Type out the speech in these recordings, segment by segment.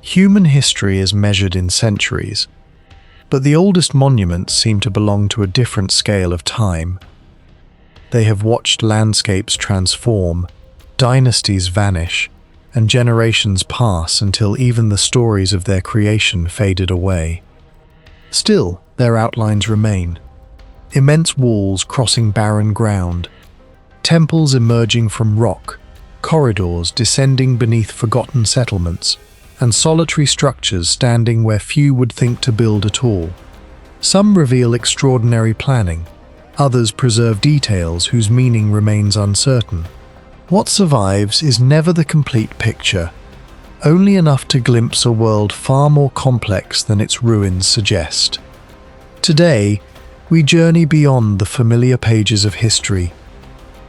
Human history is measured in centuries, but the oldest monuments seem to belong to a different scale of time. They have watched landscapes transform, dynasties vanish, and generations pass until even the stories of their creation faded away. Still, their outlines remain. Immense walls crossing barren ground, temples emerging from rock, corridors descending beneath forgotten settlements, and solitary structures standing where few would think to build at all. Some reveal extraordinary planning, others preserve details whose meaning remains uncertain. What survives is never the complete picture, only enough to glimpse a world far more complex than its ruins suggest. Today, we journey beyond the familiar pages of history,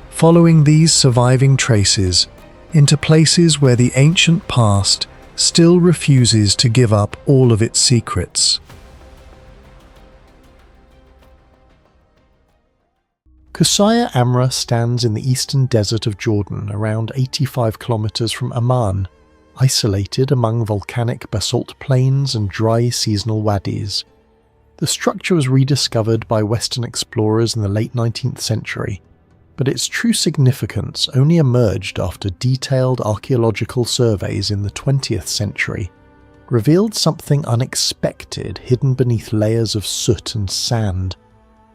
following these surviving traces into places where the ancient past still refuses to give up all of its secrets. Qusayr Amra stands in the eastern desert of Jordan, around 85 kilometers from Amman, isolated among volcanic basalt plains and dry seasonal wadis. The structure was rediscovered by Western explorers in the late 19th century, but its true significance only emerged after detailed archaeological surveys in the 20th century revealed something unexpected hidden beneath layers of soot and sand,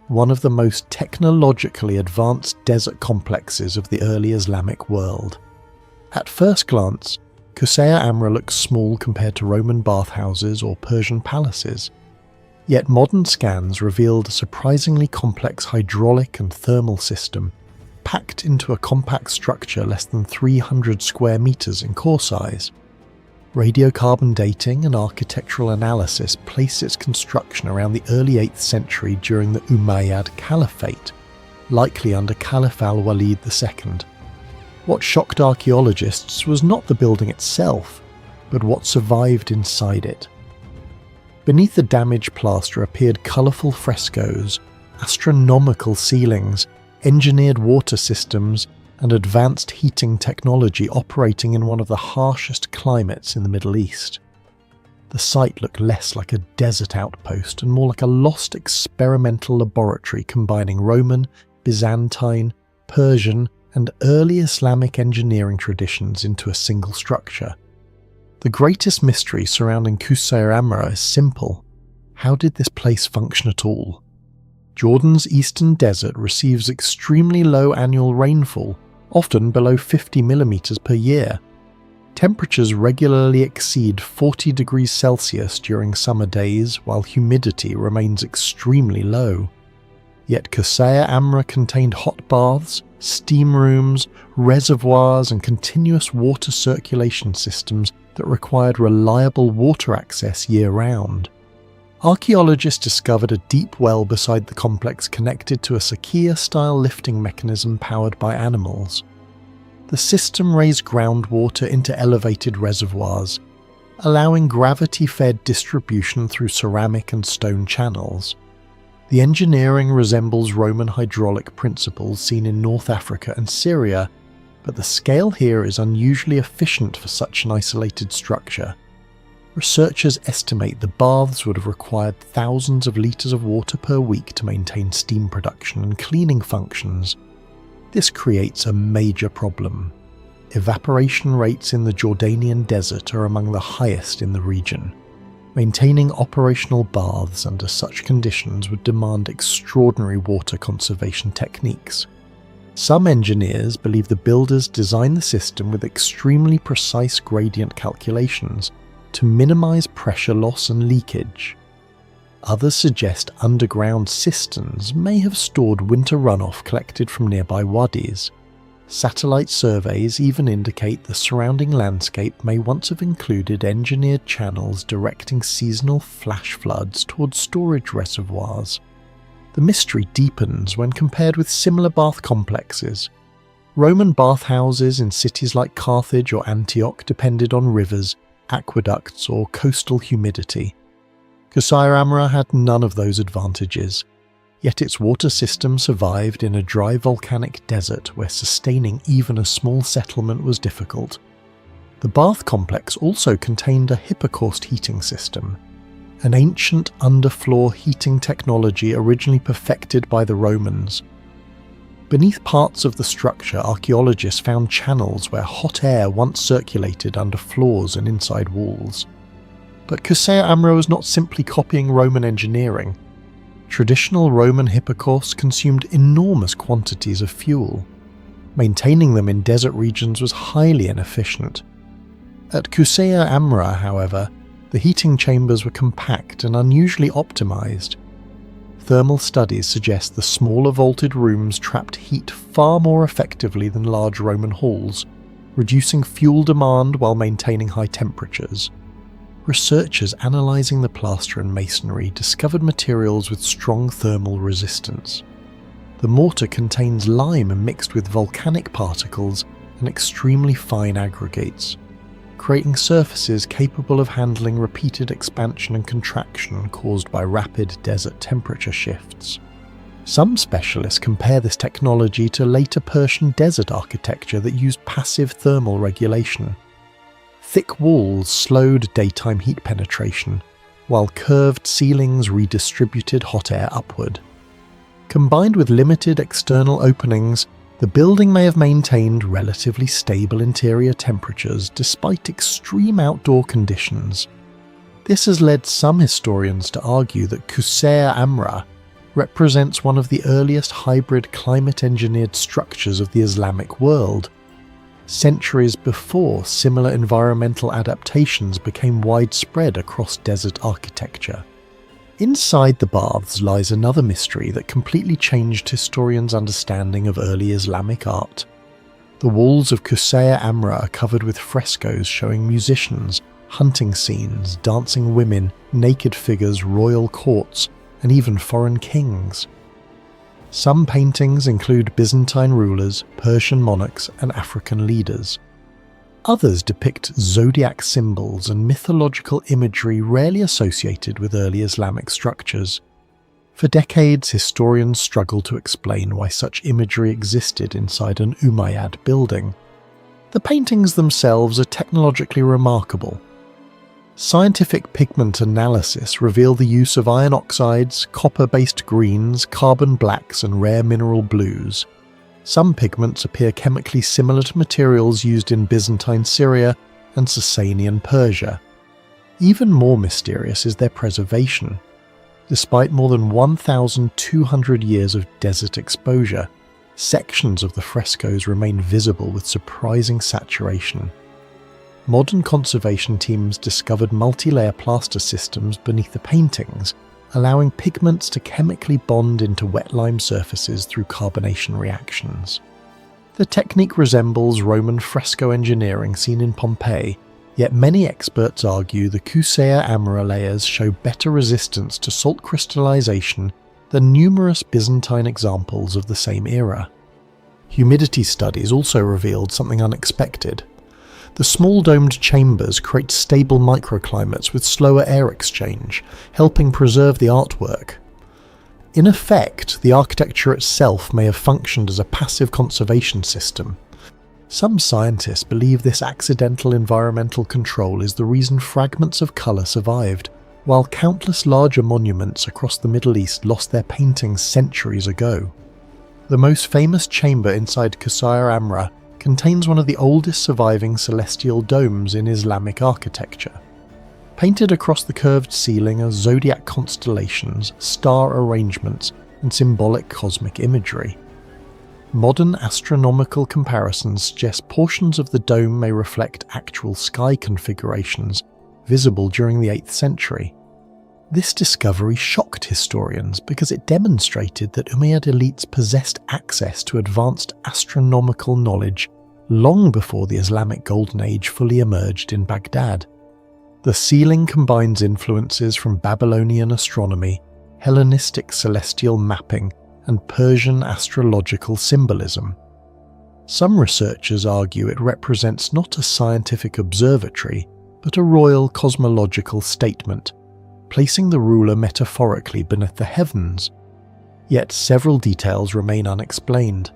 one of the most technologically advanced desert complexes of the early Islamic world. At first glance, Qusayr Amra looks small compared to Roman bathhouses or Persian palaces, yet modern scans revealed a surprisingly complex hydraulic and thermal system packed into a compact structure less than 300 square meters in core size. Radiocarbon dating and architectural analysis place its construction around the early 8th century during the Umayyad Caliphate, likely under Caliph al-Walid II. What shocked archaeologists was not the building itself, but what survived inside it. Beneath the damaged plaster appeared colourful frescoes, astronomical ceilings, engineered water systems, and advanced heating technology operating in one of the harshest climates in the Middle East. The site looked less like a desert outpost and more like a lost experimental laboratory combining Roman, Byzantine, Persian, and early Islamic engineering traditions into a single structure. The greatest mystery surrounding Qusayr Amra is simple. How did this place function at all? Jordan's eastern desert receives extremely low annual rainfall, often below 50 millimeters per year. Temperatures regularly exceed 40 degrees Celsius during summer days, while humidity remains extremely low. Yet Qusayr Amra contained hot baths, steam rooms, reservoirs, and continuous water circulation systems that required reliable water access year-round. Archaeologists discovered a deep well beside the complex connected to a Sakia-style lifting mechanism powered by animals. The system raised groundwater into elevated reservoirs, allowing gravity-fed distribution through ceramic and stone channels. The engineering resembles Roman hydraulic principles seen in North Africa and Syria, but the scale here is unusually efficient for such an isolated structure. Researchers estimate the baths would have required thousands of litres of water per week to maintain steam production and cleaning functions. This creates a major problem. Evaporation rates in the Jordanian desert are among the highest in the region. Maintaining operational baths under such conditions would demand extraordinary water conservation techniques. Some engineers believe the builders designed the system with extremely precise gradient calculations to minimize pressure loss and leakage. Others suggest underground cisterns may have stored winter runoff collected from nearby wadis. Satellite surveys even indicate the surrounding landscape may once have included engineered channels directing seasonal flash floods towards storage reservoirs. The mystery deepens when compared with similar bath complexes. Roman bathhouses in cities like Carthage or Antioch depended on rivers, aqueducts, or coastal humidity. Qusayr Amra had none of those advantages, yet its water system survived in a dry volcanic desert where sustaining even a small settlement was difficult. The bath complex also contained a hypocaust heating system, an ancient underfloor heating technology originally perfected by the Romans. Beneath parts of the structure, archaeologists found channels where hot air once circulated under floors and inside walls. But Kusea Amra was not simply copying Roman engineering. Traditional Roman hypocausts consumed enormous quantities of fuel. Maintaining them in desert regions was highly inefficient. At Kusea Amra, however, the heating chambers were compact and unusually optimized. Thermal studies suggest the smaller vaulted rooms trapped heat far more effectively than large Roman halls, reducing fuel demand while maintaining high temperatures. Researchers analysing the plaster and masonry discovered materials with strong thermal resistance. The mortar contains lime mixed with volcanic particles and extremely fine aggregates, creating surfaces capable of handling repeated expansion and contraction caused by rapid desert temperature shifts. Some specialists compare this technology to later Persian desert architecture that used passive thermal regulation. Thick walls slowed daytime heat penetration, while curved ceilings redistributed hot air upward. Combined with limited external openings, the building may have maintained relatively stable interior temperatures despite extreme outdoor conditions. This has led some historians to argue that Kusea Amra represents one of the earliest hybrid climate-engineered structures of the Islamic world, centuries before similar environmental adaptations became widespread across desert architecture. Inside the baths lies another mystery that completely changed historians' understanding of early Islamic art. The walls of Kusea Amra are covered with frescoes showing musicians, hunting scenes, dancing women, naked figures, royal courts, and even foreign kings. Some paintings include Byzantine rulers, Persian monarchs, and African leaders. Others depict zodiac symbols and mythological imagery rarely associated with early Islamic structures. For decades, historians struggled to explain why such imagery existed inside an Umayyad building. The paintings themselves are technologically remarkable. Scientific pigment analysis revealed the use of iron oxides, copper-based greens, carbon blacks, and rare mineral blues. Some pigments appear chemically similar to materials used in Byzantine Syria and Sasanian Persia. Even more mysterious is their preservation. Despite more than 1,200 years of desert exposure, sections of the frescoes remain visible with surprising saturation. Modern conservation teams discovered multi-layer plaster systems beneath the paintings, allowing pigments to chemically bond into wet lime surfaces through carbonation reactions. The technique resembles Roman fresco engineering seen in Pompeii, yet many experts argue the Kusea Amra layers show better resistance to salt crystallization than numerous Byzantine examples of the same era. Humidity studies also revealed something unexpected. The small domed chambers create stable microclimates with slower air exchange, helping preserve the artwork. In effect, the architecture itself may have functioned as a passive conservation system. Some scientists believe this accidental environmental control is the reason fragments of colour survived, while countless larger monuments across the Middle East lost their paintings centuries ago. The most famous chamber inside Kusea Amra contains one of the oldest surviving celestial domes in Islamic architecture. Painted across the curved ceiling are zodiac constellations, star arrangements, and symbolic cosmic imagery. Modern astronomical comparisons suggest portions of the dome may reflect actual sky configurations visible during the 8th century. This discovery shocked historians because it demonstrated that Umayyad elites possessed access to advanced astronomical knowledge long before the Islamic Golden Age fully emerged in Baghdad. The ceiling combines influences from Babylonian astronomy, Hellenistic celestial mapping, and Persian astrological symbolism. Some researchers argue it represents not a scientific observatory, but a royal cosmological statement, placing the ruler metaphorically beneath the heavens. Yet several details remain unexplained.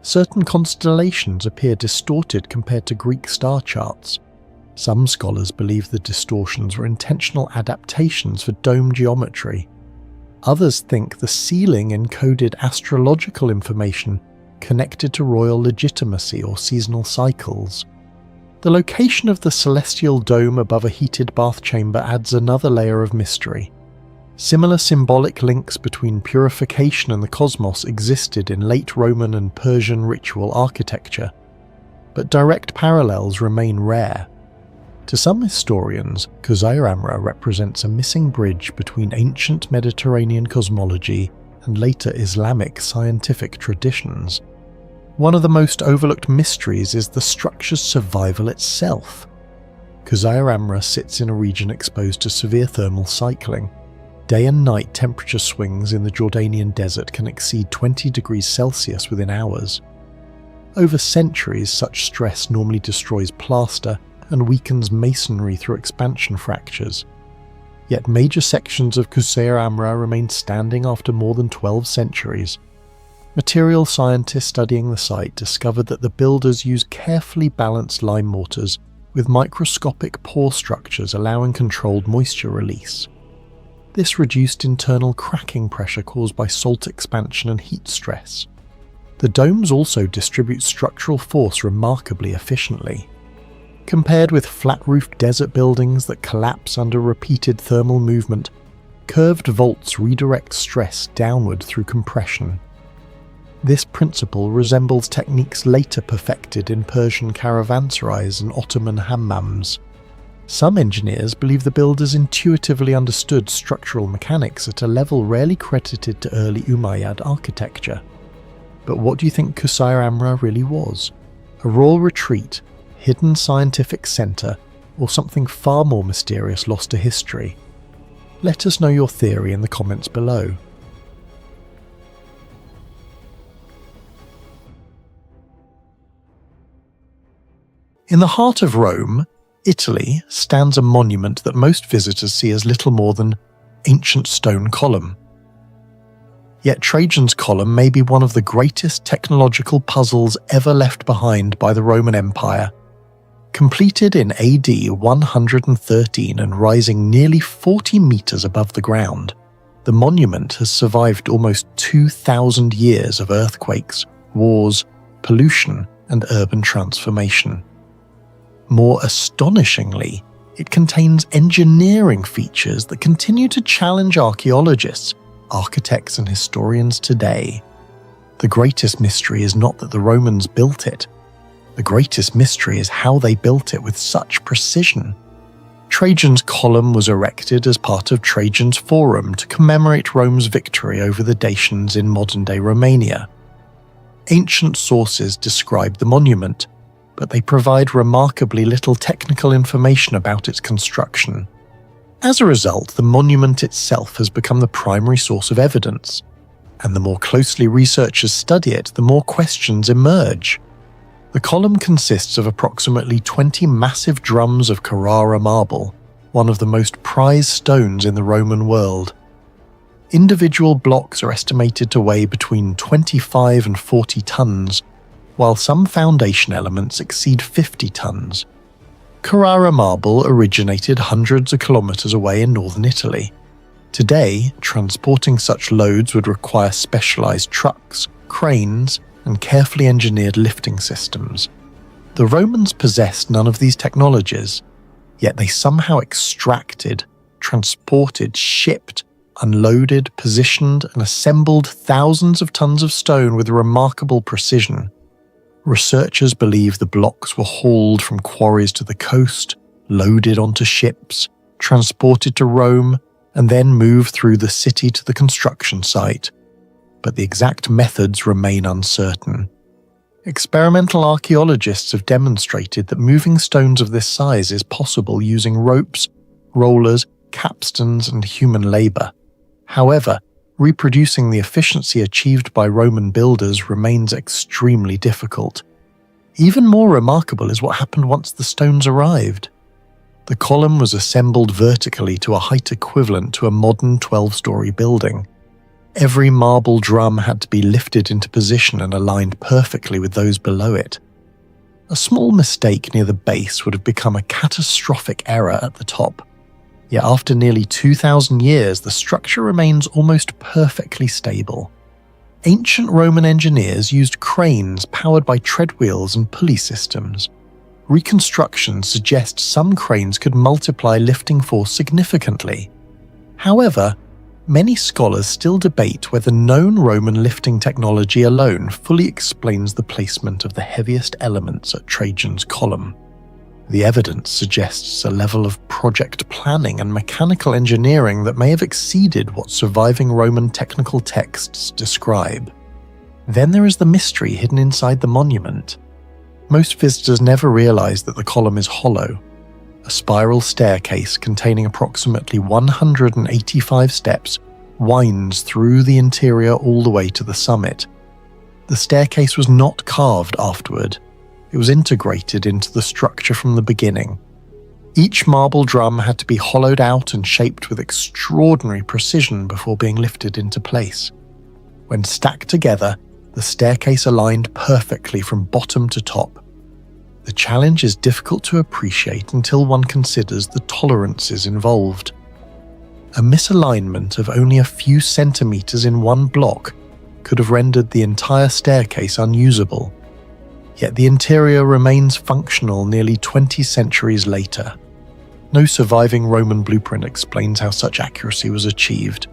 Certain constellations appear distorted compared to Greek star charts, Some scholars believe the distortions were intentional adaptations for dome geometry. Others think the ceiling encoded astrological information connected to royal legitimacy or seasonal cycles. The location of the celestial dome above a heated bath chamber adds another layer of mystery. Similar symbolic links between purification and the cosmos existed in late Roman and Persian ritual architecture, but direct parallels remain rare. To some historians, Khuzayr Amra represents a missing bridge between ancient Mediterranean cosmology and later Islamic scientific traditions. One of the most overlooked mysteries is the structure's survival itself. Khuzayr Amra sits in a region exposed to severe thermal cycling. Day and night temperature swings in the Jordanian desert can exceed 20 degrees Celsius within hours. Over centuries, such stress normally destroys plaster and weakens masonry through expansion fractures. Yet major sections of Khuzayr Amra remain standing after more than 12 centuries. Material scientists studying the site discovered that the builders used carefully balanced lime mortars with microscopic pore structures allowing controlled moisture release. This reduced internal cracking pressure caused by salt expansion and heat stress. The domes also distribute structural force remarkably efficiently. Compared with flat-roofed desert buildings that collapse under repeated thermal movement, curved vaults redirect stress downward through compression. This principle resembles techniques later perfected in Persian caravanserais and Ottoman hammams. Some engineers believe the builders intuitively understood structural mechanics at a level rarely credited to early Umayyad architecture. But what do you think Khuzayr Amra really was? A royal retreat, hidden scientific centre, or something far more mysterious lost to history? Let us know your theory in the comments below. In the heart of Rome, Italy, stands a monument that most visitors see as little more than ancient stone column. Yet Trajan's column may be one of the greatest technological puzzles ever left behind by the Roman Empire. Completed in AD 113 and rising nearly 40 meters above the ground, the monument has survived almost 2,000 years of earthquakes, wars, pollution, and urban transformation. More astonishingly, it contains engineering features that continue to challenge archaeologists, architects, and historians today. The greatest mystery is not that the Romans built it. The greatest mystery is how they built it with such precision. Trajan's column was erected as part of Trajan's Forum to commemorate Rome's victory over the Dacians in modern-day Romania. Ancient sources describe the monument, but they provide remarkably little technical information about its construction. As a result, the monument itself has become the primary source of evidence, and the more closely researchers study it, the more questions emerge. The column consists of approximately 20 massive drums of Carrara marble, one of the most prized stones in the Roman world. Individual blocks are estimated to weigh between 25 and 40 tons, while some foundation elements exceed 50 tons. Carrara marble originated hundreds of kilometers away in northern Italy. Today, transporting such loads would require specialized trucks, cranes, and carefully engineered lifting systems. The Romans possessed none of these technologies, yet they somehow extracted, transported, shipped, unloaded, positioned, and assembled thousands of tons of stone with remarkable precision. Researchers believe the blocks were hauled from quarries to the coast, loaded onto ships, transported to Rome, and then moved through the city to the construction site. But the exact methods remain uncertain. Experimental archaeologists have demonstrated that moving stones of this size is possible using ropes, rollers, capstans, and human labor. However, reproducing the efficiency achieved by Roman builders remains extremely difficult. Even more remarkable is what happened once the stones arrived. The column was assembled vertically to a height equivalent to a modern 12-story building. Every marble drum had to be lifted into position and aligned perfectly with those below it. A small mistake near the base would have become a catastrophic error at the top. Yet after nearly 2,000 years, the structure remains almost perfectly stable. Ancient Roman engineers used cranes powered by treadwheels and pulley systems. Reconstruction suggests some cranes could multiply lifting force significantly. However, many scholars still debate whether known Roman lifting technology alone fully explains the placement of the heaviest elements at Trajan's column. The evidence suggests a level of project planning and mechanical engineering that may have exceeded what surviving Roman technical texts describe. Then there is the mystery hidden inside the monument. Most visitors never realize that the column is hollow. A spiral staircase containing approximately 185 steps winds through the interior all the way to the summit. The staircase was not carved afterward. It was integrated into the structure from the beginning. Each marble drum had to be hollowed out and shaped with extraordinary precision before being lifted into place. When stacked together, the staircase aligned perfectly from bottom to top. The challenge is difficult to appreciate until one considers the tolerances involved. A misalignment of only a few centimeters in one block could have rendered the entire staircase unusable. Yet the interior remains functional nearly 20 centuries later. No surviving Roman blueprint explains how such accuracy was achieved.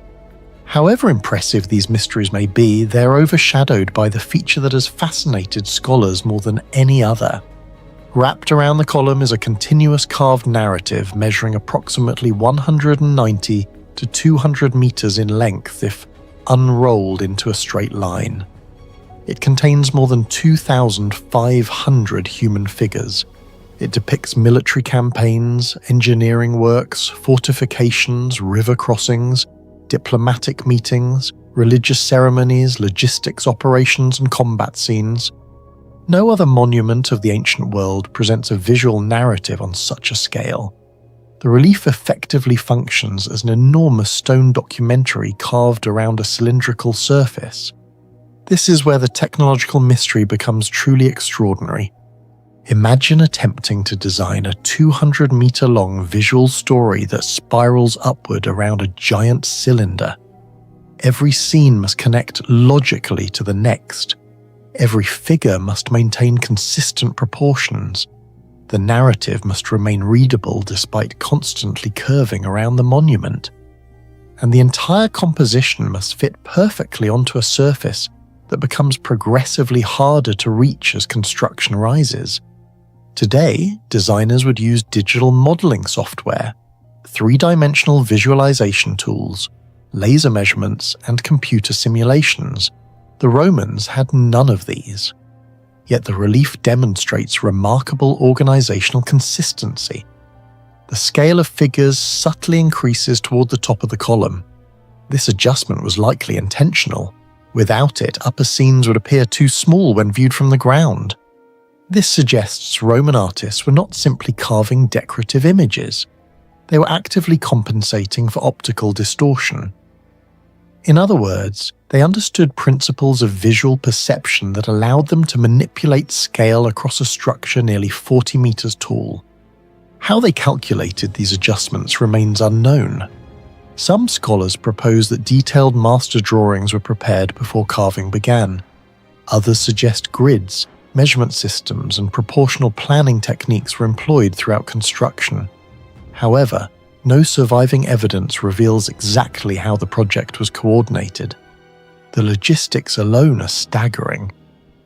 However impressive these mysteries may be, they're overshadowed by the feature that has fascinated scholars more than any other. Wrapped around the column is a continuous carved narrative measuring approximately 190 to 200 meters in length if unrolled into a straight line. It contains more than 2,500 human figures. It depicts military campaigns, engineering works, fortifications, river crossings, diplomatic meetings, religious ceremonies, logistics operations, and combat scenes. No other monument of the ancient world presents a visual narrative on such a scale. The relief effectively functions as an enormous stone documentary carved around a cylindrical surface. This is where the technological mystery becomes truly extraordinary. Imagine attempting to design a 200-meter-long visual story that spirals upward around a giant cylinder. Every scene must connect logically to the next. Every figure must maintain consistent proportions. The narrative must remain readable despite constantly curving around the monument. And the entire composition must fit perfectly onto a surface that becomes progressively harder to reach as construction rises. Today, designers would use digital modeling software, three-dimensional visualization tools, laser measurements, and computer simulations. The Romans had none of these. Yet the relief demonstrates remarkable organizational consistency. The scale of figures subtly increases toward the top of the column. This adjustment was likely intentional. Without it, upper scenes would appear too small when viewed from the ground. This suggests Roman artists were not simply carving decorative images. They were actively compensating for optical distortion. In other words, they understood principles of visual perception that allowed them to manipulate scale across a structure nearly 40 meters tall. How they calculated these adjustments remains unknown. Some scholars propose that detailed master drawings were prepared before carving began. Others suggest grids, measurement systems, and proportional planning techniques were employed throughout construction. However, no surviving evidence reveals exactly how the project was coordinated. The logistics alone are staggering.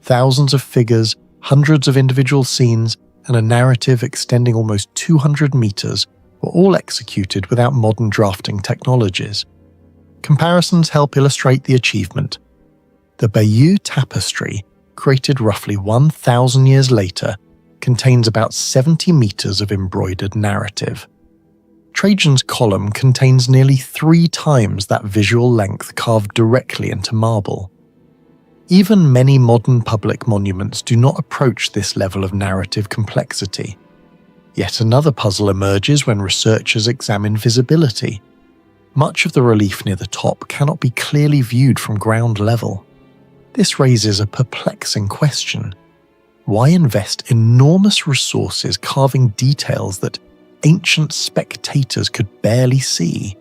Thousands of figures, hundreds of individual scenes, and a narrative extending almost 200 meters were all executed without modern drafting technologies. Comparisons help illustrate the achievement. The Bayeux Tapestry, created roughly 1,000 years later, contains about 70 meters of embroidered narrative. Trajan's column contains nearly 3 times that visual length carved directly into marble. Even many modern public monuments do not approach this level of narrative complexity. Yet another puzzle emerges when researchers examine visibility. Much of the relief near the top cannot be clearly viewed from ground level. This raises a perplexing question. Why invest enormous resources carving details that ancient spectators could barely see?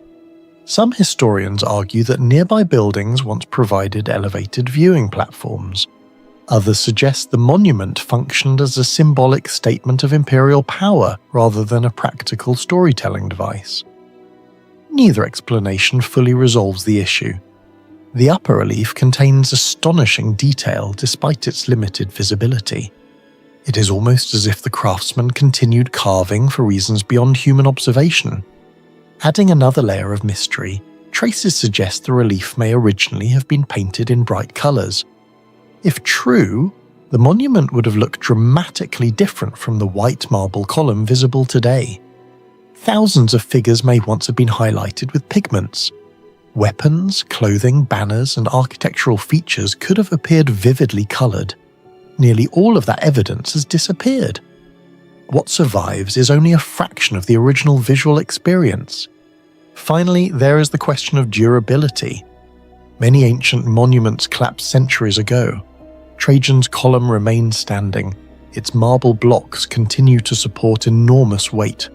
Some historians argue that nearby buildings once provided elevated viewing platforms. Others suggest the monument functioned as a symbolic statement of imperial power rather than a practical storytelling device. Neither explanation fully resolves the issue. The upper relief contains astonishing detail despite its limited visibility. It is almost as if the craftsman continued carving for reasons beyond human observation. Adding another layer of mystery, traces suggest the relief may originally have been painted in bright colours. If true, the monument would have looked dramatically different from the white marble column visible today. Thousands of figures may once have been highlighted with pigments. Weapons, clothing, banners, and architectural features could have appeared vividly coloured. Nearly all of that evidence has disappeared. What survives is only a fraction of the original visual experience. Finally, there is the question of durability. Many ancient monuments collapsed centuries ago. Trajan's column remains standing. Its marble blocks continue to support enormous weight.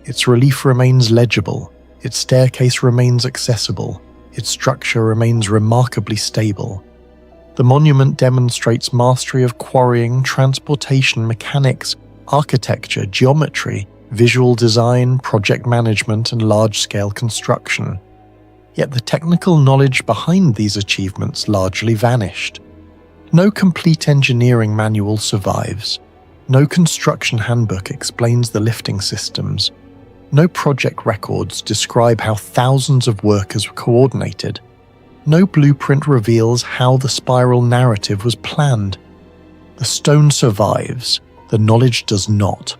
Its relief remains legible. Its staircase remains accessible. Its structure remains remarkably stable. The monument demonstrates mastery of quarrying, transportation, mechanics, architecture, geometry, visual design, project management, and large-scale construction. Yet the technical knowledge behind these achievements largely vanished. No complete engineering manual survives. No construction handbook explains the lifting systems. No project records describe how thousands of workers were coordinated. No blueprint reveals how the spiral narrative was planned. The stone survives, the knowledge does not,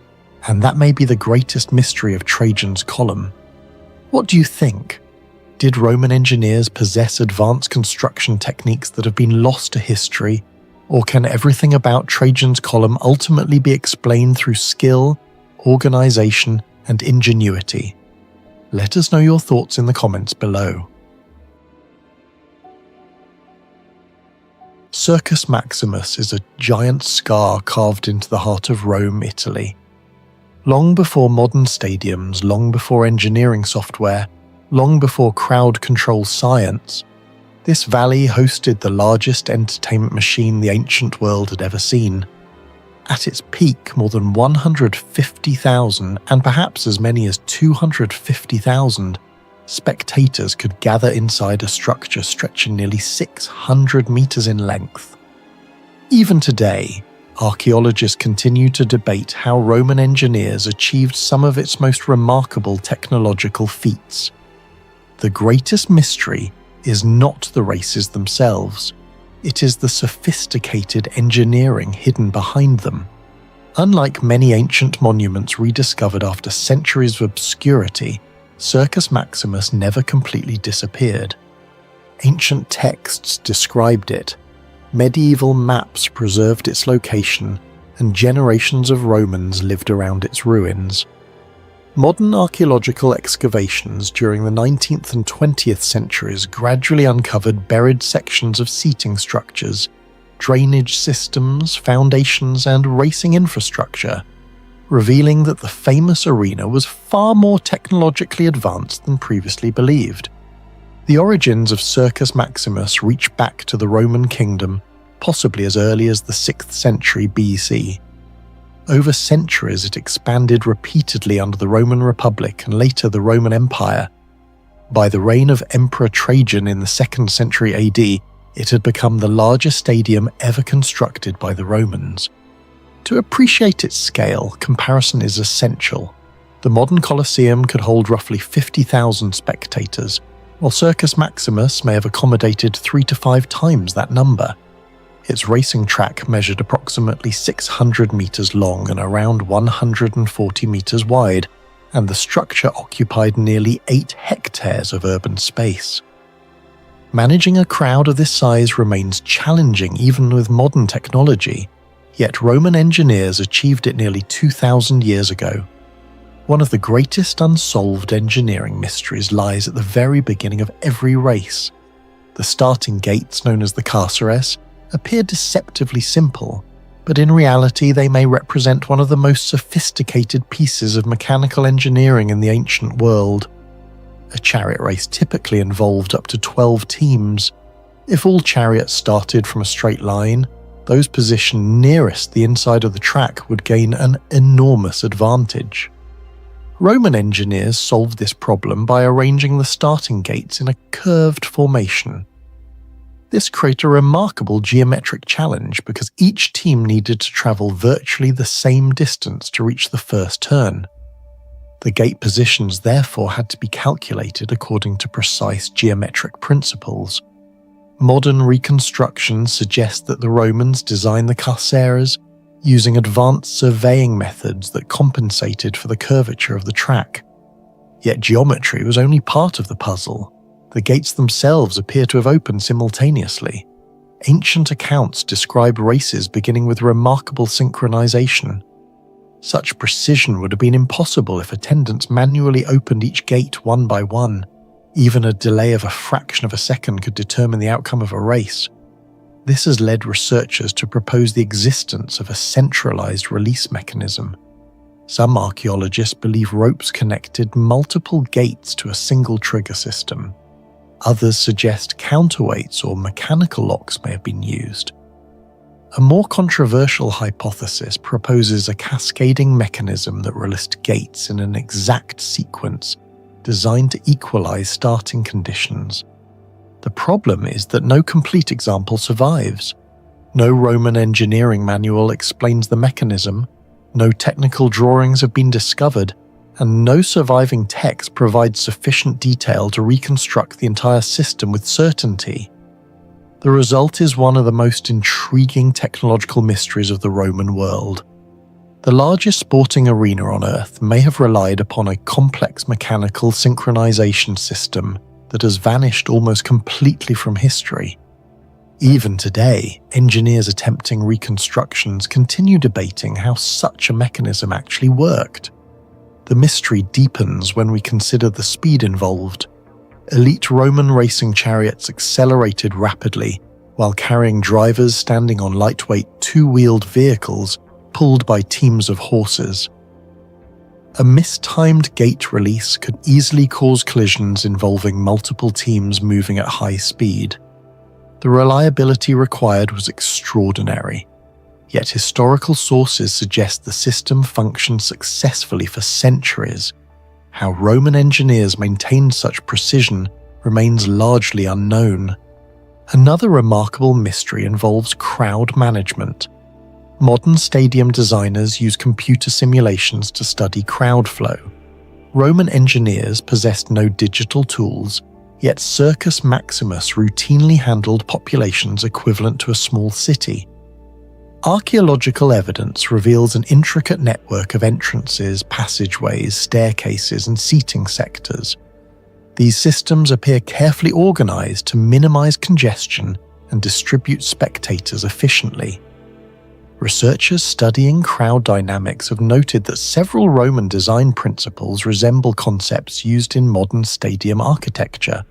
and that may be the greatest mystery of Trajan's column. What do you think? Did Roman engineers possess advanced construction techniques that have been lost to history, or can everything about Trajan's column ultimately be explained through skill, organization, and ingenuity? Let us know your thoughts in the comments below. Circus Maximus is a giant scar carved into the heart of Rome, Italy. Long before modern stadiums, long before engineering software, long before crowd control science, this valley hosted the largest entertainment machine the ancient world had ever seen. At its peak, more than 150,000 and perhaps as many as 250,000 spectators could gather inside a structure stretching nearly 600 meters in length. Even today, archaeologists continue to debate how Roman engineers achieved some of its most remarkable technological feats. The greatest mystery is not the races themselves, it is the sophisticated engineering hidden behind them. Unlike many ancient monuments rediscovered after centuries of obscurity, Circus Maximus never completely disappeared. Ancient texts described it, medieval maps preserved its location, and generations of Romans lived around its ruins. Modern archaeological excavations during the 19th and 20th centuries gradually uncovered buried sections of seating structures, drainage systems, foundations, and racing infrastructure, revealing that the famous arena was far more technologically advanced than previously believed. The origins of Circus Maximus reach back to the Roman kingdom, possibly as early as the 6th century BC. Over centuries it expanded repeatedly under the Roman Republic and later the Roman Empire. By the reign of Emperor Trajan in the 2nd century AD, it had become the largest stadium ever constructed by the Romans. To appreciate its scale, comparison is essential. The modern Colosseum could hold roughly 50,000 spectators, while Circus Maximus may have accommodated 3 to 5 times that number. Its racing track measured approximately 600 meters long and around 140 meters wide, and the structure occupied nearly 8 hectares of urban space. Managing a crowd of this size remains challenging even with modern technology, yet Roman engineers achieved it nearly 2,000 years ago. One of the greatest unsolved engineering mysteries lies at the very beginning of every race. The starting gates, known as the carceres, appear deceptively simple, but in reality they may represent one of the most sophisticated pieces of mechanical engineering in the ancient world. A chariot race typically involved up to 12 teams. If all chariots started from a straight line, those positioned nearest the inside of the track would gain an enormous advantage. Roman engineers solved this problem by arranging the starting gates in a curved formation. This created a remarkable geometric challenge because each team needed to travel virtually the same distance to reach the first turn. The gate positions therefore had to be calculated according to precise geometric principles. Modern reconstructions suggest that the Romans designed the carceres using advanced surveying methods that compensated for the curvature of the track. Yet geometry was only part of the puzzle. The gates themselves appear to have opened simultaneously. Ancient accounts describe races beginning with remarkable synchronization. Such precision would have been impossible if attendants manually opened each gate one by one. Even a delay of a fraction of a second could determine the outcome of a race. This has led researchers to propose the existence of a centralized release mechanism. Some archaeologists believe ropes connected multiple gates to a single trigger system. Others suggest counterweights or mechanical locks may have been used. A more controversial hypothesis proposes a cascading mechanism that released gates in an exact sequence designed to equalize starting conditions. The problem is that no complete example survives. No Roman engineering manual explains the mechanism, no technical drawings have been discovered, and no surviving text provides sufficient detail to reconstruct the entire system with certainty. The result is one of the most intriguing technological mysteries of the Roman world. The largest sporting arena on Earth may have relied upon a complex mechanical synchronization system that has vanished almost completely from history. Even today, engineers attempting reconstructions continue debating how such a mechanism actually worked. The mystery deepens when we consider the speed involved. Elite Roman racing chariots accelerated rapidly while carrying drivers standing on lightweight two-wheeled vehicles pulled by teams of horses. A mistimed gate release could easily cause collisions involving multiple teams moving at high speed. The reliability required was extraordinary, yet historical sources suggest the system functioned successfully for centuries. How Roman engineers maintained such precision remains largely unknown. Another remarkable mystery involves crowd management. Modern stadium designers use computer simulations to study crowd flow. Roman engineers possessed no digital tools, yet Circus Maximus routinely handled populations equivalent to a small city. Archaeological evidence reveals an intricate network of entrances, passageways, staircases, and seating sectors. These systems appear carefully organized to minimize congestion and distribute spectators efficiently. Researchers studying crowd dynamics have noted that several Roman design principles resemble concepts used in modern stadium architecture.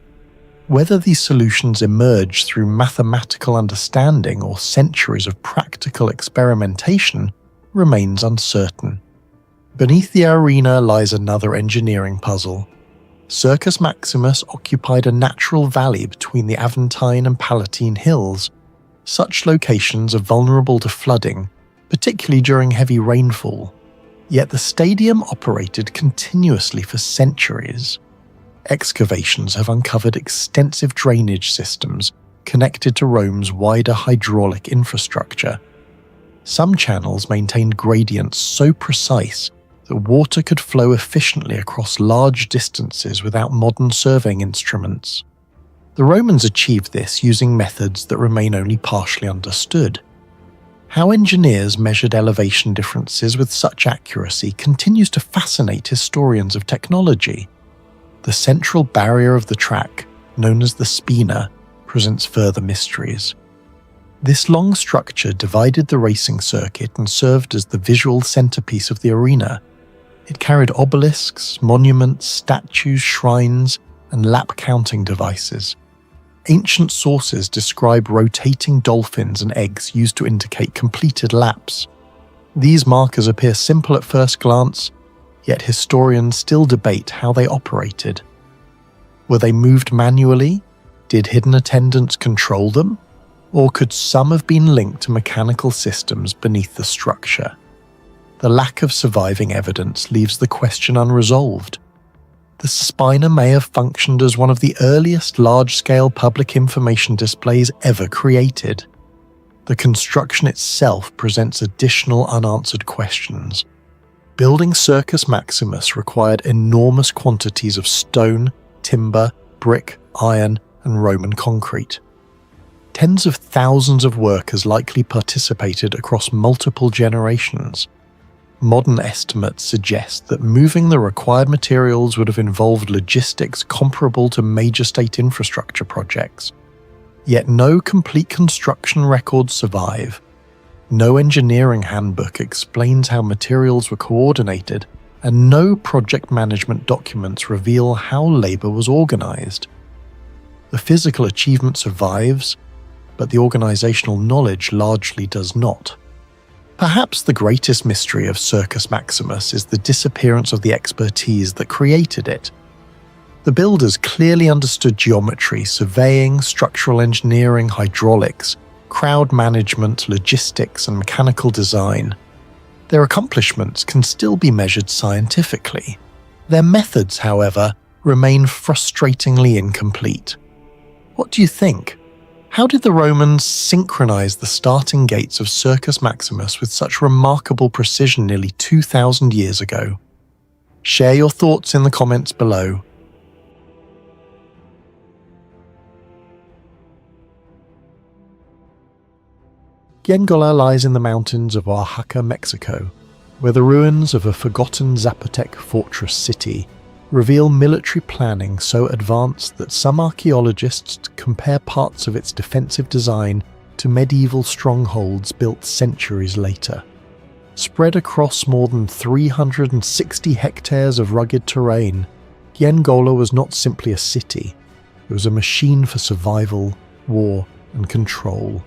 Whether these solutions emerged through mathematical understanding or centuries of practical experimentation remains uncertain. Beneath the arena lies another engineering puzzle. Circus Maximus occupied a natural valley between the Aventine and Palatine hills. Such locations are vulnerable to flooding, particularly during heavy rainfall. Yet the stadium operated continuously for centuries. Excavations have uncovered extensive drainage systems connected to Rome's wider hydraulic infrastructure. Some channels maintained gradients so precise that water could flow efficiently across large distances without modern surveying instruments. The Romans achieved this using methods that remain only partially understood. How engineers measured elevation differences with such accuracy continues to fascinate historians of technology. The central barrier of the track, known as the spina, presents further mysteries. This long structure divided the racing circuit and served as the visual centerpiece of the arena. It carried obelisks, monuments, statues, shrines, and lap counting devices. Ancient sources describe rotating dolphins and eggs used to indicate completed laps. These markers appear simple at first glance, yet historians still debate how they operated. Were they moved manually? Did hidden attendants control them? Or could some have been linked to mechanical systems beneath the structure? The lack of surviving evidence leaves the question unresolved. The spina may have functioned as one of the earliest large-scale public information displays ever created. The construction itself presents additional unanswered questions. Building Circus Maximus required enormous quantities of stone, timber, brick, iron, and Roman concrete. Tens of thousands of workers likely participated across multiple generations. Modern estimates suggest that moving the required materials would have involved logistics comparable to major state infrastructure projects. Yet no complete construction records survive. No engineering handbook explains how materials were coordinated, and no project management documents reveal how labor was organized. The physical achievement survives, but the organizational knowledge largely does not. Perhaps the greatest mystery of Circus Maximus is the disappearance of the expertise that created it. The builders clearly understood geometry, surveying, structural engineering, hydraulics, crowd management, logistics, and mechanical design. Their accomplishments can still be measured scientifically. Their methods, however, remain frustratingly incomplete. What do you think? How did the Romans synchronize the starting gates of Circus Maximus with such remarkable precision nearly 2,000 years ago? Share your thoughts in the comments below. Giengola lies in the mountains of Oaxaca, Mexico, where the ruins of a forgotten Zapotec fortress city reveal military planning so advanced that some archaeologists compare parts of its defensive design to medieval strongholds built centuries later. Spread across more than 360 hectares of rugged terrain, Giengola was not simply a city, it was a machine for survival, war, and control.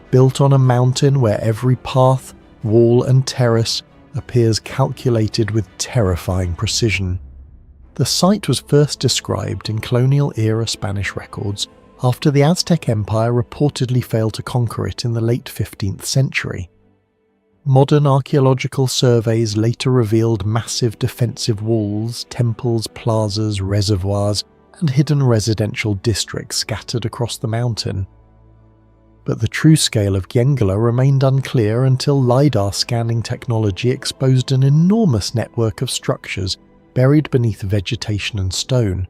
Built on a mountain where every path, wall, and terrace appears calculated with terrifying precision. The site was first described in colonial-era Spanish records after the Aztec Empire reportedly failed to conquer it in the late 15th century. Modern archaeological surveys later revealed massive defensive walls, temples, plazas, reservoirs, and hidden residential districts scattered across the mountain. But the true scale of Giengola remained unclear until LiDAR scanning technology exposed an enormous network of structures buried beneath vegetation and stone.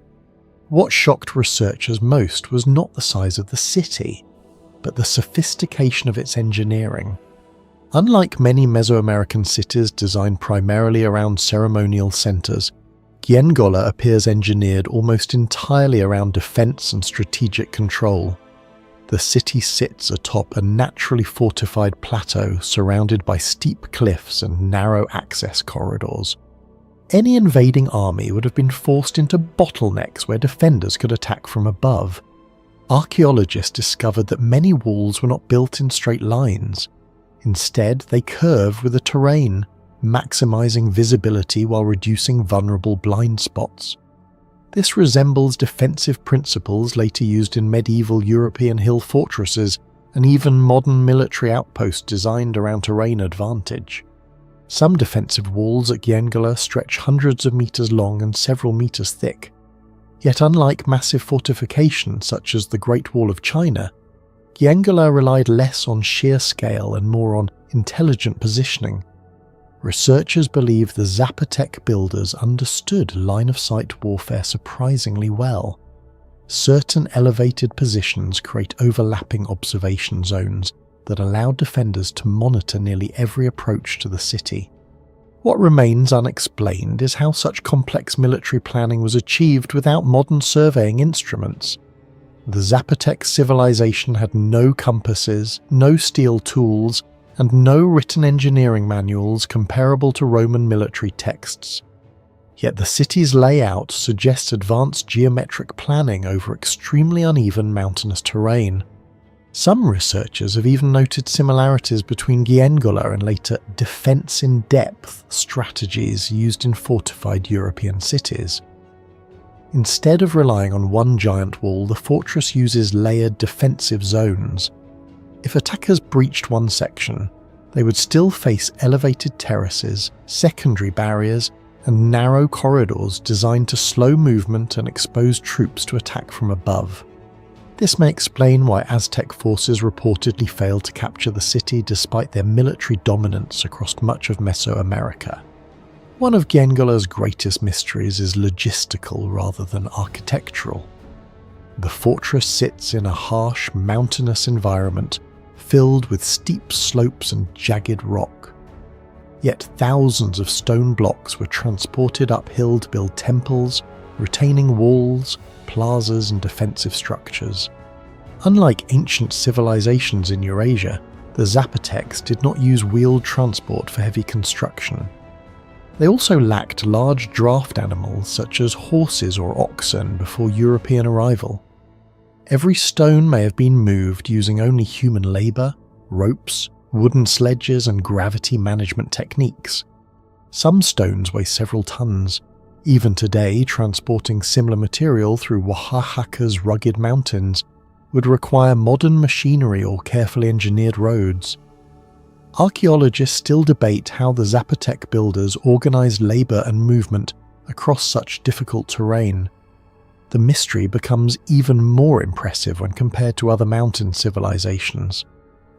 What shocked researchers most was not the size of the city, but the sophistication of its engineering. Unlike many Mesoamerican cities designed primarily around ceremonial centers, Giengola appears engineered almost entirely around defense and strategic control. The city sits atop a naturally fortified plateau surrounded by steep cliffs and narrow access corridors. Any invading army would have been forced into bottlenecks where defenders could attack from above. Archaeologists discovered that many walls were not built in straight lines. Instead, they curve with the terrain, maximizing visibility while reducing vulnerable blind spots. This resembles defensive principles later used in medieval European hill fortresses and even modern military outposts designed around terrain advantage. Some defensive walls at Giengola stretch hundreds of meters long and several meters thick. Yet unlike massive fortifications such as the Great Wall of China, Giengola relied less on sheer scale and more on intelligent positioning. Researchers believe the Zapotec builders understood line-of-sight warfare surprisingly well. Certain elevated positions create overlapping observation zones that allowed defenders to monitor nearly every approach to the city. What remains unexplained is how such complex military planning was achieved without modern surveying instruments. The Zapotec civilization had no compasses, no steel tools, and no written engineering manuals comparable to Roman military texts. Yet the city's layout suggests advanced geometric planning over extremely uneven mountainous terrain. Some researchers have even noted similarities between Giengola and later defense-in-depth strategies used in fortified European cities. Instead of relying on one giant wall, the fortress uses layered defensive zones. If attackers breached one section, they would still face elevated terraces, secondary barriers, and narrow corridors designed to slow movement and expose troops to attack from above. This may explain why Aztec forces reportedly failed to capture the city despite their military dominance across much of Mesoamerica. One of Giengola's greatest mysteries is logistical rather than architectural. The fortress sits in a harsh, mountainous environment filled with steep slopes and jagged rock. Yet thousands of stone blocks were transported uphill to build temples, retaining walls, plazas and defensive structures. Unlike ancient civilizations in Eurasia, the Zapotecs did not use wheeled transport for heavy construction. They also lacked large draft animals such as horses or oxen before European arrival. Every stone may have been moved using only human labour, ropes, wooden sledges and gravity management techniques. Some stones weigh several tons. Even today, transporting similar material through Oaxaca's rugged mountains would require modern machinery or carefully engineered roads. Archaeologists still debate how the Zapotec builders organised labour and movement across such difficult terrain. The mystery becomes even more impressive when compared to other mountain civilizations.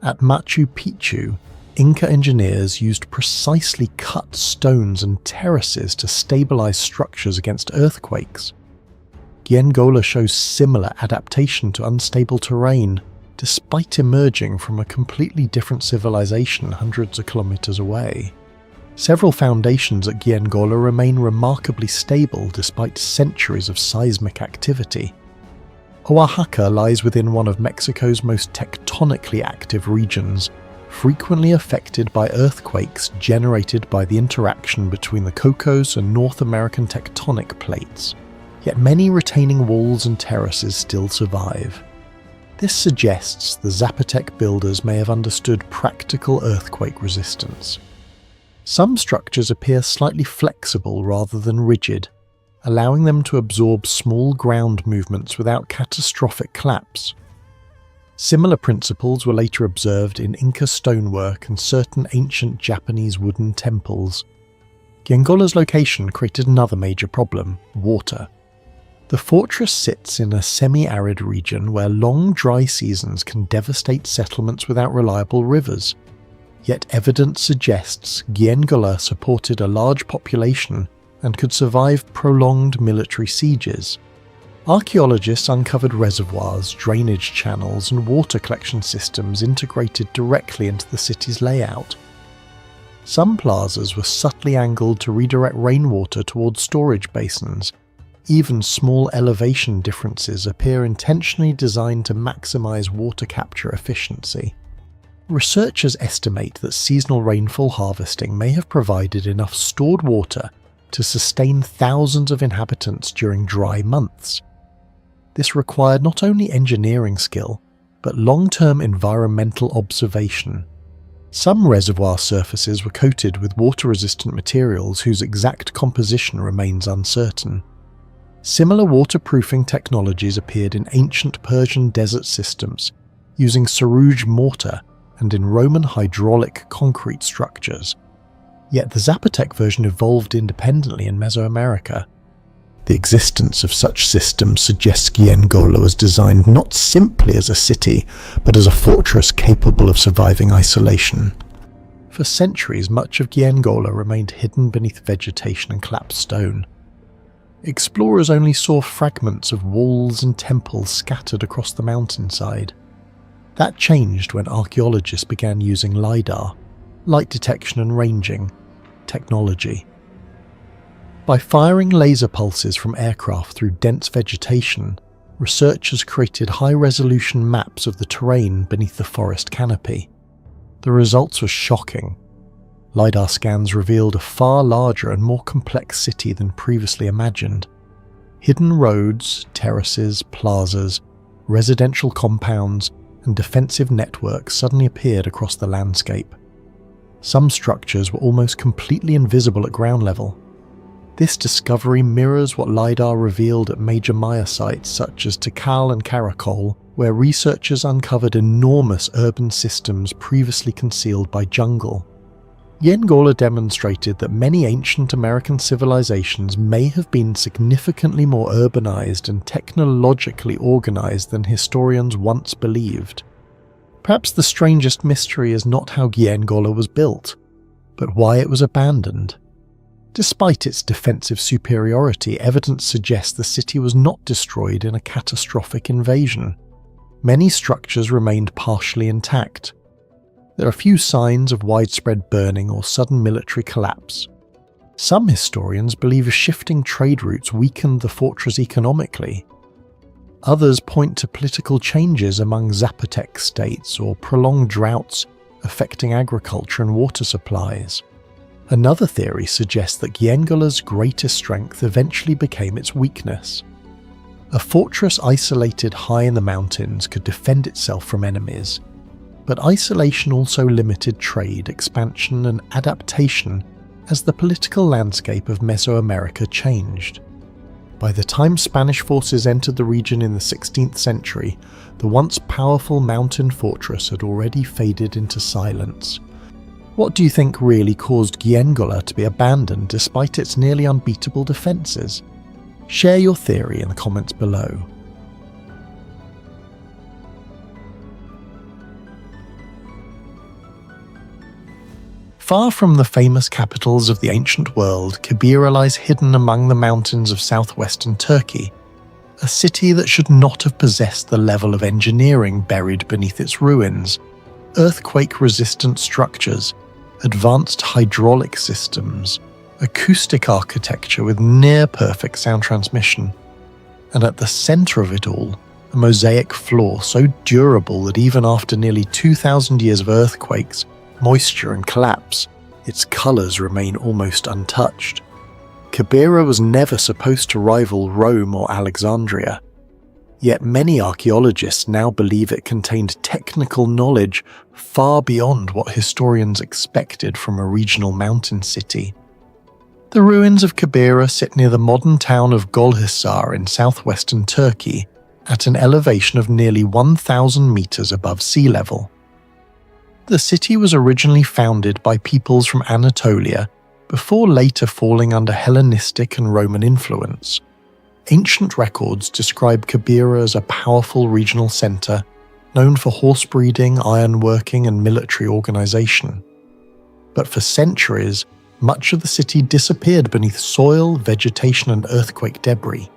At Machu Picchu, Inca engineers used precisely cut stones and terraces to stabilize structures against earthquakes. Giengola shows similar adaptation to unstable terrain, despite emerging from a completely different civilization hundreds of kilometers away. Several foundations at Giengola remain remarkably stable despite centuries of seismic activity. Oaxaca lies within one of Mexico's most tectonically active regions, frequently affected by earthquakes generated by the interaction between the Cocos and North American tectonic plates. Yet many retaining walls and terraces still survive. This suggests the Zapotec builders may have understood practical earthquake resistance. Some structures appear slightly flexible rather than rigid, allowing them to absorb small ground movements without catastrophic collapse. Similar principles were later observed in Inca stonework and certain ancient Japanese wooden temples. Giengola's location created another major problem: water. The fortress sits in a semi-arid region where long dry seasons can devastate settlements without reliable rivers. Yet evidence suggests Giengola supported a large population and could survive prolonged military sieges. Archaeologists uncovered reservoirs, drainage channels and water collection systems integrated directly into the city's layout. Some plazas were subtly angled to redirect rainwater towards storage basins. Even small elevation differences appear intentionally designed to maximize water capture efficiency. Researchers estimate that seasonal rainfall harvesting may have provided enough stored water to sustain thousands of inhabitants during dry months. This required not only engineering skill, but long-term environmental observation. Some reservoir surfaces were coated with water-resistant materials whose exact composition remains uncertain. Similar waterproofing technologies appeared in ancient Persian desert systems, using sarouge mortar and in Roman hydraulic concrete structures. Yet the Zapotec version evolved independently in Mesoamerica. The existence of such systems suggests Giengola was designed not simply as a city, but as a fortress capable of surviving isolation. For centuries, much of Giengola remained hidden beneath vegetation and collapsed stone. Explorers only saw fragments of walls and temples scattered across the mountainside. That changed when archaeologists began using LiDAR, light detection and ranging, technology. By firing laser pulses from aircraft through dense vegetation, researchers created high-resolution maps of the terrain beneath the forest canopy. The results were shocking. LiDAR scans revealed a far larger and more complex city than previously imagined. Hidden roads, terraces, plazas, residential compounds, and defensive networks suddenly appeared across the landscape. Some structures were almost completely invisible at ground level. This discovery mirrors what LiDAR revealed at major Maya sites such as Tikal and Karakol, where researchers uncovered enormous urban systems previously concealed by jungle. Yengola demonstrated that many ancient American civilizations may have been significantly more urbanized and technologically organized than historians once believed. Perhaps the strangest mystery is not how Yengola was built, but why it was abandoned. Despite its defensive superiority, evidence suggests the city was not destroyed in a catastrophic invasion. Many structures remained partially intact. There are few signs of widespread burning or sudden military collapse. Some historians believe shifting trade routes weakened the fortress economically. Others point to political changes among Zapotec states or prolonged droughts affecting agriculture and water supplies. Another theory suggests that Yengola's greatest strength eventually became its weakness. A fortress isolated high in the mountains could defend itself from enemies, but isolation also limited trade, expansion, and adaptation as the political landscape of Mesoamerica changed. By the time Spanish forces entered the region in the 16th century, the once powerful mountain fortress had already faded into silence. What do you think really caused Yengola to be abandoned despite its nearly unbeatable defences? Share your theory in the comments below. Far from the famous capitals of the ancient world, Kibera lies hidden among the mountains of southwestern Turkey, a city that should not have possessed the level of engineering buried beneath its ruins: earthquake-resistant structures, advanced hydraulic systems, acoustic architecture with near-perfect sound transmission, and at the centre of it all, a mosaic floor so durable that even after nearly 2,000 years of earthquakes, moisture and collapse, its colours remain almost untouched. Kibera was never supposed to rival Rome or Alexandria, yet many archaeologists now believe it contained technical knowledge far beyond what historians expected from a regional mountain city. The ruins of Kibera sit near the modern town of Golhisar in southwestern Turkey, at an elevation of nearly 1,000 metres above sea level. The city was originally founded by peoples from Anatolia before later falling under Hellenistic and Roman influence. Ancient records describe Kibera as a powerful regional centre, known for horse breeding, ironworking and military organisation. But for centuries, much of the city disappeared beneath soil, vegetation and earthquake debris.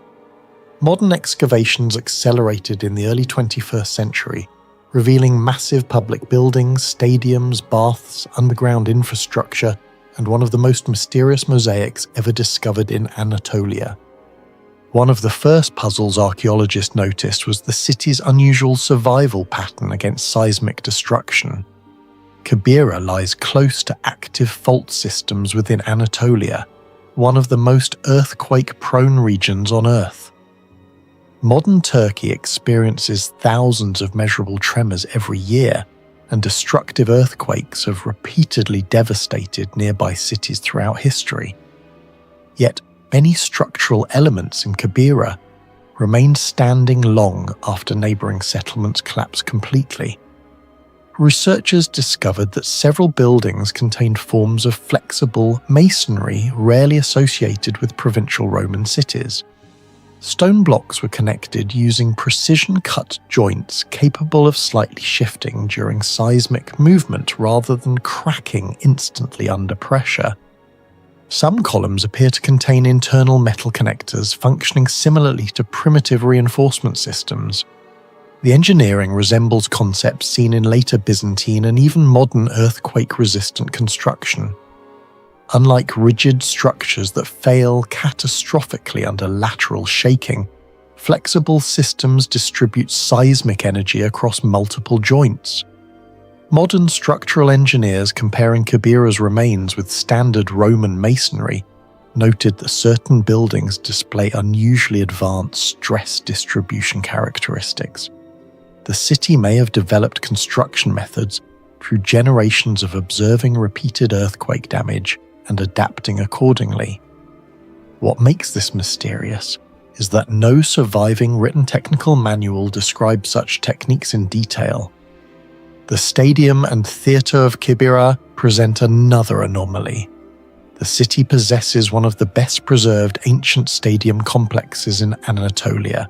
Modern excavations accelerated in the early 21st century, revealing massive public buildings, stadiums, baths, underground infrastructure, and one of the most mysterious mosaics ever discovered in Anatolia. One of the first puzzles archaeologists noticed was the city's unusual survival pattern against seismic destruction. Kibera lies close to active fault systems within Anatolia, one of the most earthquake-prone regions on Earth. Modern Turkey experiences thousands of measurable tremors every year, and destructive earthquakes have repeatedly devastated nearby cities throughout history. Yet, many structural elements in Kibera remained standing long after neighbouring settlements collapsed completely. Researchers discovered that several buildings contained forms of flexible masonry rarely associated with provincial Roman cities. Stone blocks were connected using precision-cut joints capable of slightly shifting during seismic movement rather than cracking instantly under pressure. Some columns appear to contain internal metal connectors functioning similarly to primitive reinforcement systems. The engineering resembles concepts seen in later Byzantine and even modern earthquake-resistant construction. Unlike rigid structures that fail catastrophically under lateral shaking, flexible systems distribute seismic energy across multiple joints. Modern structural engineers comparing Kibera's remains with standard Roman masonry noted that certain buildings display unusually advanced stress distribution characteristics. The city may have developed construction methods through generations of observing repeated earthquake damage and adapting accordingly. What makes this mysterious is that no surviving written technical manual describes such techniques in detail. The stadium and theatre of Kibera present another anomaly. The city possesses one of the best preserved ancient stadium complexes in Anatolia,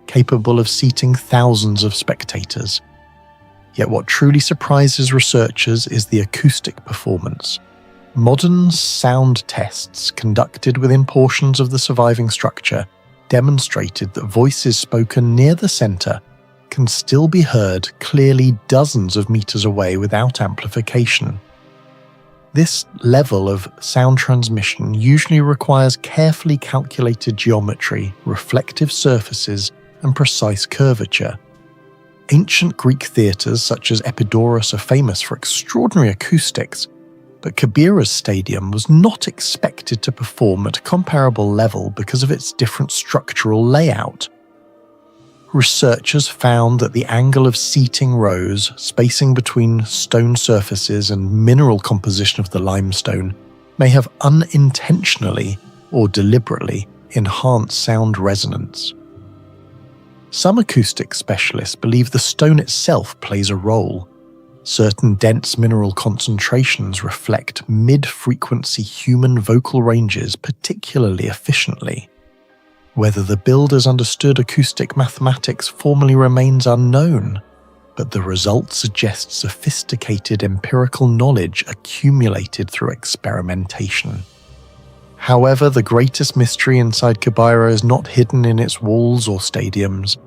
capable of seating thousands of spectators. Yet what truly surprises researchers is the acoustic performance. Modern sound tests conducted within portions of the surviving structure demonstrated that voices spoken near the centre can still be heard clearly dozens of meters away without amplification. This level of sound transmission usually requires carefully calculated geometry, reflective surfaces, and precise curvature. Ancient Greek theatres such as Epidaurus are famous for extraordinary acoustics, but Kibera's stadium was not expected to perform at a comparable level because of its different structural layout. Researchers found that the angle of seating rows, spacing between stone surfaces, and mineral composition of the limestone may have unintentionally or deliberately enhanced sound resonance. Some acoustic specialists believe the stone itself plays a role. Certain dense mineral concentrations reflect mid-frequency human vocal ranges particularly efficiently. Whether the builders understood acoustic mathematics formally remains unknown, but the result suggests sophisticated empirical knowledge accumulated through experimentation. However, the greatest mystery inside Kibera is not hidden in its walls or stadiums.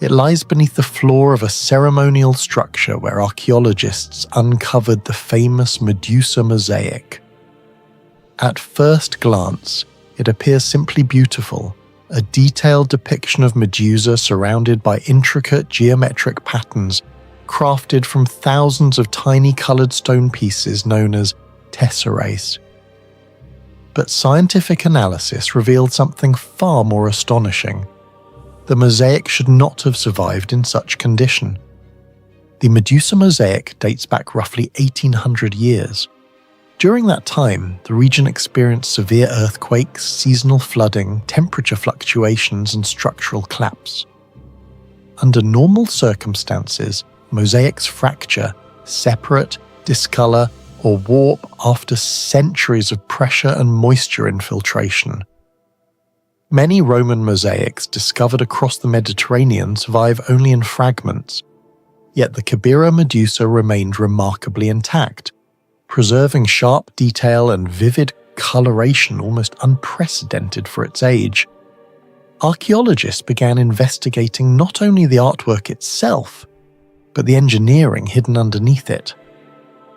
It lies beneath the floor of a ceremonial structure where archaeologists uncovered the famous Medusa mosaic. At first glance, it appears simply beautiful, a detailed depiction of Medusa surrounded by intricate geometric patterns crafted from thousands of tiny coloured stone pieces known as tesserae. But scientific analysis revealed something far more astonishing. The mosaic should not have survived in such condition. The Medusa mosaic dates back roughly 1800 years. During that time, the region experienced severe earthquakes, seasonal flooding, temperature fluctuations, and structural collapse. Under normal circumstances, mosaics fracture, separate, discolor, or warp after centuries of pressure and moisture infiltration. Many Roman mosaics discovered across the Mediterranean survive only in fragments, yet the Kibera Medusa remained remarkably intact, preserving sharp detail and vivid coloration almost unprecedented for its age. Archaeologists began investigating not only the artwork itself, but the engineering hidden underneath it.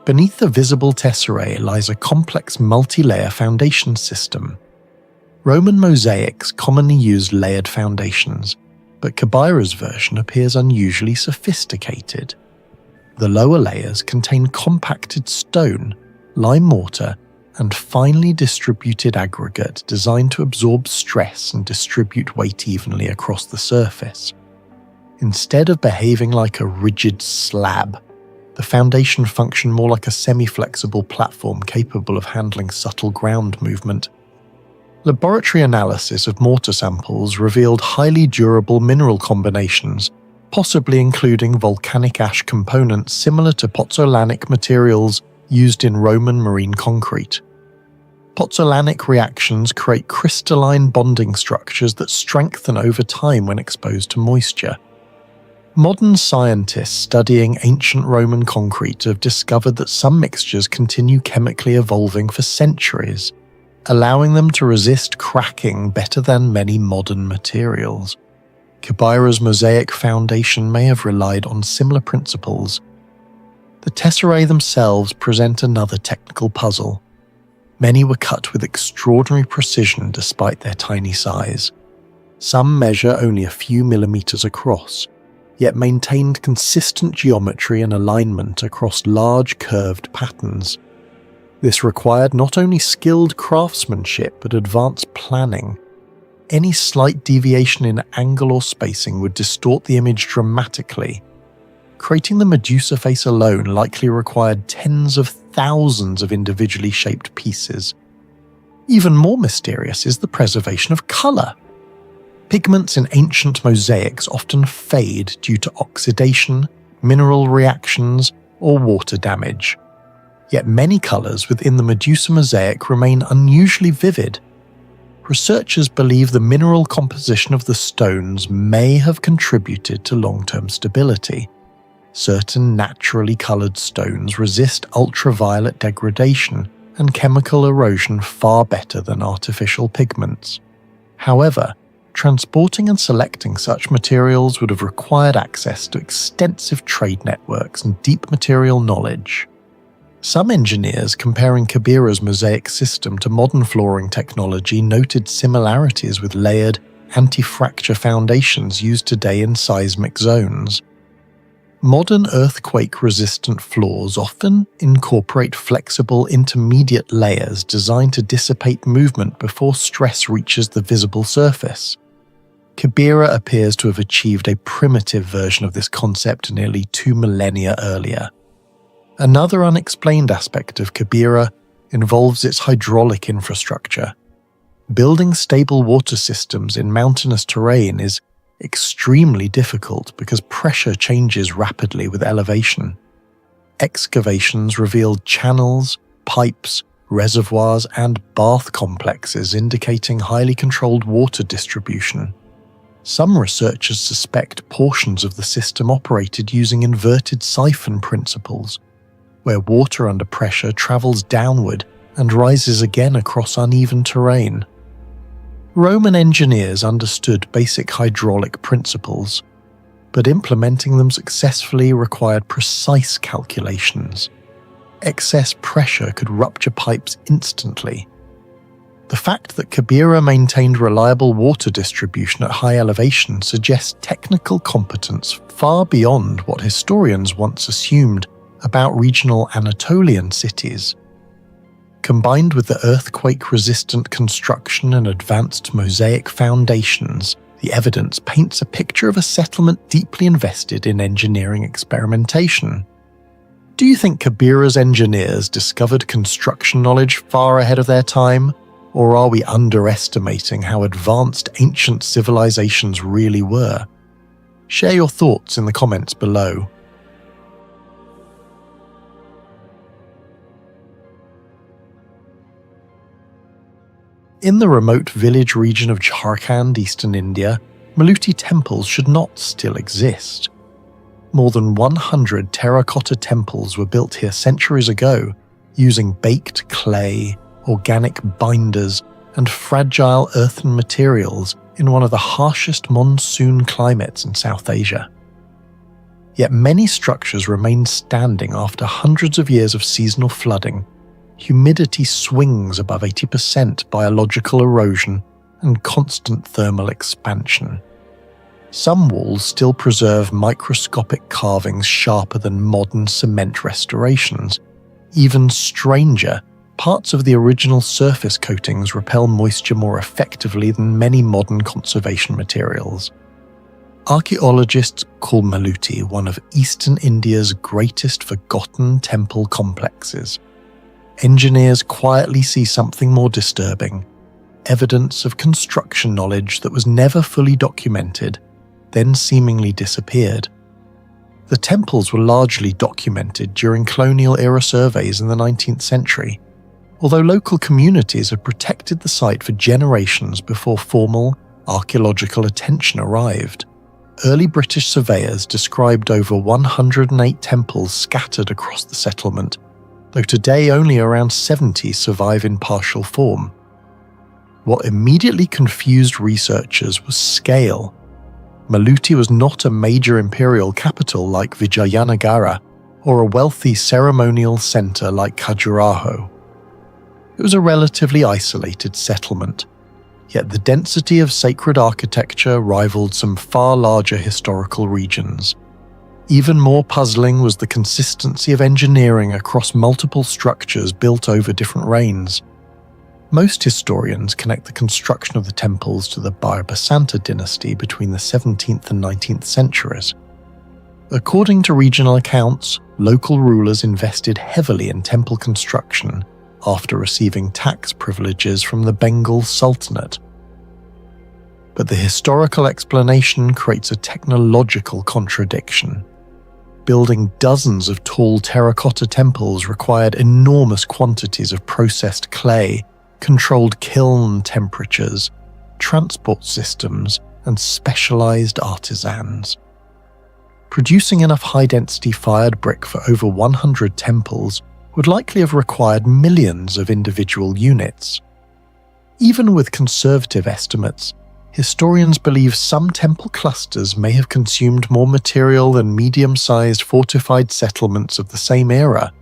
Beneath the visible tesserae lies a complex multi-layer foundation system. Roman mosaics commonly used layered foundations, but Kibera's version appears unusually sophisticated. The lower layers contain compacted stone, lime mortar, and finely distributed aggregate designed to absorb stress and distribute weight evenly across the surface. Instead of behaving like a rigid slab, the foundation functioned more like a semi-flexible platform capable of handling subtle ground movement. Laboratory analysis of mortar samples revealed highly durable mineral combinations, possibly including volcanic ash components similar to pozzolanic materials used in Roman marine concrete. Pozzolanic reactions create crystalline bonding structures that strengthen over time when exposed to moisture. Modern scientists studying ancient Roman concrete have discovered that some mixtures continue chemically evolving for centuries, allowing them to resist cracking better than many modern materials. Kibera's mosaic foundation may have relied on similar principles. The tesserae themselves present another technical puzzle. Many were cut with extraordinary precision despite their tiny size. Some measure only a few millimeters across, yet maintained consistent geometry and alignment across large curved patterns. This required not only skilled craftsmanship but advanced planning. Any slight deviation in angle or spacing would distort the image dramatically. Creating the Medusa face alone likely required tens of thousands of individually shaped pieces. Even more mysterious is the preservation of colour. Pigments in ancient mosaics often fade due to oxidation, mineral reactions, or water damage. Yet many colours within the Medusa mosaic remain unusually vivid. Researchers believe the mineral composition of the stones may have contributed to long-term stability. Certain naturally coloured stones resist ultraviolet degradation and chemical erosion far better than artificial pigments. However, transporting and selecting such materials would have required access to extensive trade networks and deep material knowledge. Some engineers comparing Kibera's mosaic system to modern flooring technology noted similarities with layered, anti-fracture foundations used today in seismic zones. Modern earthquake-resistant floors often incorporate flexible intermediate layers designed to dissipate movement before stress reaches the visible surface. Kibera appears to have achieved a primitive version of this concept nearly 2 millennia earlier. Another unexplained aspect of Kibera involves its hydraulic infrastructure. Building stable water systems in mountainous terrain is extremely difficult because pressure changes rapidly with elevation. Excavations revealed channels, pipes, reservoirs, and bath complexes indicating highly controlled water distribution. Some researchers suspect portions of the system operated using inverted siphon principles, where water under pressure travels downward and rises again across uneven terrain. Roman engineers understood basic hydraulic principles, but implementing them successfully required precise calculations. Excess pressure could rupture pipes instantly. The fact that Kibera maintained reliable water distribution at high elevation suggests technical competence far beyond what historians once assumed about regional Anatolian cities. Combined with the earthquake-resistant construction and advanced mosaic foundations, the evidence paints a picture of a settlement deeply invested in engineering experimentation. Do you think Kibera's engineers discovered construction knowledge far ahead of their time, or are we underestimating how advanced ancient civilizations really were? Share your thoughts in the comments below. In the remote village region of Jharkhand, eastern India, Maluti temples should not still exist. More than 100 terracotta temples were built here centuries ago, using baked clay, organic binders, and fragile earthen materials in one of the harshest monsoon climates in South Asia. Yet many structures remain standing after hundreds of years of seasonal flooding. Humidity swings above 80%, biological erosion, and constant thermal expansion. Some walls still preserve microscopic carvings sharper than modern cement restorations. Even stranger, parts of the original surface coatings repel moisture more effectively than many modern conservation materials. Archaeologists call Maluti one of eastern India's greatest forgotten temple complexes. Engineers quietly see something more disturbing: evidence of construction knowledge that was never fully documented, then seemingly disappeared. The temples were largely documented during colonial-era surveys in the 19th century, although local communities had protected the site for generations before formal archaeological attention arrived. Early British surveyors described over 108 temples scattered across the settlement, though today only around 70 survive in partial form. What immediately confused researchers was scale. Maluti was not a major imperial capital like Vijayanagara or a wealthy ceremonial centre like Khajuraho. It was a relatively isolated settlement, yet the density of sacred architecture rivaled some far larger historical regions. Even more puzzling was the consistency of engineering across multiple structures built over different reigns. Most historians connect the construction of the temples to the Barbasanta dynasty between the 17th and 19th centuries. According to regional accounts, local rulers invested heavily in temple construction after receiving tax privileges from the Bengal Sultanate. But the historical explanation creates a technological contradiction. Building dozens of tall terracotta temples required enormous quantities of processed clay, controlled kiln temperatures, transport systems, and specialized artisans. Producing enough high-density fired brick for over 100 temples would likely have required millions of individual units. Even with conservative estimates, historians believe some temple clusters may have consumed more material than medium-sized fortified settlements of the same era.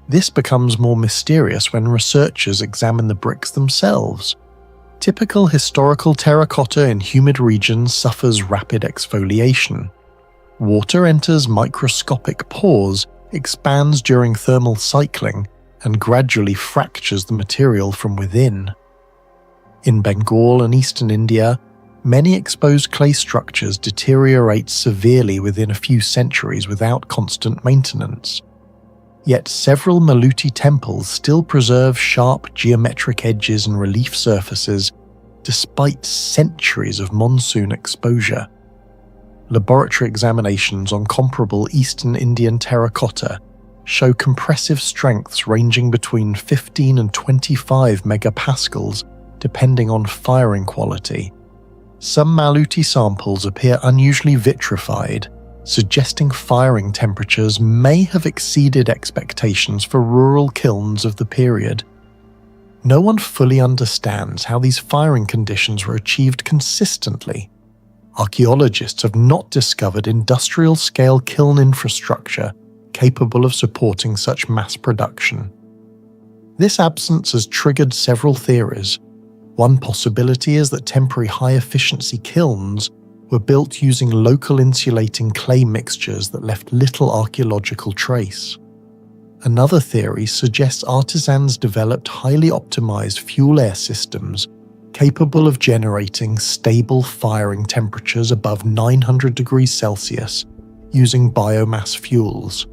This becomes more mysterious when researchers examine the bricks themselves. Typical historical terracotta in humid regions suffers rapid exfoliation. Water enters microscopic pores, expands during thermal cycling, and gradually fractures the material from within. In Bengal and eastern India, many exposed clay structures deteriorate severely within a few centuries without constant maintenance. Yet several Maluti temples still preserve sharp geometric edges and relief surfaces despite centuries of monsoon exposure. Laboratory examinations on comparable Eastern Indian terracotta show compressive strengths ranging between 15 and 25 megapascals depending on firing quality. Some Maluti samples appear unusually vitrified, suggesting firing temperatures may have exceeded expectations for rural kilns of the period. No one fully understands how these firing conditions were achieved consistently. Archaeologists have not discovered industrial-scale kiln infrastructure capable of supporting such mass production. This absence has triggered several theories. One possibility is that temporary high-efficiency kilns were built using local insulating clay mixtures that left little archaeological trace. Another theory suggests artisans developed highly optimized fuel-air systems capable of generating stable firing temperatures above 900 degrees Celsius using biomass fuels.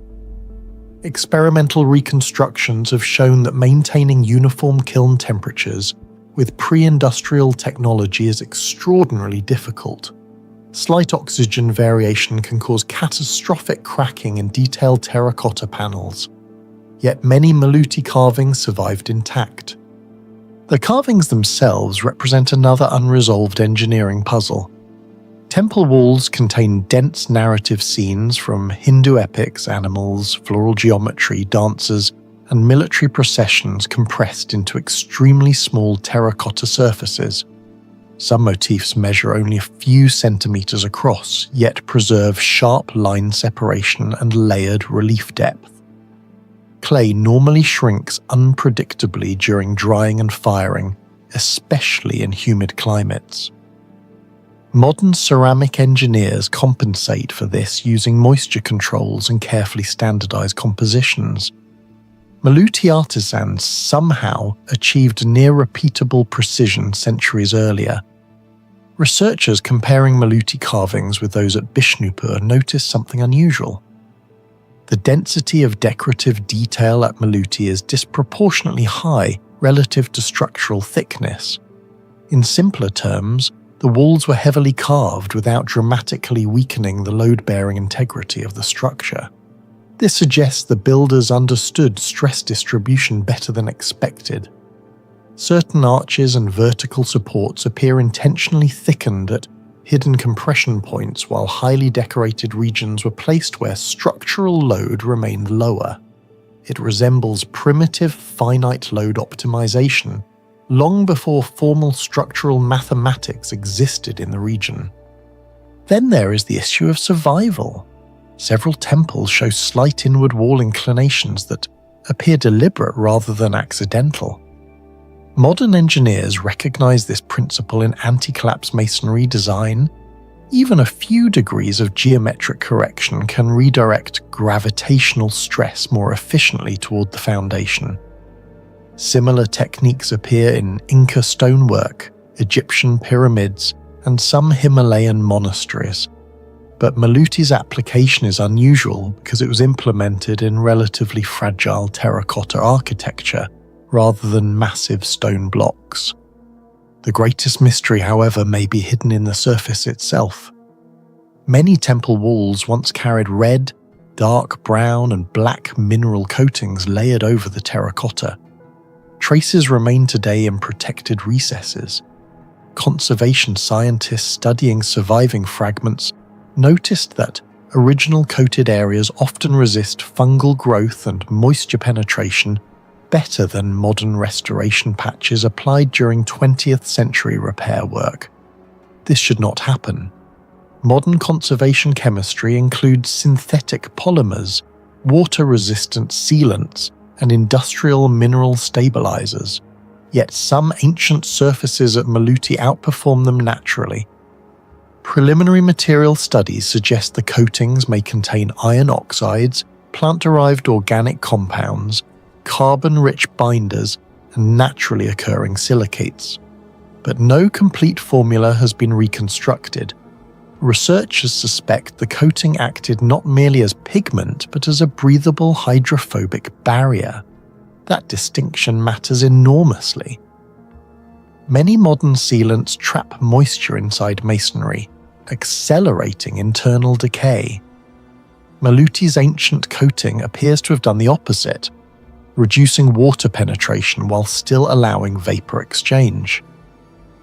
Experimental reconstructions have shown that maintaining uniform kiln temperatures with pre-industrial technology is extraordinarily difficult. Slight oxygen variation can cause catastrophic cracking in detailed terracotta panels, yet many Maluti carvings survived intact. The carvings themselves represent another unresolved engineering puzzle. Temple walls contain dense narrative scenes from Hindu epics, animals, floral geometry, dances, and military processions compressed into extremely small terracotta surfaces. Some motifs measure only a few centimeters across, yet preserve sharp line separation and layered relief depth. Clay normally shrinks unpredictably during drying and firing, especially in humid climates. Modern ceramic engineers compensate for this using moisture controls and carefully standardized compositions. Maluti artisans somehow achieved near-repeatable precision centuries earlier. Researchers comparing Maluti carvings with those at Bishnupur noticed something unusual. The density of decorative detail at Maluti is disproportionately high relative to structural thickness. In simpler terms, the walls were heavily carved without dramatically weakening the load-bearing integrity of the structure. This suggests the builders understood stress distribution better than expected. Certain arches and vertical supports appear intentionally thickened at hidden compression points, while highly decorated regions were placed where structural load remained lower. It resembles primitive finite load optimization, long before formal structural mathematics existed in the region. Then there is the issue of survival. Several temples show slight inward wall inclinations that appear deliberate rather than accidental. Modern engineers recognize this principle in anti-collapse masonry design. Even a few degrees of geometric correction can redirect gravitational stress more efficiently toward the foundation. Similar techniques appear in Inca stonework, Egyptian pyramids, and some Himalayan monasteries. But Maluti's application is unusual because it was implemented in relatively fragile terracotta architecture rather than massive stone blocks. The greatest mystery, however, may be hidden in the surface itself. Many temple walls once carried red, dark brown, and black mineral coatings layered over the terracotta. Traces remain today in protected recesses. Conservation scientists studying surviving fragments noticed that original coated areas often resist fungal growth and moisture penetration better than modern restoration patches applied during 20th century repair work. This should not happen. Modern conservation chemistry includes synthetic polymers, water-resistant sealants, and industrial mineral stabilizers. Yet some ancient surfaces at Maluti outperform them naturally. Preliminary material studies suggest the coatings may contain iron oxides, plant-derived organic compounds, carbon-rich binders, and naturally occurring silicates. But no complete formula has been reconstructed. Researchers suspect the coating acted not merely as pigment but as a breathable hydrophobic barrier. That distinction matters enormously. Many modern sealants trap moisture inside masonry, accelerating internal decay. Maluti's ancient coating appears to have done the opposite, reducing water penetration while still allowing vapor exchange.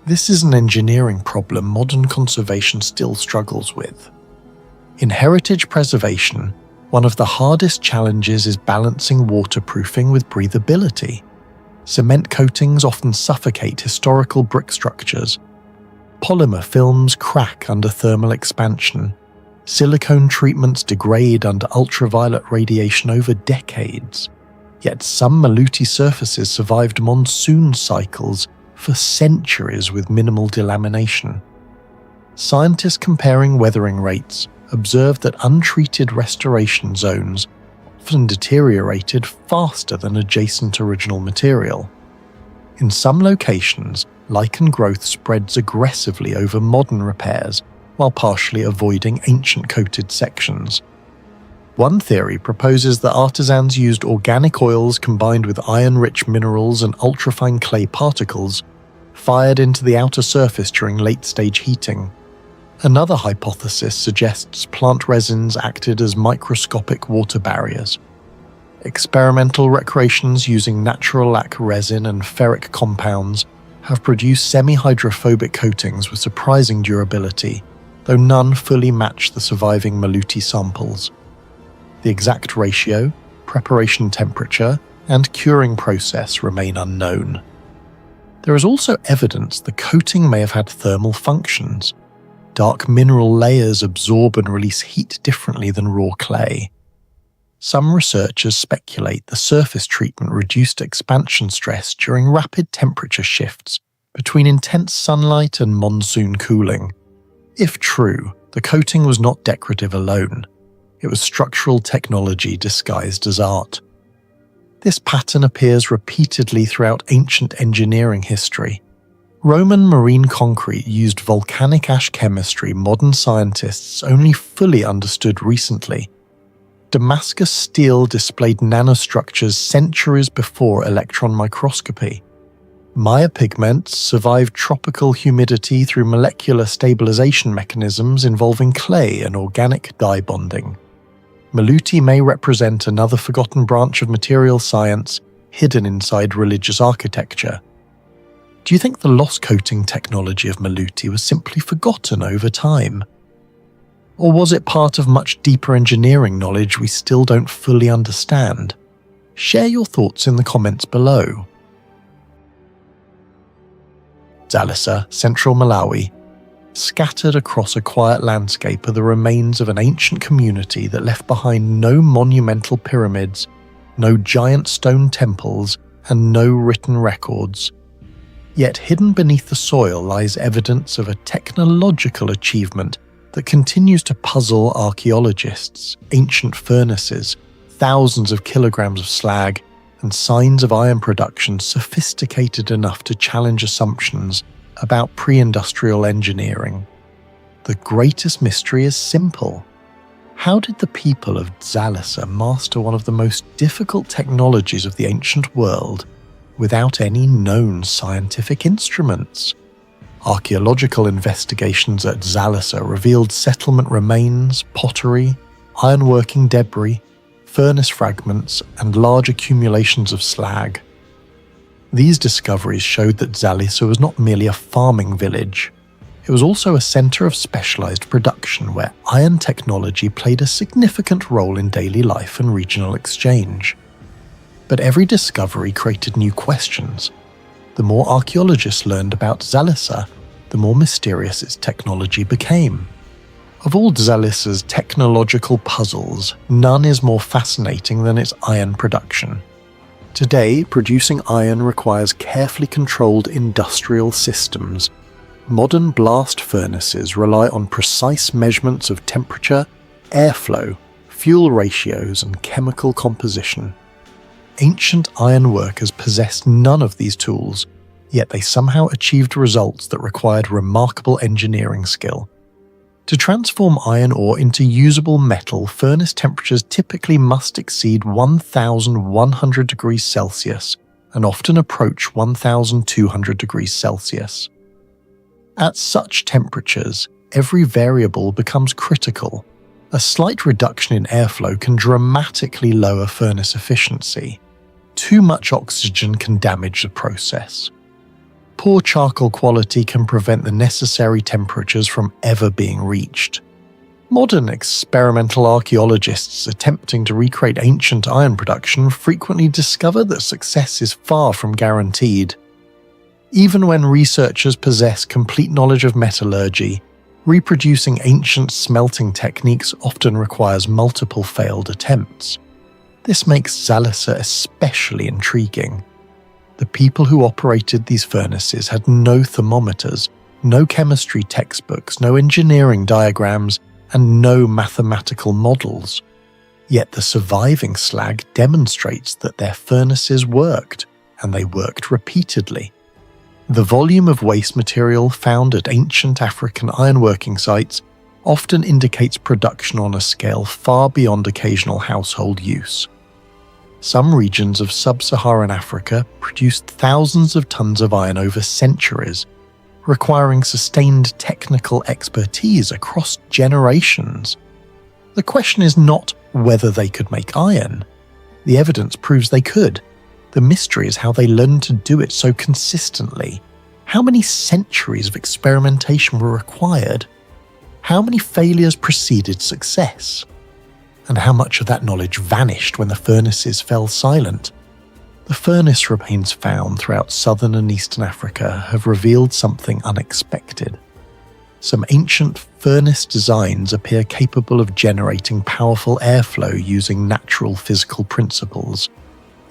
This is an engineering problem modern conservation still struggles with. In heritage preservation, one of the hardest challenges is balancing waterproofing with breathability. Cement coatings often suffocate historical brick structures. Polymer films crack under thermal expansion. Silicone treatments degrade under ultraviolet radiation over decades. Yet some Maluti surfaces survived monsoon cycles for centuries with minimal delamination. Scientists comparing weathering rates observed that untreated restoration zones often deteriorated faster than adjacent original material. In some locations, lichen growth spreads aggressively over modern repairs while partially avoiding ancient coated sections. One theory proposes that artisans used organic oils combined with iron-rich minerals and ultrafine clay particles fired into the outer surface during late-stage heating. Another hypothesis suggests plant resins acted as microscopic water barriers. Experimental recreations using natural lac resin and ferric compounds have produced semi-hydrophobic coatings with surprising durability, though none fully match the surviving Maluti samples. The exact ratio, preparation temperature, and curing process remain unknown. There is also evidence the coating may have had thermal functions. Dark mineral layers absorb and release heat differently than raw clay. Some researchers speculate the surface treatment reduced expansion stress during rapid temperature shifts between intense sunlight and monsoon cooling. If true, the coating was not decorative alone. It was structural technology disguised as art. This pattern appears repeatedly throughout ancient engineering history. Roman marine concrete used volcanic ash chemistry modern scientists only fully understood recently. Damascus steel displayed nanostructures centuries before electron microscopy. Maya pigments survived tropical humidity through molecular stabilization mechanisms involving clay and organic dye bonding. Maluti may represent another forgotten branch of material science hidden inside religious architecture. Do you think the lost coating technology of Maluti was simply forgotten over time? Or was it part of much deeper engineering knowledge we still don't fully understand? Share your thoughts in the comments below. Zalisa, Central Malawi. Scattered across a quiet landscape are the remains of an ancient community that left behind no monumental pyramids, no giant stone temples, and no written records, Yet hidden beneath the soil lies evidence of a technological achievement that continues to puzzle archaeologists: ancient furnaces, thousands of kilograms of slag, and signs of iron production sophisticated enough to challenge assumptions about pre-industrial engineering. The greatest mystery is simple. How did the people of Zalisa master one of the most difficult technologies of the ancient world without any known scientific instruments? Archaeological investigations at Zalisa revealed settlement remains, pottery, ironworking debris, furnace fragments, and large accumulations of slag. These discoveries showed that Zalisa was not merely a farming village. It was also a centre of specialised production where iron technology played a significant role in daily life and regional exchange. But every discovery created new questions. The more archaeologists learned about Zalisa, the more mysterious its technology became. Of all Zalisa's technological puzzles, none is more fascinating than its iron production. Today, producing iron requires carefully controlled industrial systems. Modern blast furnaces rely on precise measurements of temperature, airflow, fuel ratios, and chemical composition. Ancient ironworkers possessed none of these tools, yet they somehow achieved results that required remarkable engineering skill. To transform iron ore into usable metal, furnace temperatures typically must exceed 1,100 degrees Celsius and often approach 1,200 degrees Celsius. At such temperatures, every variable becomes critical. A slight reduction in airflow can dramatically lower furnace efficiency. Too much oxygen can damage the process. Poor charcoal quality can prevent the necessary temperatures from ever being reached. Modern experimental archaeologists attempting to recreate ancient iron production frequently discover that success is far from guaranteed. Even when researchers possess complete knowledge of metallurgy, reproducing ancient smelting techniques often requires multiple failed attempts. This makes Zalisa especially intriguing. The people who operated these furnaces had no thermometers, no chemistry textbooks, no engineering diagrams, and no mathematical models. Yet the surviving slag demonstrates that their furnaces worked, and they worked repeatedly. The volume of waste material found at ancient African ironworking sites often indicates production on a scale far beyond occasional household use. Some regions of sub-Saharan Africa produced thousands of tons of iron over centuries, requiring sustained technical expertise across generations. The question is not whether they could make iron. The evidence proves they could. The mystery is how they learned to do it so consistently. How many centuries of experimentation were required? How many failures preceded success? And how much of that knowledge vanished when the furnaces fell silent? The furnace remains found throughout southern and eastern Africa have revealed something unexpected. Some ancient furnace designs appear capable of generating powerful airflow using natural physical principles.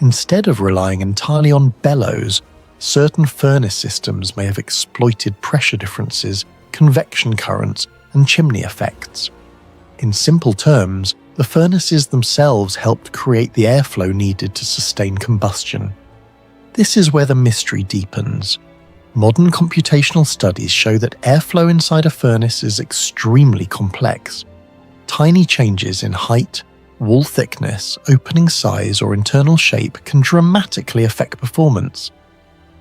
Instead of relying entirely on bellows, certain furnace systems may have exploited pressure differences, convection currents, and chimney effects. In simple terms, the furnaces themselves helped create the airflow needed to sustain combustion. This is where the mystery deepens. Modern computational studies show that airflow inside a furnace is extremely complex. Tiny changes in height, wall thickness, opening size, or internal shape can dramatically affect performance.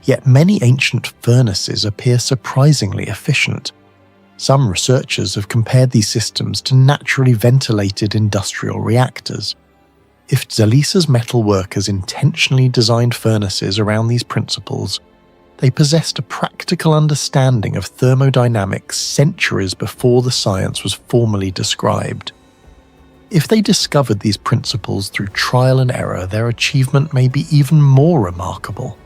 Yet many ancient furnaces appear surprisingly efficient. Some researchers have compared these systems to naturally ventilated industrial reactors. If Zalisa's metal workers intentionally designed furnaces around these principles, they possessed a practical understanding of thermodynamics centuries before the science was formally described. If they discovered these principles through trial and error, their achievement may be even more remarkable.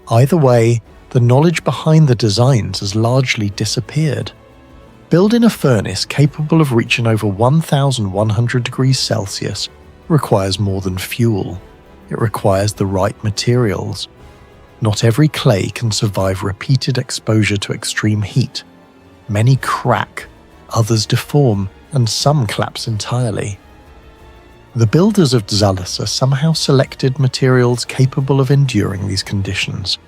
Either way, the knowledge behind the designs has largely disappeared. Building a furnace capable of reaching over 1,100 degrees Celsius requires more than fuel. It requires the right materials. Not every clay can survive repeated exposure to extreme heat. Many crack, others deform, and some collapse entirely. The builders of Zalisa somehow selected materials capable of enduring these conditions.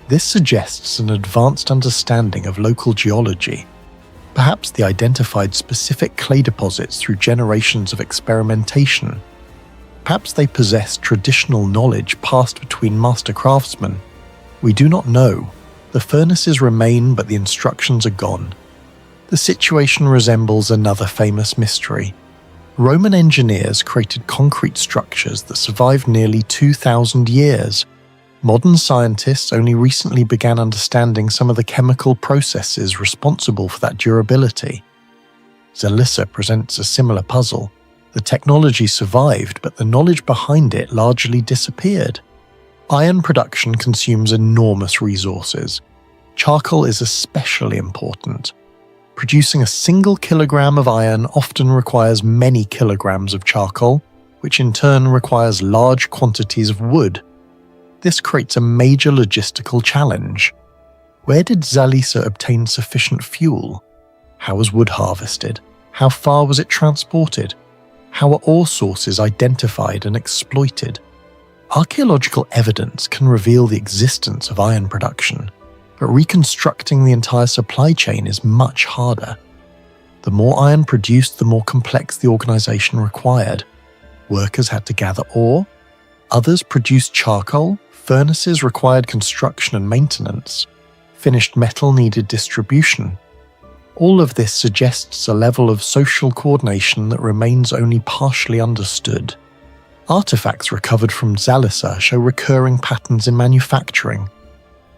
This suggests an advanced understanding of local geology. Perhaps they identified specific clay deposits through generations of experimentation. Perhaps they possessed traditional knowledge passed between master craftsmen. We do not know. The furnaces remain, but the instructions are gone. The situation resembles another famous mystery. Roman engineers created concrete structures that survived nearly 2,000 years. Modern scientists only recently began understanding some of the chemical processes responsible for that durability. Zalisa presents a similar puzzle. The technology survived, but the knowledge behind it largely disappeared. Iron production consumes enormous resources. Charcoal is especially important. Producing a single kilogram of iron often requires many kilograms of charcoal, which in turn requires large quantities of wood. This creates a major logistical challenge. Where did Zalisa obtain sufficient fuel? How was wood harvested? How far was it transported? How are ore sources identified and exploited? Archaeological evidence can reveal the existence of iron production, but reconstructing the entire supply chain is much harder. The more iron produced, the more complex the organization required. Workers had to gather ore, others produced charcoal, furnaces required construction and maintenance, finished metal needed distribution. All of this suggests a level of social coordination that remains only partially understood. Artifacts recovered from Zalisa show recurring patterns in manufacturing.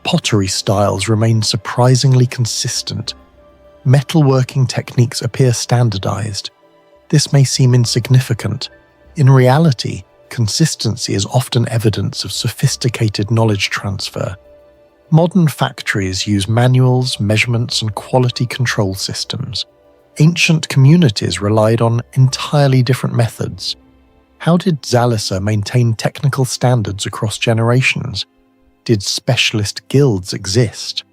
Pottery styles remain surprisingly consistent. Metalworking techniques appear standardized. This may seem insignificant. In reality, consistency is often evidence of sophisticated knowledge transfer. Modern factories use manuals, measurements, and quality control systems. Ancient communities relied on entirely different methods. How did Zalisa maintain technical standards across generations? Did specialist guilds exist?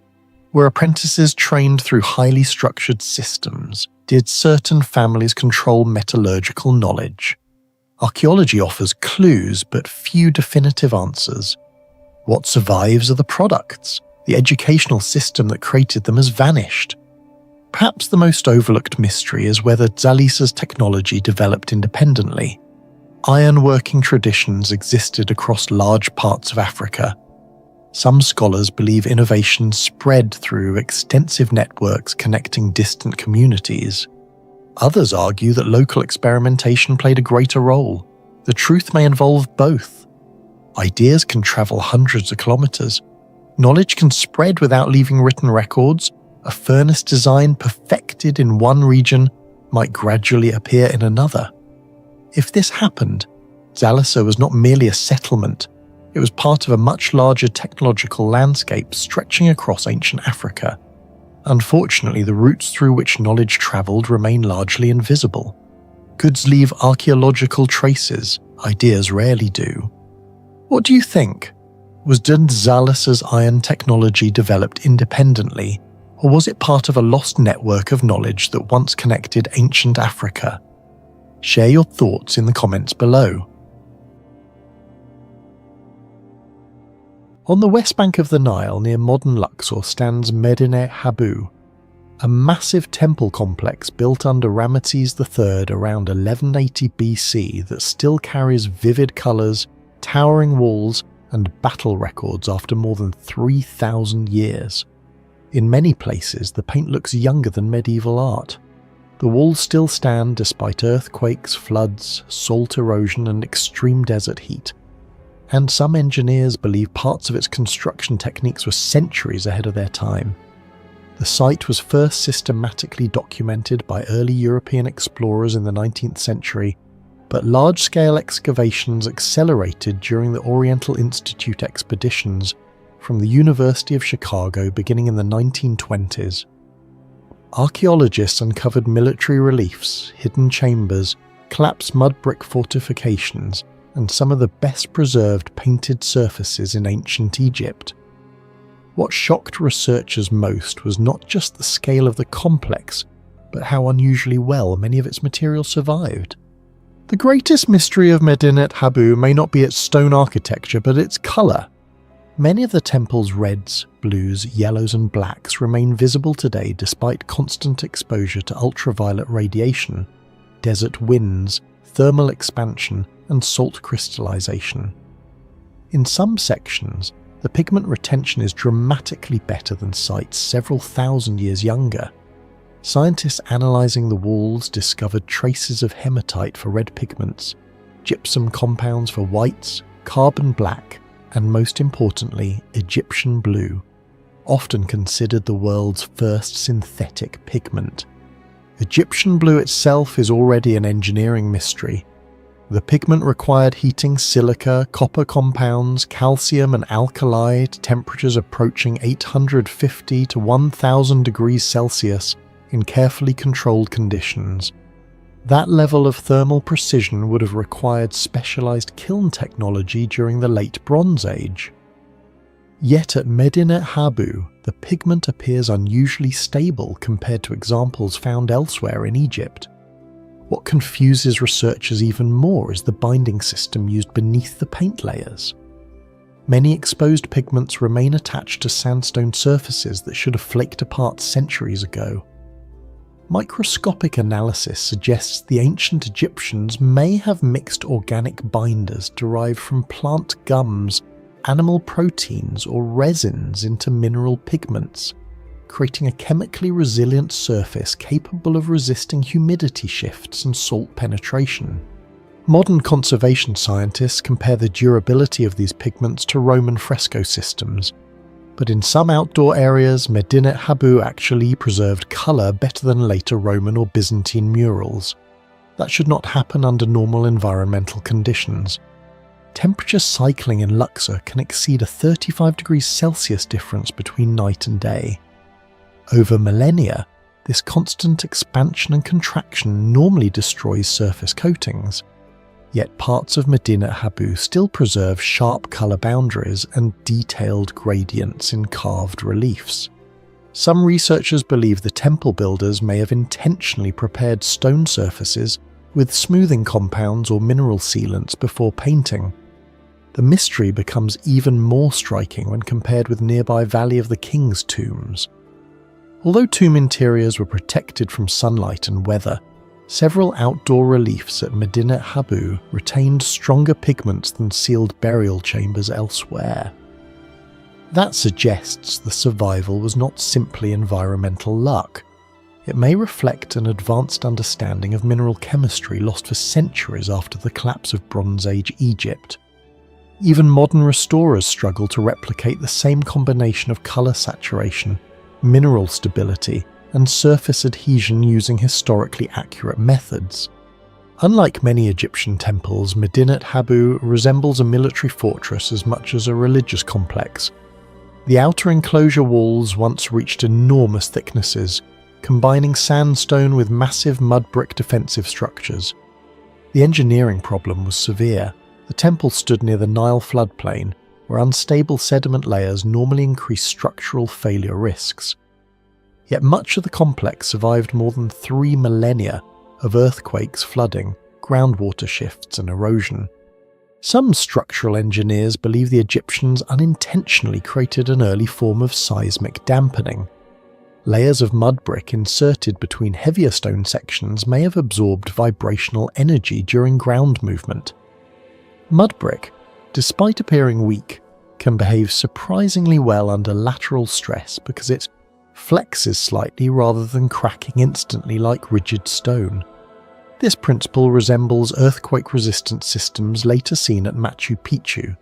Were apprentices trained through highly structured systems? Did certain families control metallurgical knowledge? Archaeology offers clues, but few definitive answers. What survives are the products. The educational system that created them has vanished. Perhaps the most overlooked mystery is whether Zalisa's technology developed independently. Ironworking traditions existed across large parts of Africa. Some scholars believe innovation spread through extensive networks connecting distant communities. Others argue that local experimentation played a greater role. The truth may involve both. Ideas can travel hundreds of kilometers. Knowledge can spread without leaving written records. A furnace design perfected in one region might gradually appear in another. If this happened, Zalisa was not merely a settlement. It was part of a much larger technological landscape stretching across ancient Africa. Unfortunately, the routes through which knowledge travelled remain largely invisible. Goods leave archaeological traces, ideas rarely do. What do you think? Was Zalisa's iron technology developed independently, or was it part of a lost network of knowledge that once connected ancient Africa? Share your thoughts in the comments below. On the west bank of the Nile near modern Luxor stands Medinet Habu, a massive temple complex built under Ramesses III around 1180 BC that still carries vivid colours, towering walls and battle records after more than 3,000 years. In many places, the paint looks younger than medieval art. The walls still stand despite earthquakes, floods, salt erosion and extreme desert heat. And some engineers believe parts of its construction techniques were centuries ahead of their time. The site was first systematically documented by early European explorers in the 19th century, but large-scale excavations accelerated during the Oriental Institute expeditions from the University of Chicago beginning in the 1920s. Archaeologists uncovered military reliefs, hidden chambers, collapsed mud brick fortifications, and some of the best preserved painted surfaces in ancient Egypt. What shocked researchers most was not just the scale of the complex, but how unusually well many of its materials survived. The greatest mystery of Medinet Habu may not be its stone architecture, but its colour. Many of the temple's reds, blues, yellows and blacks remain visible today despite constant exposure to ultraviolet radiation, desert winds, thermal expansion and salt crystallization. In some sections, the pigment retention is dramatically better than sites several thousand years younger. Scientists analysing the walls discovered traces of hematite for red pigments, gypsum compounds for whites, carbon black, and most importantly, Egyptian blue, often considered the world's first synthetic pigment. Egyptian blue itself is already an engineering mystery. The pigment required heating silica, copper compounds, calcium and alkali at temperatures approaching 850 to 1000 degrees Celsius in carefully controlled conditions. That level of thermal precision would have required specialized kiln technology during the late Bronze Age. Yet at Medinet Habu, the pigment appears unusually stable compared to examples found elsewhere in Egypt. What confuses researchers even more is the binding system used beneath the paint layers. Many exposed pigments remain attached to sandstone surfaces that should have flaked apart centuries ago. Microscopic analysis suggests the ancient Egyptians may have mixed organic binders derived from plant gums, animal proteins or resins into mineral pigments, creating a chemically resilient surface capable of resisting humidity shifts and salt penetration. Modern conservation scientists compare the durability of these pigments to Roman fresco systems, but in some outdoor areas, Medinet Habu actually preserved colour better than later Roman or Byzantine murals. That should not happen under normal environmental conditions. Temperature cycling in Luxor can exceed a 35 degrees Celsius difference between night and day. Over millennia, this constant expansion and contraction normally destroys surface coatings. Yet parts of Medinet Habu still preserve sharp colour boundaries and detailed gradients in carved reliefs. Some researchers believe the temple builders may have intentionally prepared stone surfaces with smoothing compounds or mineral sealants before painting. The mystery becomes even more striking when compared with nearby Valley of the Kings tombs. Although tomb interiors were protected from sunlight and weather, several outdoor reliefs at Medinet Habu retained stronger pigments than sealed burial chambers elsewhere. That suggests the survival was not simply environmental luck. It may reflect an advanced understanding of mineral chemistry lost for centuries after the collapse of Bronze Age Egypt. Even modern restorers struggle to replicate the same combination of colour saturation, mineral stability, and surface adhesion using historically accurate methods. Unlike many Egyptian temples, Medinet Habu resembles a military fortress as much as a religious complex. The outer enclosure walls once reached enormous thicknesses, combining sandstone with massive mud brick defensive structures. The engineering problem was severe. The temple stood near the Nile floodplain, where unstable sediment layers normally increase structural failure risks. Yet much of the complex survived more than 3 millennia of earthquakes, flooding, groundwater shifts and erosion. Some structural engineers believe the Egyptians unintentionally created an early form of seismic dampening. Layers of mud brick inserted between heavier stone sections may have absorbed vibrational energy during ground movement. Mud brick, despite appearing weak, can behave surprisingly well under lateral stress because it flexes slightly rather than cracking instantly like rigid stone. This principle resembles earthquake-resistant systems later seen at Machu Picchu,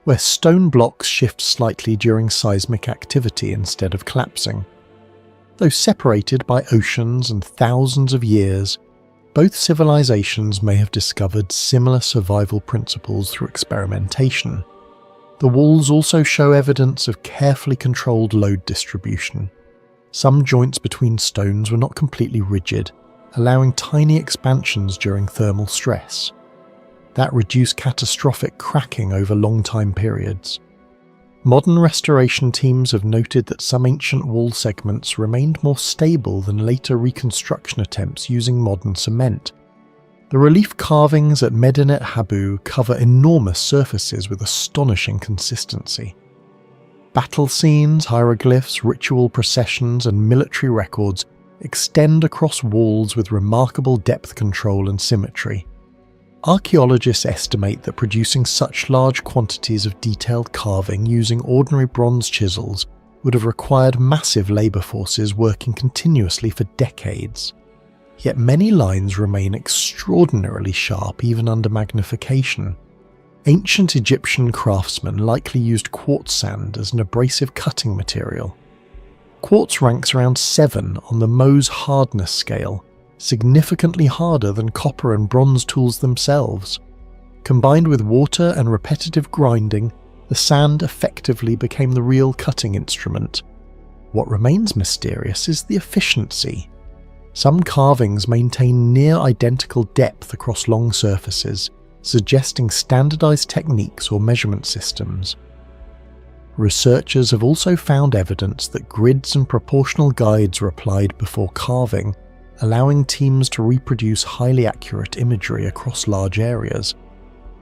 where stone blocks shift slightly during seismic activity instead of collapsing. Though separated by oceans and thousands of years, both civilizations may have discovered similar survival principles through experimentation. The walls also show evidence of carefully controlled load distribution. Some joints between stones were not completely rigid, allowing tiny expansions during thermal stress. that reduce catastrophic cracking over long time periods. Modern restoration teams have noted that some ancient wall segments remained more stable than later reconstruction attempts using modern cement. The relief carvings at Medinet Habu cover enormous surfaces with astonishing consistency. Battle scenes, hieroglyphs, ritual processions, and military records extend across walls with remarkable depth control and symmetry. Archaeologists estimate that producing such large quantities of detailed carving using ordinary bronze chisels would have required massive labour forces working continuously for decades. Yet many lines remain extraordinarily sharp even under magnification. Ancient Egyptian craftsmen likely used quartz sand as an abrasive cutting material. Quartz ranks around 7 on the Mohs hardness scale, significantly harder than copper and bronze tools themselves. Combined with water and repetitive grinding, the sand effectively became the real cutting instrument. What remains mysterious is the efficiency. Some carvings maintain near identical depth across long surfaces, suggesting standardized techniques or measurement systems. Researchers have also found evidence that grids and proportional guides were applied before carving, allowing teams to reproduce highly accurate imagery across large areas.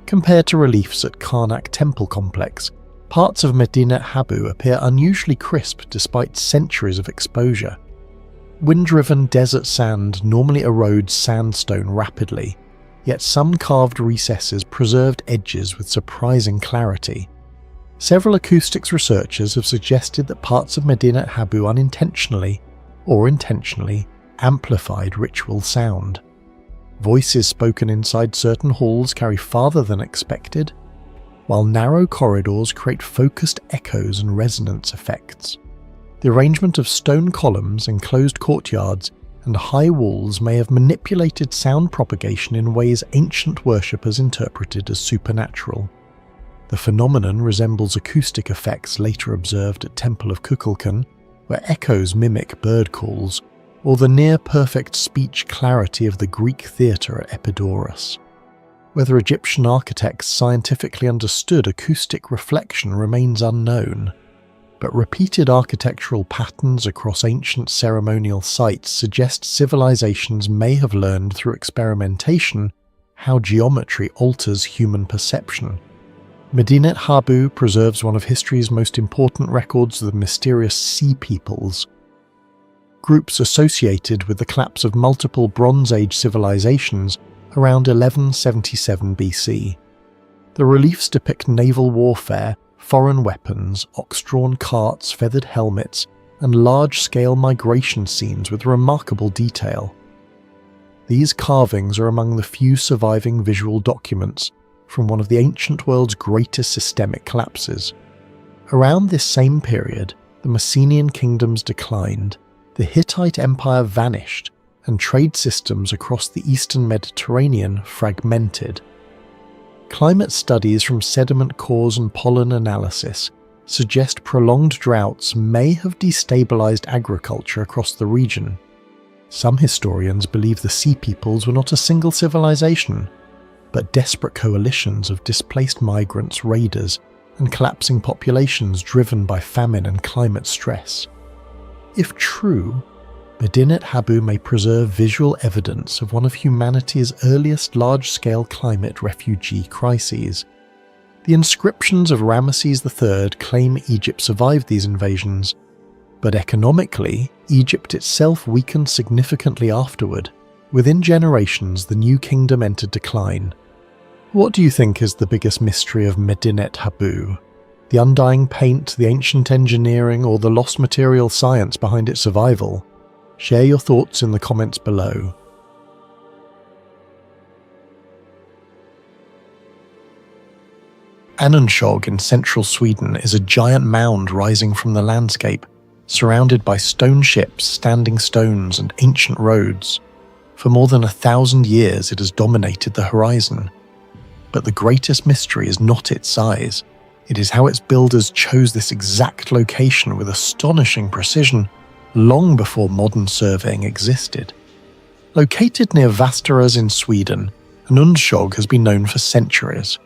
Compared to reliefs at Karnak Temple Complex, parts of Medinet Habu appear unusually crisp despite centuries of exposure. Wind-driven desert sand normally erodes sandstone rapidly, yet some carved recesses preserved edges with surprising clarity. Several acoustics researchers have suggested that parts of Medinet Habu unintentionally, or intentionally, amplified ritual sound. Voices spoken inside certain halls carry farther than expected, while narrow corridors create focused echoes and resonance effects. The arrangement of stone columns, enclosed courtyards, and high walls may have manipulated sound propagation in ways ancient worshippers interpreted as supernatural. The phenomenon resembles acoustic effects later observed at Temple of Kukulkan, where echoes mimic bird calls, or the near-perfect speech clarity of the Greek theatre at Epidaurus. Whether Egyptian architects scientifically understood acoustic reflection remains unknown, but repeated architectural patterns across ancient ceremonial sites suggest civilizations may have learned through experimentation how geometry alters human perception. Medinet Habu preserves one of history's most important records of the mysterious Sea Peoples, groups associated with the collapse of multiple Bronze Age civilizations around 1177 BC. The reliefs depict naval warfare, foreign weapons, ox-drawn carts, feathered helmets, and large-scale migration scenes with remarkable detail. These carvings are among the few surviving visual documents from one of the ancient world's greatest systemic collapses. Around this same period, the Mycenaean kingdoms declined, the Hittite Empire vanished, and trade systems across the eastern Mediterranean fragmented. Climate studies from sediment cores and pollen analysis suggest prolonged droughts may have destabilized agriculture across the region. Some historians believe the Sea Peoples were not a single civilization, but desperate coalitions of displaced migrants, raiders, and collapsing populations driven by famine and climate stress. If true, Medinet Habu may preserve visual evidence of one of humanity's earliest large-scale climate refugee crises. The inscriptions of Ramesses III claim Egypt survived these invasions, but economically, Egypt itself weakened significantly afterward. Within generations, the new kingdom entered decline. What do you think is the biggest mystery of Medinet Habu? The undying paint, the ancient engineering, or the lost material science behind its survival? Share your thoughts in the comments below. Annenskog in central Sweden is a giant mound rising from the landscape, surrounded by stone ships, standing stones, and ancient roads. For more than 1,000 years it has dominated the horizon. But the greatest mystery is not its size. It is how its builders chose this exact location with astonishing precision long before modern surveying existed. Located near Västerås in Sweden, and UnSolved has been known for centuries.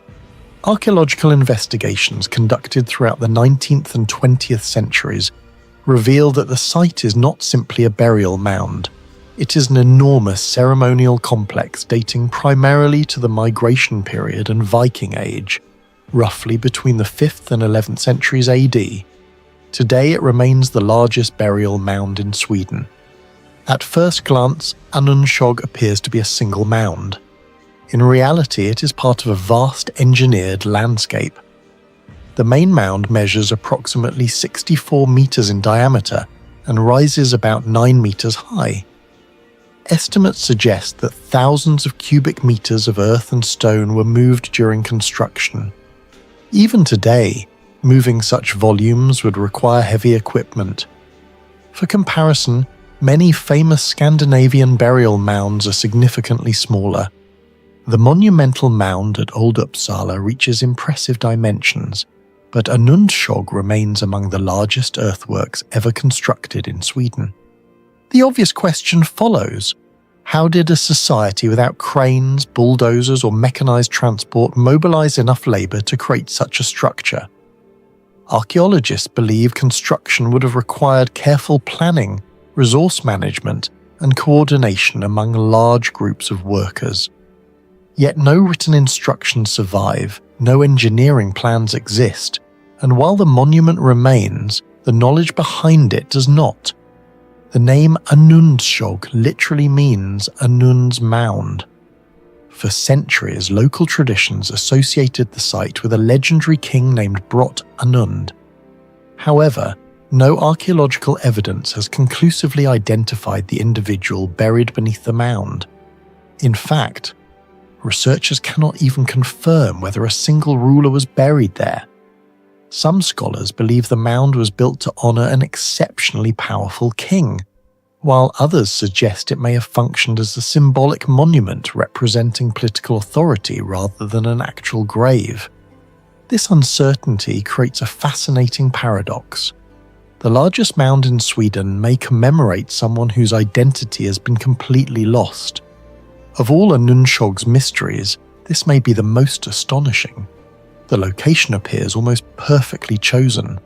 Archaeological investigations conducted throughout the 19th and 20th centuries reveal that the site is not simply a burial mound. It is an enormous ceremonial complex dating primarily to the migration period and Viking Age, roughly between the 5th and 11th centuries AD. Today it remains the largest burial mound in Sweden. At first glance, UnSolved appears to be a single mound. In reality, it is part of a vast engineered landscape. The main mound measures approximately 64 meters in diameter and rises about 9 meters high. Estimates suggest that thousands of cubic meters of earth and stone were moved during construction. Even today, moving such volumes would require heavy equipment. For comparison, many famous Scandinavian burial mounds are significantly smaller. The monumental mound at Old Uppsala reaches impressive dimensions, but UnSolved remains among the largest earthworks ever constructed in Sweden. The obvious question follows: how did a society without cranes, bulldozers, or mechanized transport mobilize enough labor to create such a structure? Archaeologists believe construction would have required careful planning, resource management, and coordination among large groups of workers. Yet no written instructions survive, no engineering plans exist, and while the monument remains, the knowledge behind it does not. The name UnSolved literally means Anund's mound. For centuries, local traditions associated the site with a legendary king named Brot Anund. However, no archaeological evidence has conclusively identified the individual buried beneath the mound. In fact, researchers cannot even confirm whether a single ruler was buried there. Some scholars believe the mound was built to honor an exceptionally powerful king, while others suggest it may have functioned as a symbolic monument representing political authority rather than an actual grave. This uncertainty creates a fascinating paradox. The largest mound in Sweden may commemorate someone whose identity has been completely lost. Of all UnSolved's mysteries, this may be the most astonishing. The location appears almost perfectly chosen.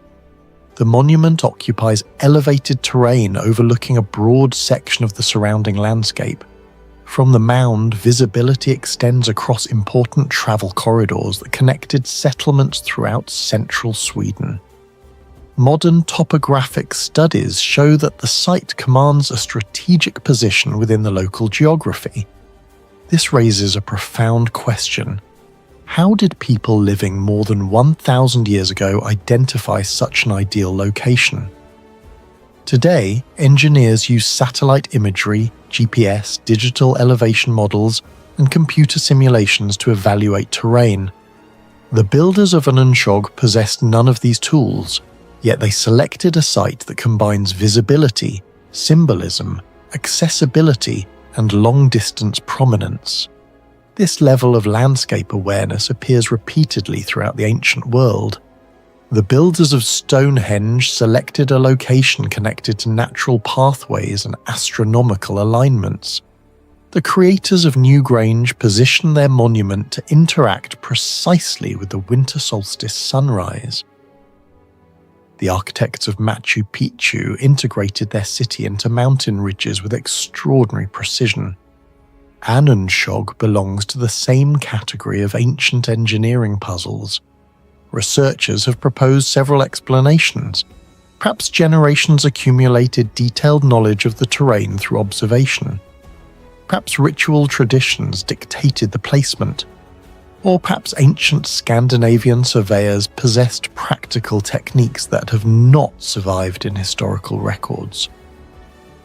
The monument occupies elevated terrain overlooking a broad section of the surrounding landscape. From the mound, visibility extends across important travel corridors that connected settlements throughout central Sweden. Modern topographic studies show that the site commands a strategic position within the local geography. This raises a profound question. How did people living more than 1,000 years ago identify such an ideal location? Today, engineers use satellite imagery, GPS, digital elevation models, and computer simulations to evaluate terrain. The builders of UnSolved possessed none of these tools, yet they selected a site that combines visibility, symbolism, accessibility, and long-distance prominence. This level of landscape awareness appears repeatedly throughout the ancient world. The builders of Stonehenge selected a location connected to natural pathways and astronomical alignments. The creators of Newgrange positioned their monument to interact precisely with the winter solstice sunrise. The architects of Machu Picchu integrated their city into mountain ridges with extraordinary precision. UnSolved belongs to the same category of ancient engineering puzzles. Researchers have proposed several explanations. Perhaps generations accumulated detailed knowledge of the terrain through observation. Perhaps ritual traditions dictated the placement. Or perhaps ancient Scandinavian surveyors possessed practical techniques that have not survived in historical records.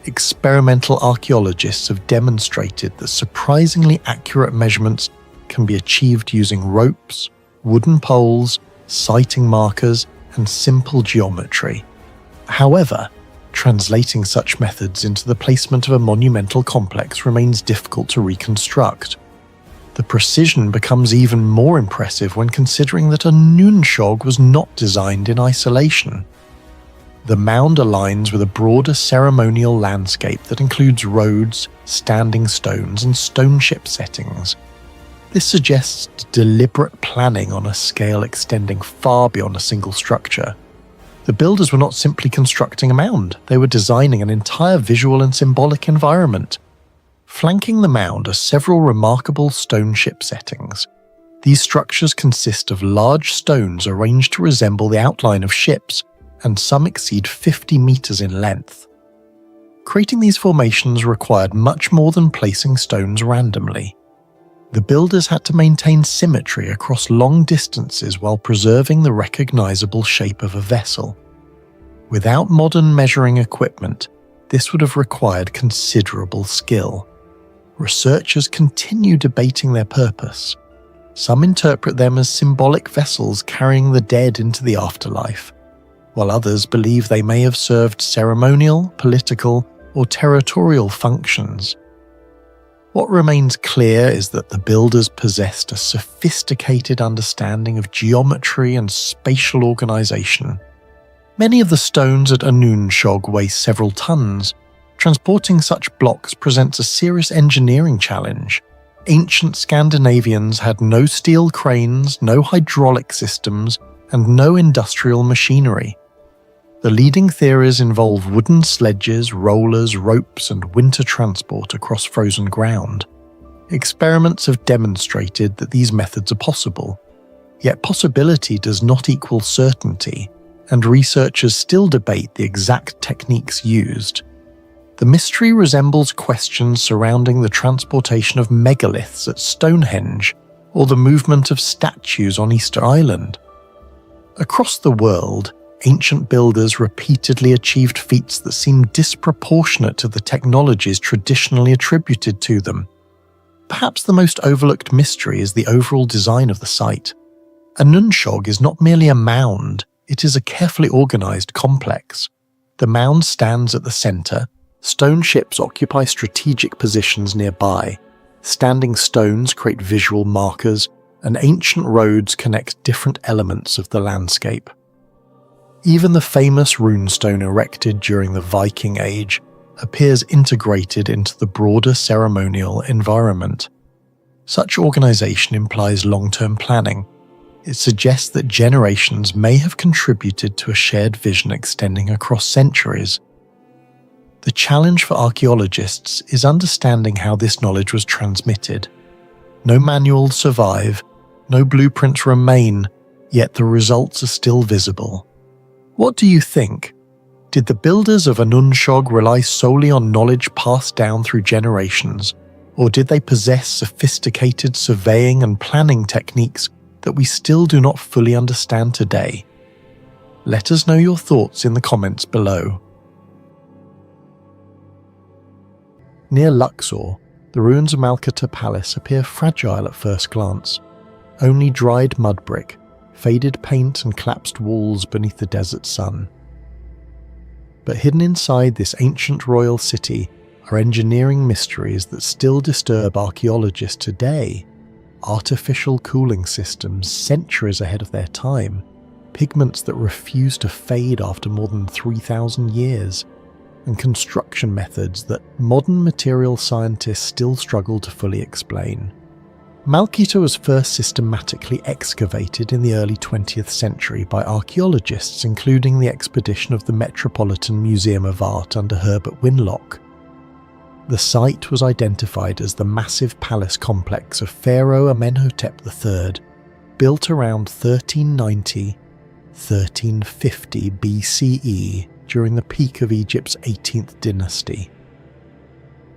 Experimental archaeologists have demonstrated that surprisingly accurate measurements can be achieved using ropes, wooden poles, sighting markers, and simple geometry. However, translating such methods into the placement of a monumental complex remains difficult to reconstruct. The precision becomes even more impressive when considering that UnSolved was not designed in isolation. The mound aligns with a broader ceremonial landscape that includes roads, standing stones, and stone ship settings. This suggests deliberate planning on a scale extending far beyond a single structure. The builders were not simply constructing a mound, they were designing an entire visual and symbolic environment. Flanking the mound are several remarkable stone ship settings. These structures consist of large stones arranged to resemble the outline of ships, and some exceed 50 meters in length. Creating these formations required much more than placing stones randomly. The builders had to maintain symmetry across long distances while preserving the recognizable shape of a vessel. Without modern measuring equipment, this would have required considerable skill. Researchers continue debating their purpose. Some interpret them as symbolic vessels carrying the dead into the afterlife, while others believe they may have served ceremonial, political, or territorial functions. What remains clear is that the builders possessed a sophisticated understanding of geometry and spatial organization. Many of the stones at UnSolved weigh several tons. Transporting such blocks presents a serious engineering challenge. Ancient Scandinavians had no steel cranes, no hydraulic systems, and no industrial machinery. The leading theories involve wooden sledges, rollers, ropes, and winter transport across frozen ground. Experiments have demonstrated that these methods are possible. Yet possibility does not equal certainty, and researchers still debate the exact techniques used. The mystery resembles questions surrounding the transportation of megaliths at Stonehenge, or the movement of statues on Easter Island. Across the world, ancient builders repeatedly achieved feats that seem disproportionate to the technologies traditionally attributed to them. Perhaps the most overlooked mystery is the overall design of the site. UnSolved is not merely a mound, it is a carefully organized complex. The mound stands at the center, stone ships occupy strategic positions nearby, standing stones create visual markers, and ancient roads connect different elements of the landscape. Even the famous runestone erected during the Viking Age appears integrated into the broader ceremonial environment. Such organization implies long-term planning. It suggests that generations may have contributed to a shared vision extending across centuries. The challenge for archaeologists is understanding how this knowledge was transmitted. No manuals survive, no blueprints remain, yet the results are still visible. What do you think? Did the builders of UnSolved rely solely on knowledge passed down through generations, or did they possess sophisticated surveying and planning techniques that we still do not fully understand today? Let us know your thoughts in the comments below. Near Luxor, the ruins of Malkata Palace appear fragile at first glance. Only dried mud brick, faded paint and collapsed walls beneath the desert sun. But hidden inside this ancient royal city are engineering mysteries that still disturb archaeologists today. Artificial cooling systems centuries ahead of their time, pigments that refuse to fade after more than 3,000 years, and construction methods that modern material scientists still struggle to fully explain. Malkita was first systematically excavated in the early 20th century by archaeologists, including the expedition of the Metropolitan Museum of Art under Herbert Winlock. The site was identified as the massive palace complex of Pharaoh Amenhotep III, built around 1390–1350 BCE during the peak of Egypt's 18th dynasty.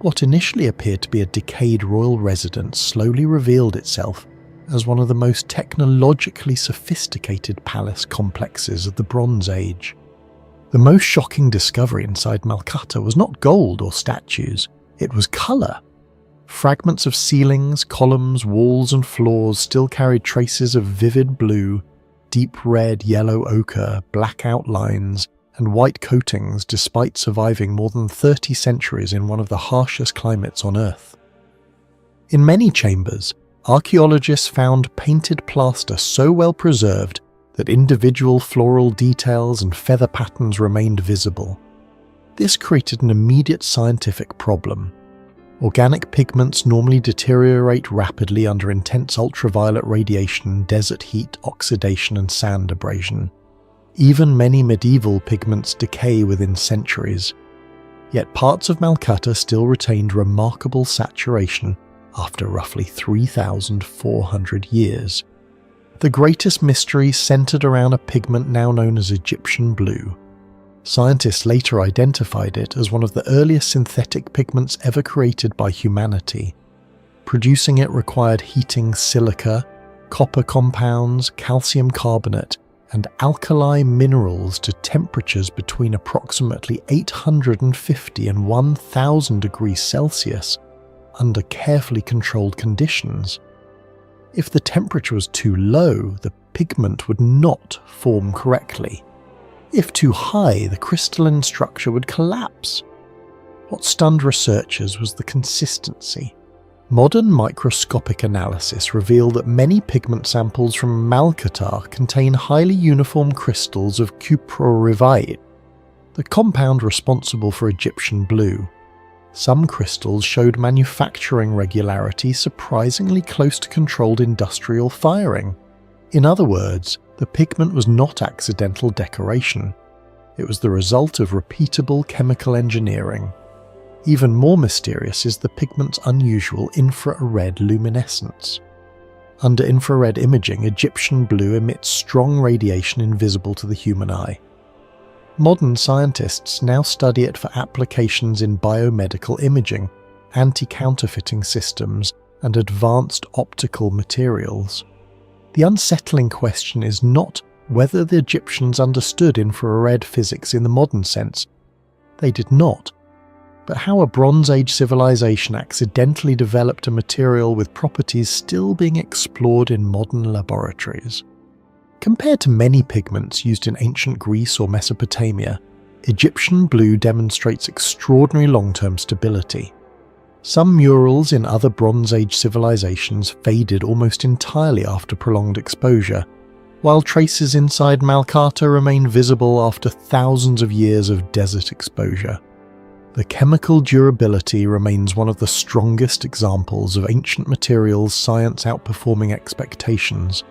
What initially appeared to be a decayed royal residence slowly revealed itself as one of the most technologically sophisticated palace complexes of the Bronze Age. The most shocking discovery inside Malkata was not gold or statues, it was colour. Fragments of ceilings, columns, walls and floors still carried traces of vivid blue, deep red, yellow ochre, black outlines, and white coatings despite surviving more than 30 centuries in one of the harshest climates on Earth. In many chambers, archaeologists found painted plaster so well preserved that individual floral details and feather patterns remained visible. This created an immediate scientific problem. Organic pigments normally deteriorate rapidly under intense ultraviolet radiation, desert heat, oxidation, and sand abrasion. Even many medieval pigments decay within centuries. Yet parts of Malkata still retained remarkable saturation after roughly 3,400 years. The greatest mystery centered around a pigment now known as Egyptian blue. Scientists later identified it as one of the earliest synthetic pigments ever created by humanity. Producing it required heating silica, copper compounds, calcium carbonate, and alkali minerals to temperatures between approximately 850 and 1000 degrees Celsius under carefully controlled conditions. If the temperature was too low, the pigment would not form correctly. If too high, the crystalline structure would collapse. What stunned researchers was the consistency. Modern microscopic analysis revealed that many pigment samples from Malkata contain highly uniform crystals of cuprorivite, the compound responsible for Egyptian blue. Some crystals showed manufacturing regularity surprisingly close to controlled industrial firing. In other words, the pigment was not accidental decoration. It was the result of repeatable chemical engineering. Even more mysterious is the pigment's unusual infrared luminescence. Under infrared imaging, Egyptian blue emits strong radiation invisible to the human eye. Modern scientists now study it for applications in biomedical imaging, anti-counterfeiting systems, and advanced optical materials. The unsettling question is not whether the Egyptians understood infrared physics in the modern sense. They did not. But how a Bronze Age civilization accidentally developed a material with properties still being explored in modern laboratories. Compared to many pigments used in ancient Greece or Mesopotamia, Egyptian blue demonstrates extraordinary long-term stability. Some murals in other Bronze Age civilizations faded almost entirely after prolonged exposure, while traces inside Malkata remain visible after thousands of years of desert exposure. The chemical durability remains one of the strongest examples of ancient materials science outperforming expectations.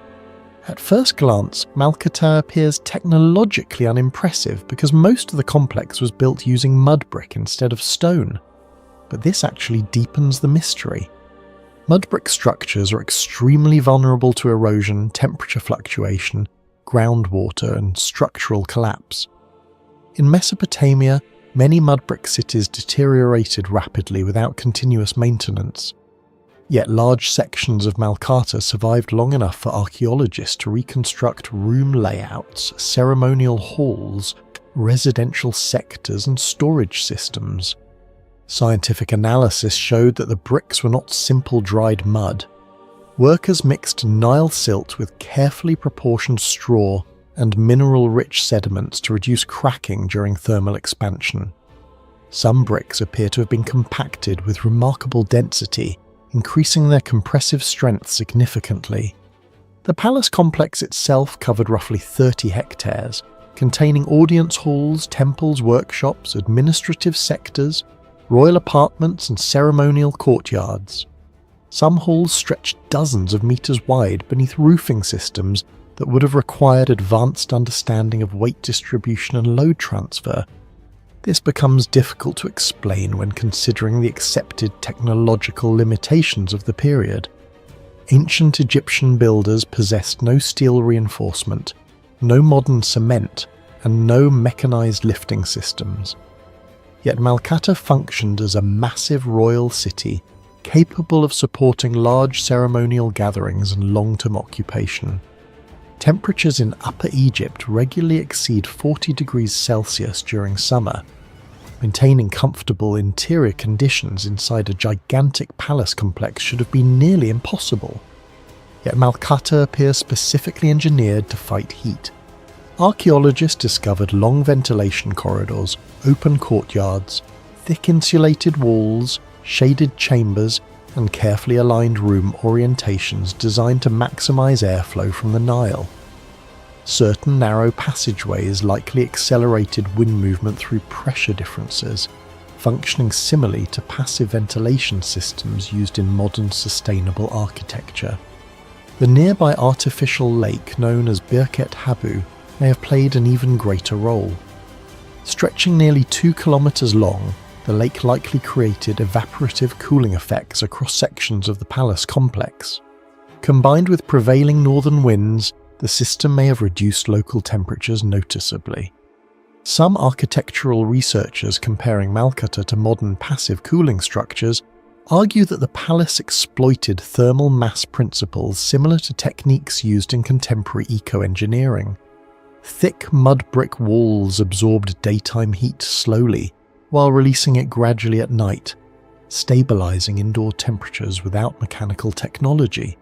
At first glance, Malkata appears technologically unimpressive because most of the complex was built using mud brick instead of stone. But this actually deepens the mystery. Mud brick structures are extremely vulnerable to erosion, temperature fluctuation, groundwater, and structural collapse. In Mesopotamia, many mud brick cities deteriorated rapidly without continuous maintenance. Yet large sections of Malkata survived long enough for archaeologists to reconstruct room layouts, ceremonial halls, residential sectors, and storage systems. Scientific analysis showed that the bricks were not simple dried mud. Workers mixed Nile silt with carefully proportioned straw and mineral-rich sediments to reduce cracking during thermal expansion. Some bricks appear to have been compacted with remarkable density, increasing their compressive strength significantly. The palace complex itself covered roughly 30 hectares, containing audience halls, temples, workshops, administrative sectors, royal apartments, and ceremonial courtyards. Some halls stretched dozens of meters wide beneath roofing systems that would have required advanced understanding of weight distribution and load transfer. This becomes difficult to explain when considering the accepted technological limitations of the period. Ancient Egyptian builders possessed no steel reinforcement, no modern cement, and no mechanized lifting systems. Yet Malkata functioned as a massive royal city, capable of supporting large ceremonial gatherings and long-term occupation. Temperatures in Upper Egypt regularly exceed 40 degrees Celsius during summer. Maintaining comfortable interior conditions inside a gigantic palace complex should have been nearly impossible. Yet Malkata appears specifically engineered to fight heat. Archaeologists discovered long ventilation corridors, open courtyards, thick insulated walls, shaded chambers, and carefully aligned room orientations designed to maximize airflow from the Nile. Certain narrow passageways likely accelerated wind movement through pressure differences, functioning similarly to passive ventilation systems used in modern sustainable architecture. The nearby artificial lake known as Birket Habu may have played an even greater role. Stretching nearly 2 kilometers long, the lake likely created evaporative cooling effects across sections of the palace complex. Combined with prevailing northern winds, the system may have reduced local temperatures noticeably. Some architectural researchers comparing Malkata to modern passive cooling structures argue that the palace exploited thermal mass principles similar to techniques used in contemporary eco-engineering. Thick mud brick walls absorbed daytime heat slowly, while releasing it gradually at night, stabilizing indoor temperatures without mechanical technology.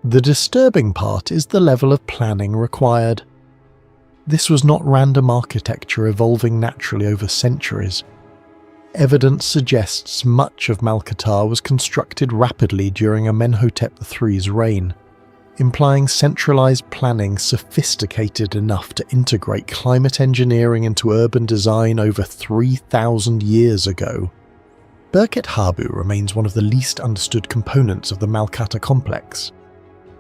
The disturbing part is the level of planning required. This was not random architecture evolving naturally over centuries. Evidence suggests much of Malkatar was constructed rapidly during Amenhotep III's reign, implying centralized planning sophisticated enough to integrate climate engineering into urban design over 3,000 years ago. Birket Habu remains one of the least understood components of the Malkata complex.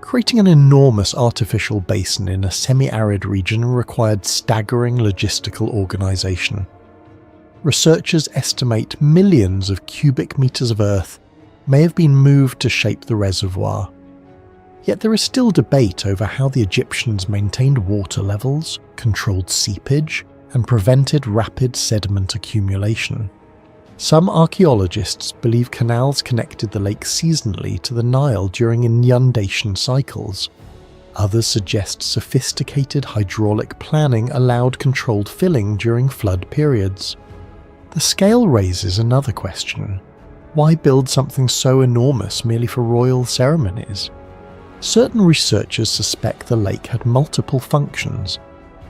Creating an enormous artificial basin in a semi-arid region required staggering logistical organization. Researchers estimate millions of cubic meters of earth may have been moved to shape the reservoir. Yet there is still debate over how the Egyptians maintained water levels, controlled seepage, and prevented rapid sediment accumulation. Some archaeologists believe canals connected the lake seasonally to the Nile during inundation cycles. Others suggest sophisticated hydraulic planning allowed controlled filling during flood periods. The scale raises another question. Why build something so enormous merely for royal ceremonies? Certain researchers suspect the lake had multiple functions: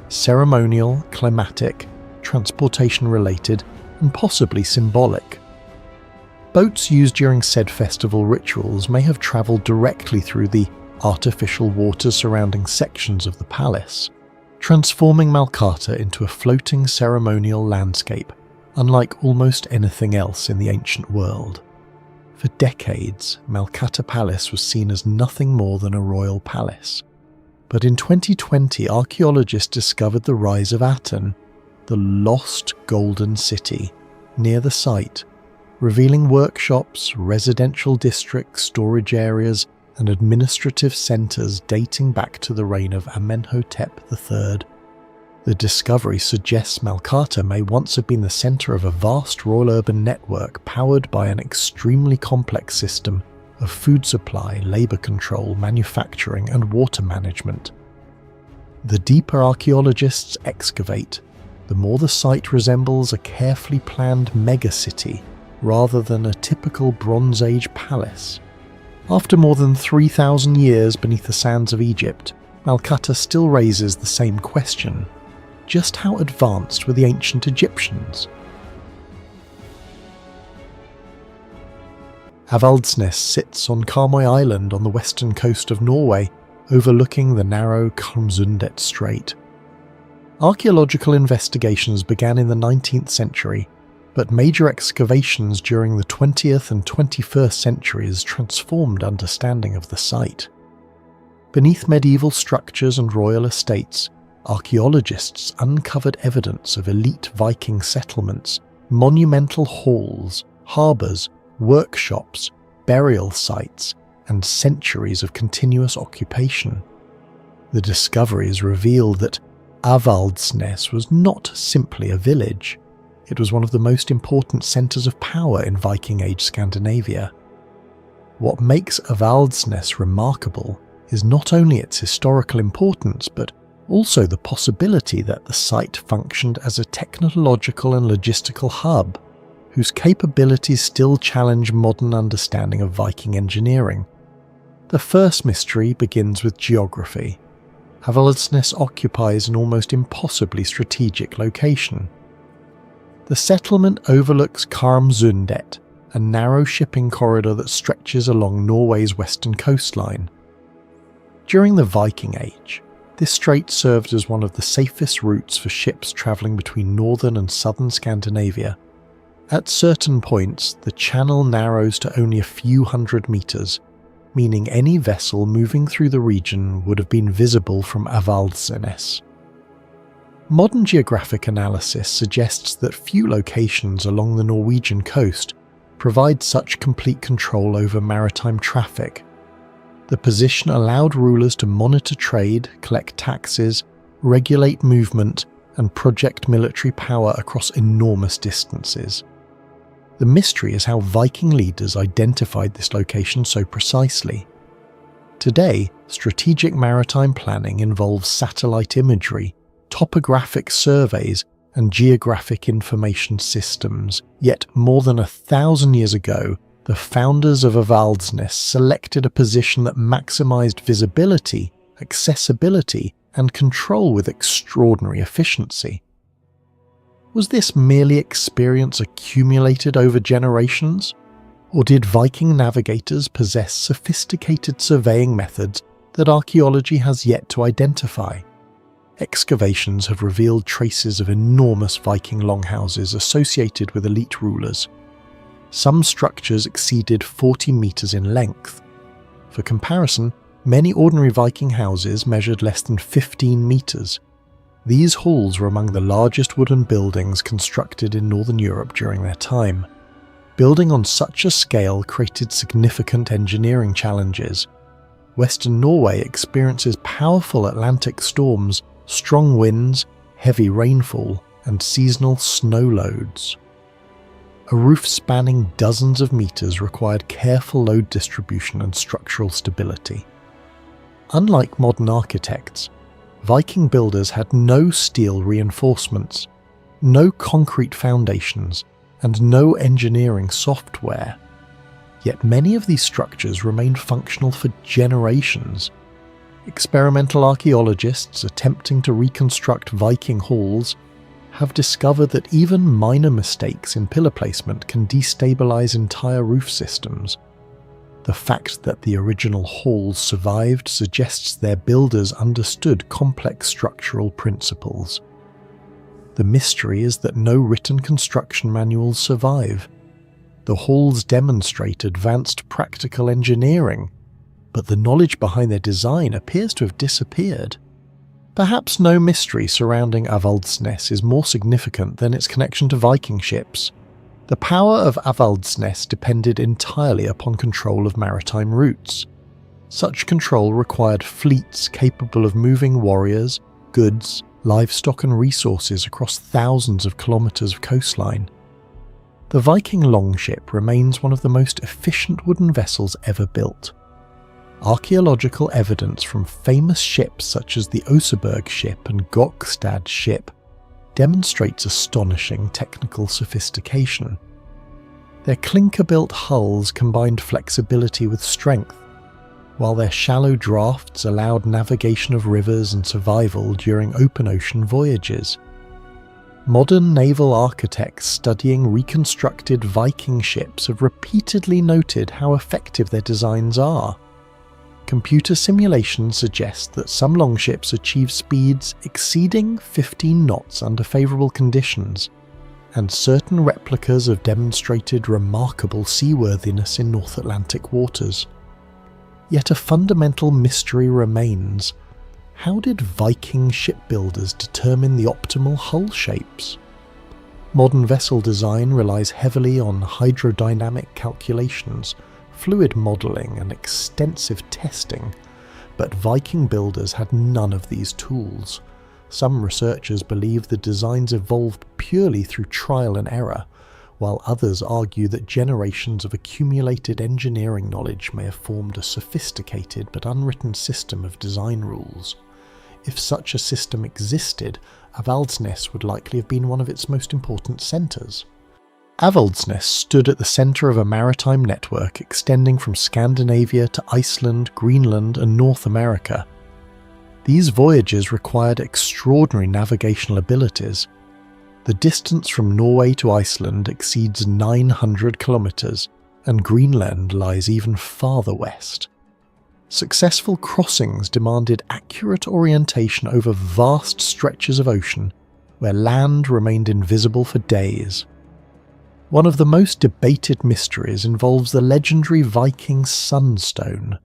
ceremonial, climatic, transportation-related, and possibly symbolic. Boats used during said festival rituals may have travelled directly through the artificial waters surrounding sections of the palace, transforming Malkata into a floating ceremonial landscape, unlike almost anything else in the ancient world. For decades, Malkata Palace was seen as nothing more than a royal palace. But in 2020, archaeologists discovered the rise of Aten, the lost golden city, near the site, revealing workshops, residential districts, storage areas, and administrative centres dating back to the reign of Amenhotep III. The discovery suggests Malkata may once have been the centre of a vast royal urban network powered by an extremely complex system of food supply, labour control, manufacturing, and water management. The deeper archaeologists excavate, the more the site resembles a carefully planned megacity rather than a typical Bronze Age palace. After more than 3,000 years beneath the sands of Egypt, Malkata still raises the same question. Just how advanced were the ancient Egyptians? Avaldsnes sits on Karmøy Island on the western coast of Norway, overlooking the narrow Kalmsundet Strait. Archaeological investigations began in the 19th century, but major excavations during the 20th and 21st centuries transformed understanding of the site. Beneath medieval structures and royal estates, archaeologists uncovered evidence of elite Viking settlements, monumental halls, harbours, workshops, burial sites, and centuries of continuous occupation. The discoveries revealed that Avaldsnes was not simply a village. It was one of the most important centres of power in Viking Age Scandinavia. What makes Avaldsnes remarkable is not only its historical importance, but also the possibility that the site functioned as a technological and logistical hub, whose capabilities still challenge modern understanding of Viking engineering. The first mystery begins with geography. Avaldsnes occupies an almost impossibly strategic location. The settlement overlooks Karmsundet, a narrow shipping corridor that stretches along Norway's western coastline. During the Viking Age, this strait served as one of the safest routes for ships travelling between northern and southern Scandinavia, At certain points, the channel narrows to only a few hundred meters, meaning any vessel moving through the region would have been visible from Avaldsnes. Modern geographic analysis suggests that few locations along the Norwegian coast provide such complete control over maritime traffic. The position allowed rulers to monitor trade, collect taxes, regulate movement, and project military power across enormous distances. The mystery is how Viking leaders identified this location so precisely. Today, strategic maritime planning involves satellite imagery, topographic surveys, and geographic information systems. Yet more than 1,000 years ago, the founders of Avaldsnes selected a position that maximized visibility, accessibility, and control with extraordinary efficiency. Was this merely experience accumulated over generations? Or did Viking navigators possess sophisticated surveying methods that archaeology has yet to identify? Excavations have revealed traces of enormous Viking longhouses associated with elite rulers. Some structures exceeded 40 meters in length. For comparison, many ordinary Viking houses measured less than 15 meters. These halls were among the largest wooden buildings constructed in Northern Europe during their time. Building on such a scale created significant engineering challenges. Western Norway experiences powerful Atlantic storms, strong winds, heavy rainfall, and seasonal snow loads. A roof spanning dozens of meters required careful load distribution and structural stability. Unlike modern architects, Viking builders had no steel reinforcements, no concrete foundations, and no engineering software. Yet many of these structures remained functional for generations. Experimental archaeologists attempting to reconstruct Viking halls have discovered that even minor mistakes in pillar placement can destabilize entire roof systems. The fact that the original halls survived suggests their builders understood complex structural principles. The mystery is that no written construction manuals survive. The halls demonstrate advanced practical engineering, but the knowledge behind their design appears to have disappeared. Perhaps no mystery surrounding Avaldsnes is more significant than its connection to Viking ships. The power of Avaldsnes depended entirely upon control of maritime routes. Such control required fleets capable of moving warriors, goods, livestock and resources across thousands of kilometers of coastline. The Viking longship remains one of the most efficient wooden vessels ever built. Archaeological evidence from famous ships such as the Oseberg ship and Gokstad ship demonstrates astonishing technical sophistication. Their clinker-built hulls combined flexibility with strength, while their shallow drafts allowed navigation of rivers and survival during open ocean voyages. Modern naval architects studying reconstructed Viking ships have repeatedly noted how effective their designs are. Computer simulations suggest that some longships achieve speeds exceeding 15 knots under favourable conditions, and certain replicas have demonstrated remarkable seaworthiness in North Atlantic waters. Yet a fundamental mystery remains. How did Viking shipbuilders determine the optimal hull shapes? Modern vessel design relies heavily on hydrodynamic calculations, fluid modelling and extensive testing, but Viking builders had none of these tools. Some researchers believe the designs evolved purely through trial and error, while others argue that generations of accumulated engineering knowledge may have formed a sophisticated but unwritten system of design rules. If such a system existed, Avaldsnes would likely have been one of its most important centres. Avaldsnes stood at the centre of a maritime network extending from Scandinavia to Iceland, Greenland and North America. These voyages required extraordinary navigational abilities. The distance from Norway to Iceland exceeds 900 kilometres, and Greenland lies even farther west. Successful crossings demanded accurate orientation over vast stretches of ocean, where land remained invisible for days. One of the most debated mysteries involves the legendary Viking sunstone.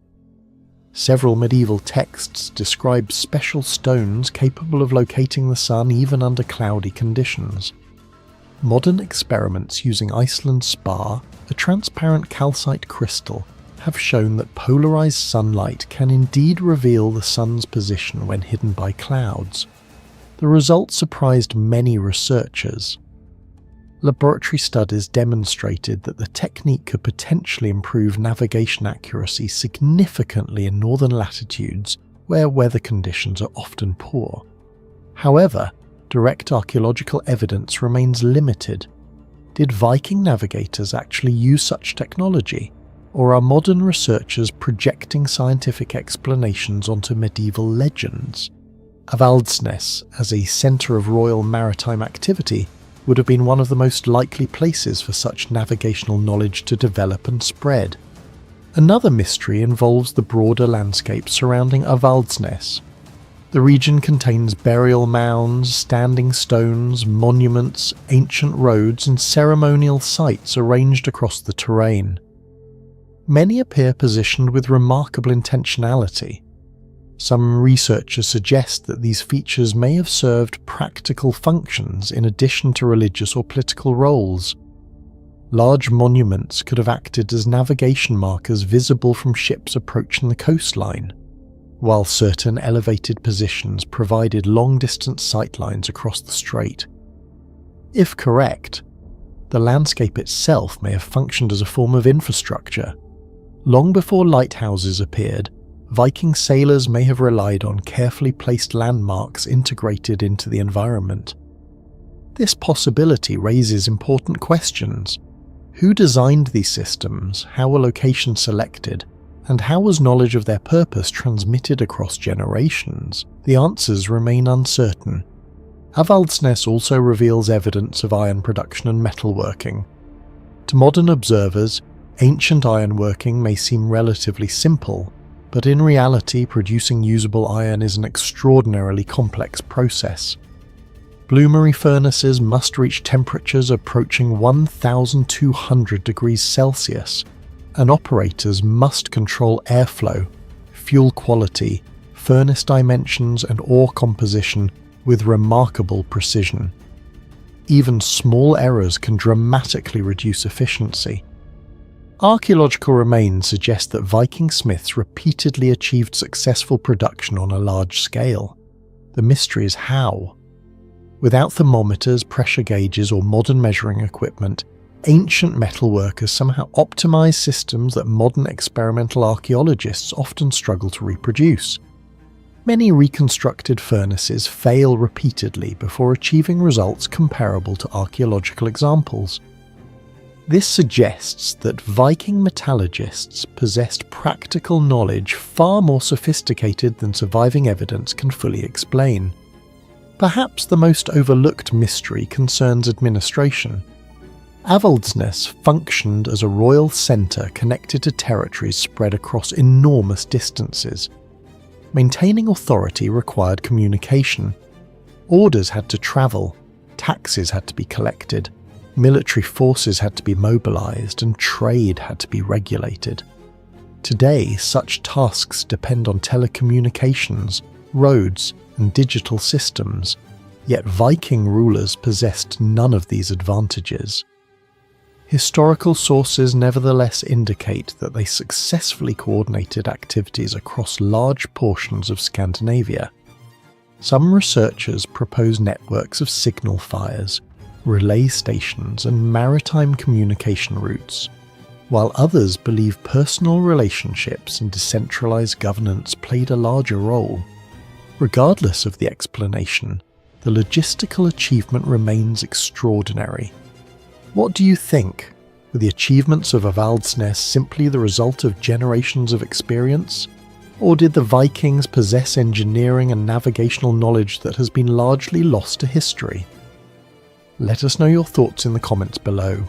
Several medieval texts describe special stones capable of locating the sun even under cloudy conditions. Modern experiments using Iceland's spar, a transparent calcite crystal, have shown that polarized sunlight can indeed reveal the sun's position when hidden by clouds. The results surprised many researchers. Laboratory studies demonstrated that the technique could potentially improve navigation accuracy significantly in northern latitudes where weather conditions are often poor. However, direct archaeological evidence remains limited. Did Viking navigators actually use such technology, or are modern researchers projecting scientific explanations onto medieval legends? Avaldsnes, as a centre of royal maritime activity, would have been one of the most likely places for such navigational knowledge to develop and spread. Another mystery involves the broader landscape surrounding Avaldsnes. The region contains burial mounds, standing stones, monuments, ancient roads, and ceremonial sites arranged across the terrain. Many appear positioned with remarkable intentionality. Some researchers suggest that these features may have served practical functions in addition to religious or political roles. Large monuments could have acted as navigation markers visible from ships approaching the coastline, while certain elevated positions provided long-distance sightlines across the strait. If correct, the landscape itself may have functioned as a form of infrastructure. Long before lighthouses appeared, Viking sailors may have relied on carefully placed landmarks integrated into the environment. This possibility raises important questions. Who designed these systems, how were locations selected, and how was knowledge of their purpose transmitted across generations? The answers remain uncertain. Avaldsnes also reveals evidence of iron production and metalworking. To modern observers, ancient ironworking may seem relatively simple, but in reality producing usable iron is an extraordinarily complex process. Bloomery furnaces must reach temperatures approaching 1,200 degrees Celsius, and operators must control airflow, fuel quality, furnace dimensions and ore composition with remarkable precision. Even small errors can dramatically reduce efficiency. Archaeological remains suggest that Viking smiths repeatedly achieved successful production on a large scale. The mystery is how. Without thermometers, pressure gauges, or modern measuring equipment, ancient metalworkers somehow optimized systems that modern experimental archaeologists often struggle to reproduce. Many reconstructed furnaces fail repeatedly before achieving results comparable to archaeological examples. This suggests that Viking metallurgists possessed practical knowledge far more sophisticated than surviving evidence can fully explain. Perhaps the most overlooked mystery concerns administration. Avaldsnes functioned as a royal centre connected to territories spread across enormous distances. Maintaining authority required communication. Orders had to travel, taxes had to be collected, military forces had to be mobilized, and trade had to be regulated. Today, such tasks depend on telecommunications, roads, and digital systems, yet Viking rulers possessed none of these advantages. Historical sources nevertheless indicate that they successfully coordinated activities across large portions of Scandinavia. Some researchers propose networks of signal fires, relay stations, and maritime communication routes, while others believe personal relationships and decentralized governance played a larger role. Regardless of the explanation, the logistical achievement remains extraordinary. What do you think? Were the achievements of Avaldsnes simply the result of generations of experience? Or did the Vikings possess engineering and navigational knowledge that has been largely lost to history? Let us know your thoughts in the comments below.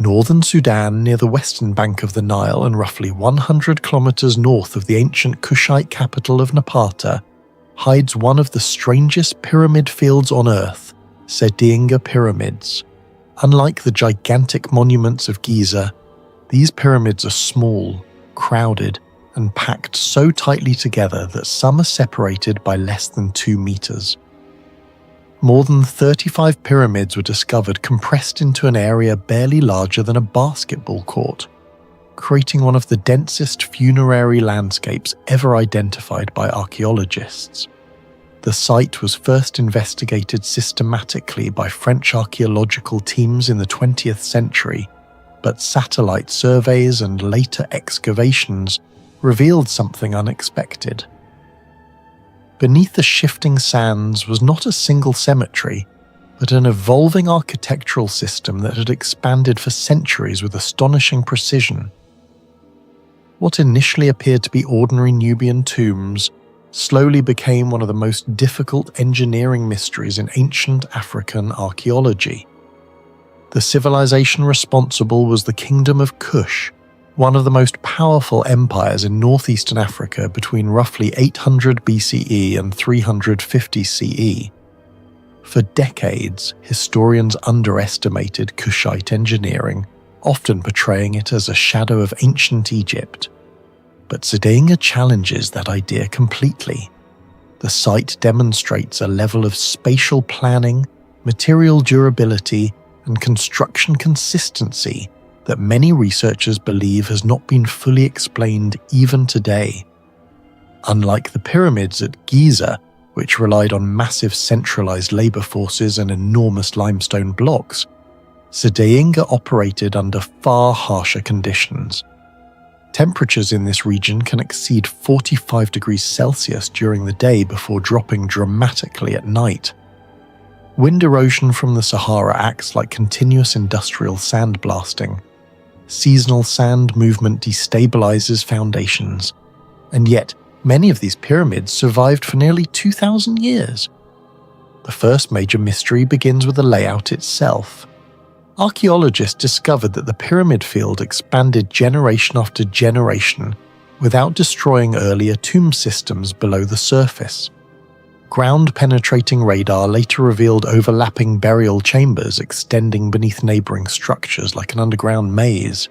Northern Sudan, near the western bank of the Nile and roughly 100 kilometers north of the ancient Kushite capital of Napata, hides one of the strangest pyramid fields on Earth, Sedinger pyramids. Unlike the gigantic monuments of Giza, these pyramids are small, crowded, and packed so tightly together that some are separated by less than 2 meters. More than 35 pyramids were discovered compressed into an area barely larger than a basketball court, creating one of the densest funerary landscapes ever identified by archaeologists. The site was first investigated systematically by French archaeological teams in the 20th century, but satellite surveys and later excavations revealed something unexpected. Beneath the shifting sands was not a single cemetery, but an evolving architectural system that had expanded for centuries with astonishing precision. What initially appeared to be ordinary Nubian tombs slowly became one of the most difficult engineering mysteries in ancient African archaeology. The civilization responsible was the Kingdom of Kush, one of the most powerful empires in northeastern Africa between roughly 800 BCE and 350 CE. For decades, historians underestimated Kushite engineering, often portraying it as a shadow of ancient Egypt. But Sedinger challenges that idea completely. The site demonstrates a level of spatial planning, material durability, and construction consistency that many researchers believe has not been fully explained even today. Unlike the pyramids at Giza, which relied on massive centralized labor forces and enormous limestone blocks, Sedinger operated under far harsher conditions. Temperatures in this region can exceed 45 degrees Celsius during the day before dropping dramatically at night. Wind erosion from the Sahara acts like continuous industrial sandblasting. Seasonal sand movement destabilizes foundations, and yet many of these pyramids survived for nearly 2,000 years. The first major mystery begins with the layout itself. Archaeologists discovered that the pyramid field expanded generation after generation without destroying earlier tomb systems below the surface. Ground-penetrating radar later revealed overlapping burial chambers extending beneath neighboring structures like an underground maze.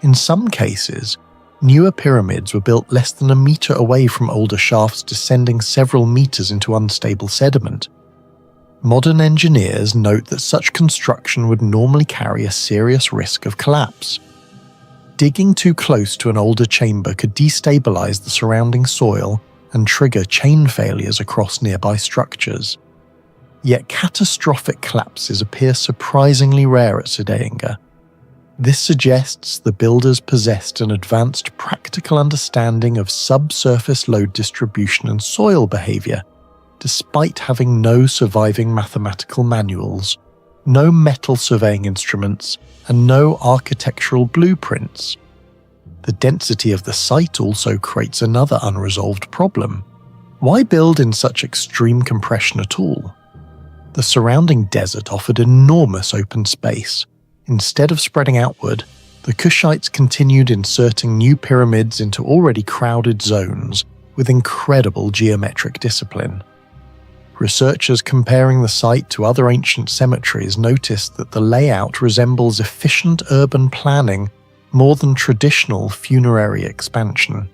In some cases, newer pyramids were built less than a meter away from older shafts descending several meters into unstable sediment. Modern engineers note that such construction would normally carry a serious risk of collapse. Digging too close to an older chamber could destabilize the surrounding soil and trigger chain failures across nearby structures. Yet catastrophic collapses appear surprisingly rare at Sedinger. This suggests the builders possessed an advanced practical understanding of subsurface load distribution and soil behavior, despite having no surviving mathematical manuals, no metal surveying instruments, and no architectural blueprints. The density of the site also creates another unresolved problem. Why build in such extreme compression at all? The surrounding desert offered enormous open space. Instead of spreading outward, the Kushites continued inserting new pyramids into already crowded zones with incredible geometric discipline. Researchers comparing the site to other ancient cemeteries noticed that the layout resembles efficient urban planning more than traditional funerary expansion.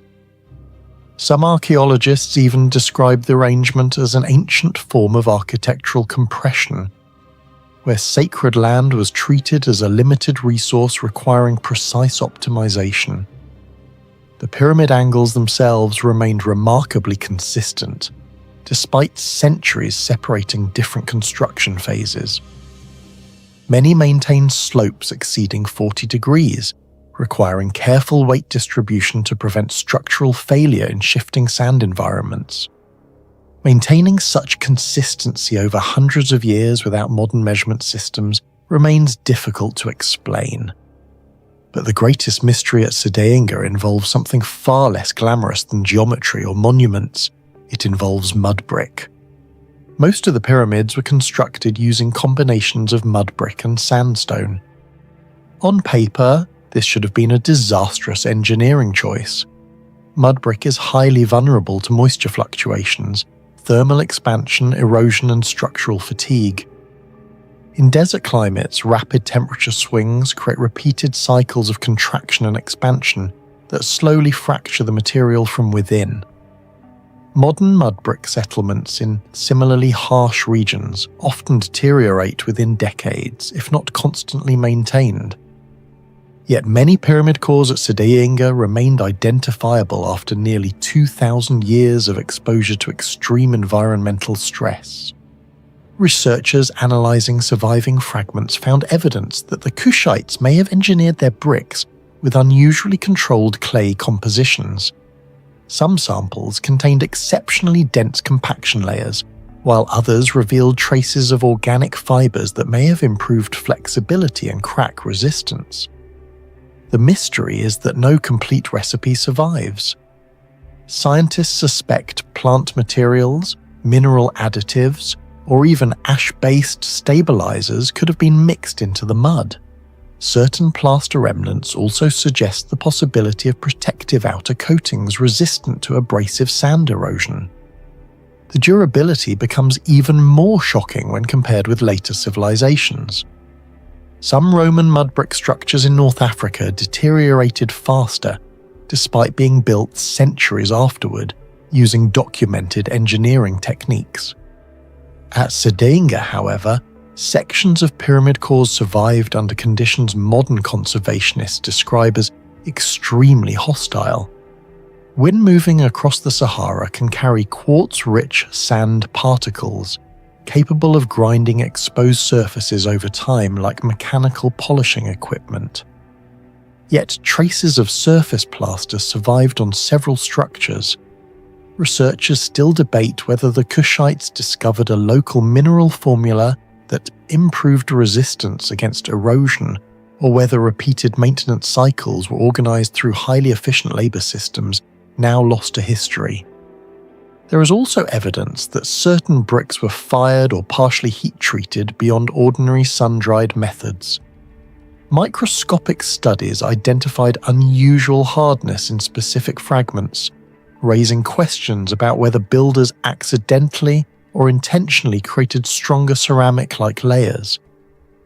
Some archaeologists even describe the arrangement as an ancient form of architectural compression, where sacred land was treated as a limited resource requiring precise optimization. The pyramid angles themselves remained remarkably consistent, despite centuries separating different construction phases. Many maintained slopes exceeding 40 degrees, requiring careful weight distribution to prevent structural failure in shifting sand environments. Maintaining such consistency over hundreds of years without modern measurement systems remains difficult to explain. But the greatest mystery at Sedinger involves something far less glamorous than geometry or monuments. It involves mud brick. Most of the pyramids were constructed using combinations of mud brick and sandstone. On paper, this should have been a disastrous engineering choice. Mud brick is highly vulnerable to moisture fluctuations, thermal expansion, erosion, and structural fatigue. In desert climates, rapid temperature swings create repeated cycles of contraction and expansion that slowly fracture the material from within. Modern mud brick settlements in similarly harsh regions often deteriorate within decades, if not constantly maintained. Yet many pyramid cores at Sadainga remained identifiable after nearly 2,000 years of exposure to extreme environmental stress. Researchers analysing surviving fragments found evidence that the Kushites may have engineered their bricks with unusually controlled clay compositions. Some samples contained exceptionally dense compaction layers, while others revealed traces of organic fibres that may have improved flexibility and crack resistance. The mystery is that no complete recipe survives. Scientists suspect plant materials, mineral additives, or even ash-based stabilizers could have been mixed into the mud. Certain plaster remnants also suggest the possibility of protective outer coatings resistant to abrasive sand erosion. The durability becomes even more shocking when compared with later civilizations. Some Roman mud brick structures in North Africa deteriorated faster, despite being built centuries afterward, using documented engineering techniques. At Sadainga, however, sections of pyramid cores survived under conditions modern conservationists describe as extremely hostile. Wind moving across the Sahara can carry quartz-rich sand particles, capable of grinding exposed surfaces over time like mechanical polishing equipment. Yet traces of surface plaster survived on several structures. Researchers still debate whether the Kushites discovered a local mineral formula that improved resistance against erosion, or whether repeated maintenance cycles were organized through highly efficient labor systems now lost to history. There is also evidence that certain bricks were fired or partially heat-treated beyond ordinary sun-dried methods. Microscopic studies identified unusual hardness in specific fragments, raising questions about whether builders accidentally or intentionally created stronger ceramic-like layers.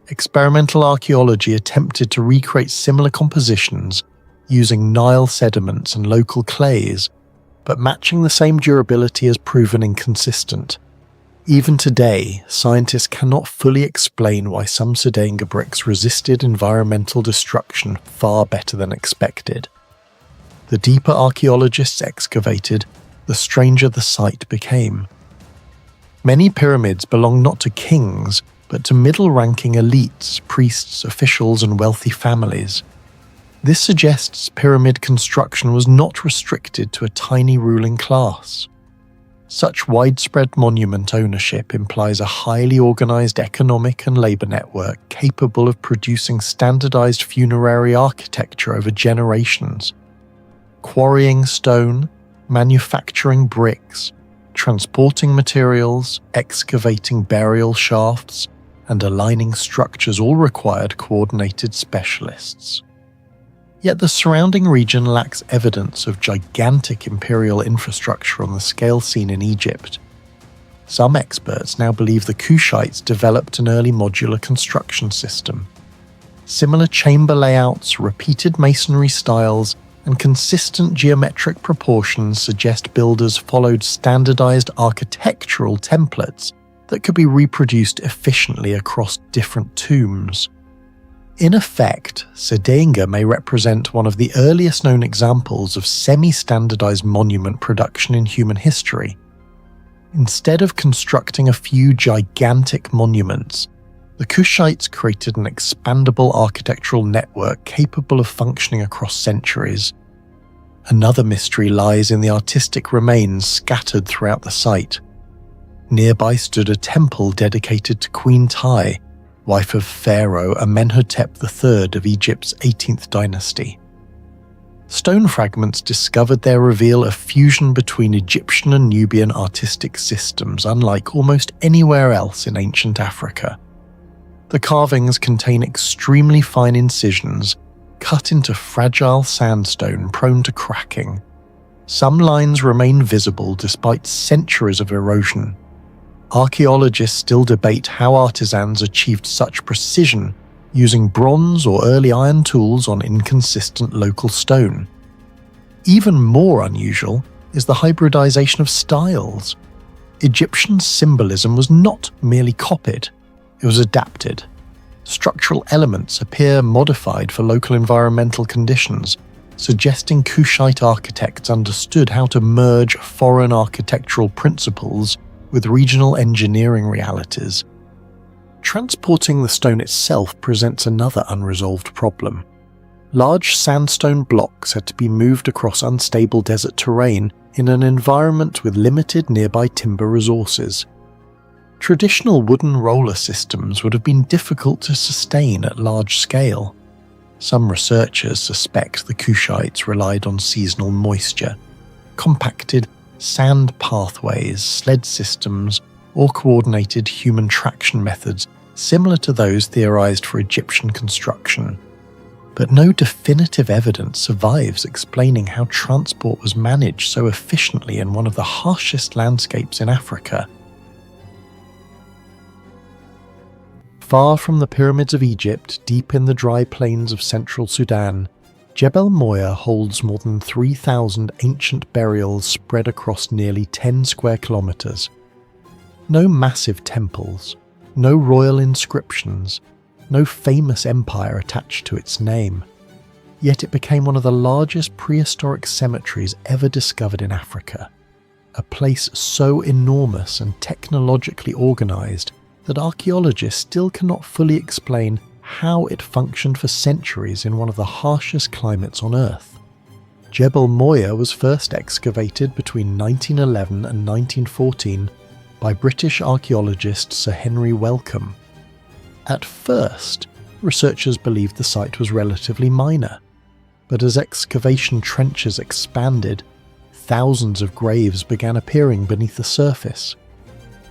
Experimental archaeology attempted to recreate similar compositions using Nile sediments and local clays, but matching the same durability has proven inconsistent. Even today, scientists cannot fully explain why some Sadainga bricks resisted environmental destruction far better than expected. The deeper archaeologists excavated, the stranger the site became. Many pyramids belong not to kings, but to middle-ranking elites, priests, officials, and wealthy families. This suggests pyramid construction was not restricted to a tiny ruling class. Such widespread monument ownership implies a highly organized economic and labor network capable of producing standardized funerary architecture over generations. Quarrying stone, manufacturing bricks, transporting materials, excavating burial shafts, and aligning structures all required coordinated specialists. Yet the surrounding region lacks evidence of gigantic imperial infrastructure on the scale seen in Egypt. Some experts now believe the Kushites developed an early modular construction system. Similar chamber layouts, repeated masonry styles, and consistent geometric proportions suggest builders followed standardized architectural templates that could be reproduced efficiently across different tombs. In effect, Sadainga may represent one of the earliest known examples of semi-standardized monument production in human history. Instead of constructing a few gigantic monuments, the Kushites created an expandable architectural network capable of functioning across centuries. Another mystery lies in the artistic remains scattered throughout the site. Nearby stood a temple dedicated to Queen Tai, wife of Pharaoh Amenhotep III of Egypt's 18th dynasty. Stone fragments discovered there reveal a fusion between Egyptian and Nubian artistic systems unlike almost anywhere else in ancient Africa. The carvings contain extremely fine incisions cut into fragile sandstone prone to cracking. Some lines remain visible despite centuries of erosion. Archaeologists still debate how artisans achieved such precision using bronze or early iron tools on inconsistent local stone. Even more unusual is the hybridization of styles. Egyptian symbolism was not merely copied, it was adapted. Structural elements appear modified for local environmental conditions, suggesting Kushite architects understood how to merge foreign architectural principles with regional engineering realities. Transporting the stone itself presents another unresolved problem. Large sandstone blocks had to be moved across unstable desert terrain in an environment with limited nearby timber resources. Traditional wooden roller systems would have been difficult to sustain at large scale. Some researchers suspect the Kushites relied on seasonal moisture, compacted sand pathways, sled systems, or coordinated human traction methods similar to those theorized for Egyptian construction. But no definitive evidence survives explaining how transport was managed so efficiently in one of the harshest landscapes in Africa. Far from the pyramids of Egypt, deep in the dry plains of central Sudan, Jebel Moya holds more than 3,000 ancient burials spread across nearly 10 square kilometers. No massive temples, no royal inscriptions, no famous empire attached to its name. Yet it became one of the largest prehistoric cemeteries ever discovered in Africa, a place so enormous and technologically organized that archaeologists still cannot fully explain how it functioned for centuries in one of the harshest climates on Earth. Jebel Moya was first excavated between 1911 and 1914 by British archaeologist Sir Henry Wellcome. At first, researchers believed the site was relatively minor, but as excavation trenches expanded, thousands of graves began appearing beneath the surface.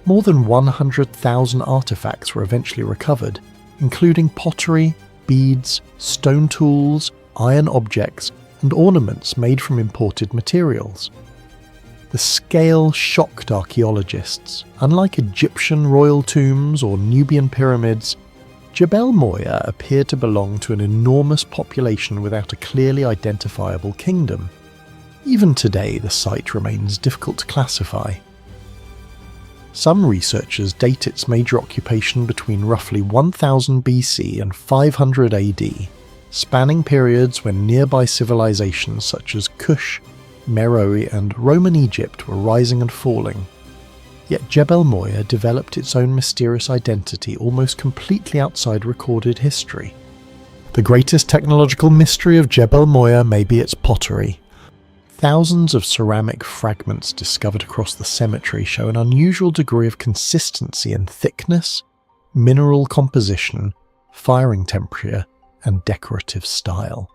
More than 100,000 artifacts were eventually recovered, including pottery, beads, stone tools, iron objects, and ornaments made from imported materials. The scale shocked archaeologists. Unlike Egyptian royal tombs or Nubian pyramids, Jebel Moya appeared to belong to an enormous population without a clearly identifiable kingdom. Even today, the site remains difficult to classify. Some researchers date its major occupation between roughly 1000 BC and 500 AD, spanning periods when nearby civilizations such as Kush, Meroe, and Roman Egypt were rising and falling. Yet Jebel Moya developed its own mysterious identity almost completely outside recorded history. The greatest technological mystery of Jebel Moya may be its pottery. Thousands of ceramic fragments discovered across the cemetery show an unusual degree of consistency in thickness, mineral composition, firing temperature, and decorative style.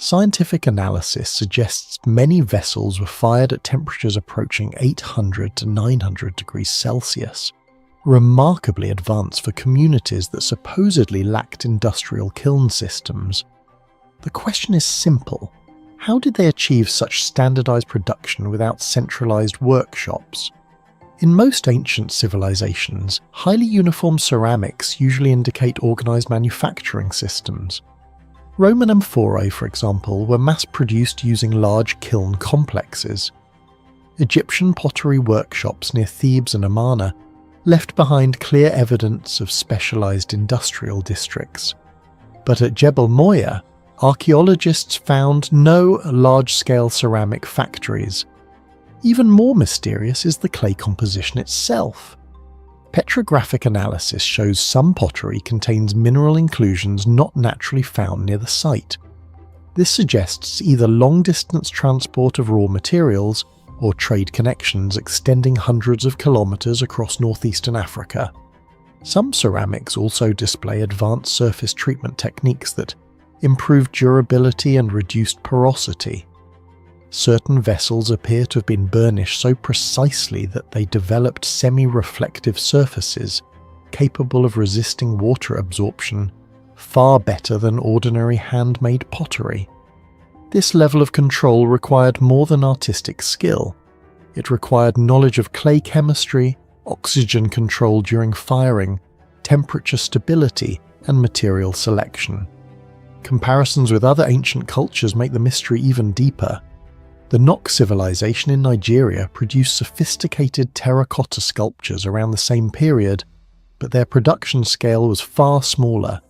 Scientific analysis suggests many vessels were fired at temperatures approaching 800 to 900 degrees Celsius, remarkably advanced for communities that supposedly lacked industrial kiln systems. The question is simple. How did they achieve such standardized production without centralized workshops? In most ancient civilizations, highly uniform ceramics usually indicate organized manufacturing systems. Roman amphorae, for example, were mass-produced using large kiln complexes. Egyptian pottery workshops near Thebes and Amarna left behind clear evidence of specialized industrial districts. But at Jebel Moya, archaeologists found no large-scale ceramic factories. Even more mysterious is the clay composition itself. Petrographic analysis shows some pottery contains mineral inclusions not naturally found near the site. This suggests either long-distance transport of raw materials or trade connections extending hundreds of kilometers across northeastern Africa. Some ceramics also display advanced surface treatment techniques that improved durability and reduced porosity. Certain vessels appear to have been burnished so precisely that they developed semi-reflective surfaces capable of resisting water absorption far better than ordinary handmade pottery. This level of control required more than artistic skill. It required knowledge of clay chemistry, oxygen control during firing, temperature stability, and material selection. Comparisons with other ancient cultures make the mystery even deeper. The Nok civilization in Nigeria produced sophisticated terracotta sculptures around the same period, but their production scale was far smaller.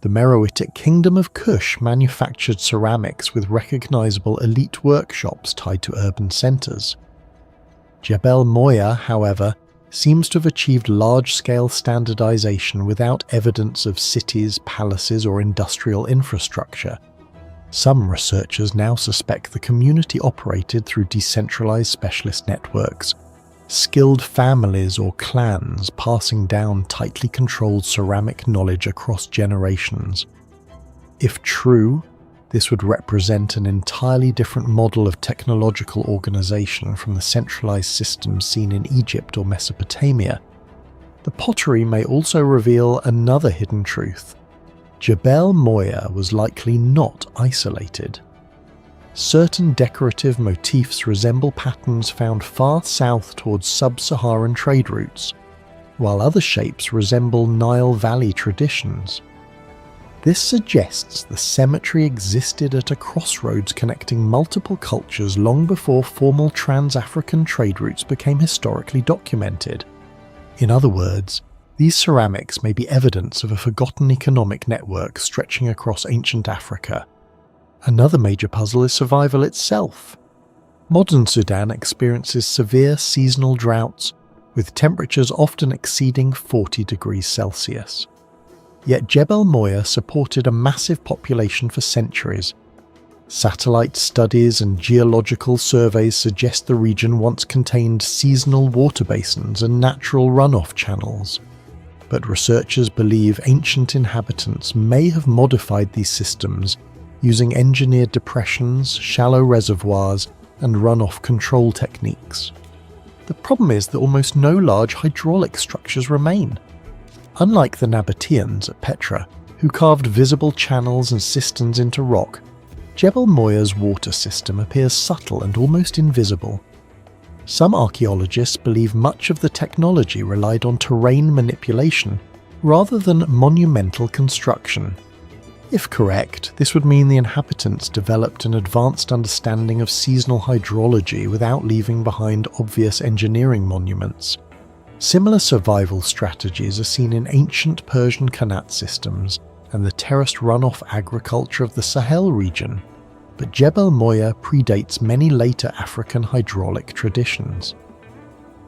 The Meroitic kingdom of Kush manufactured ceramics with recognizable elite workshops tied to urban centers. Jebel Moya, however, seems to have achieved large-scale standardization without evidence of cities, palaces, or industrial infrastructure. Some researchers now suspect the community operated through decentralized specialist networks, skilled families or clans passing down tightly controlled ceramic knowledge across generations. If true, this would represent an entirely different model of technological organization from the centralized systems seen in Egypt or Mesopotamia. The pottery may also reveal another hidden truth. Jebel Moya was likely not isolated. Certain decorative motifs resemble patterns found far south towards sub-Saharan trade routes, while other shapes resemble Nile Valley traditions. This suggests the cemetery existed at a crossroads connecting multiple cultures long before formal trans-African trade routes became historically documented. In other words, these ceramics may be evidence of a forgotten economic network stretching across ancient Africa. Another major puzzle is survival itself. Modern Sudan experiences severe seasonal droughts, with temperatures often exceeding 40 degrees Celsius. Yet Jebel Moya supported a massive population for centuries. Satellite studies and geological surveys suggest the region once contained seasonal water basins and natural runoff channels. But researchers believe ancient inhabitants may have modified these systems using engineered depressions, shallow reservoirs, and runoff control techniques. The problem is that almost no large hydraulic structures remain. Unlike the Nabateans at Petra, who carved visible channels and cisterns into rock, Jebel Moya's water system appears subtle and almost invisible. Some archaeologists believe much of the technology relied on terrain manipulation rather than monumental construction. If correct, this would mean the inhabitants developed an advanced understanding of seasonal hydrology without leaving behind obvious engineering monuments. Similar survival strategies are seen in ancient Persian Qanat systems and the terraced runoff agriculture of the Sahel region, but Jebel Moya predates many later African hydraulic traditions.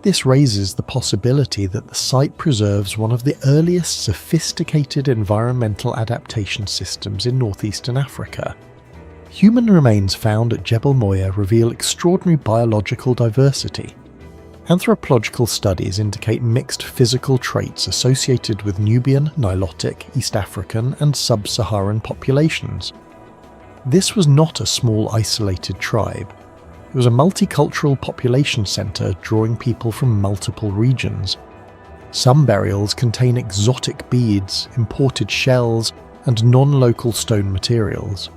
This raises the possibility that the site preserves one of the earliest sophisticated environmental adaptation systems in northeastern Africa. Human remains found at Jebel Moya reveal extraordinary biological diversity. Anthropological studies indicate mixed physical traits associated with Nubian, Nilotic, East African, and sub-Saharan populations. This was not a small isolated tribe. It was a multicultural population centre drawing people from multiple regions. Some burials contain exotic beads, imported shells, and non-local stone materials.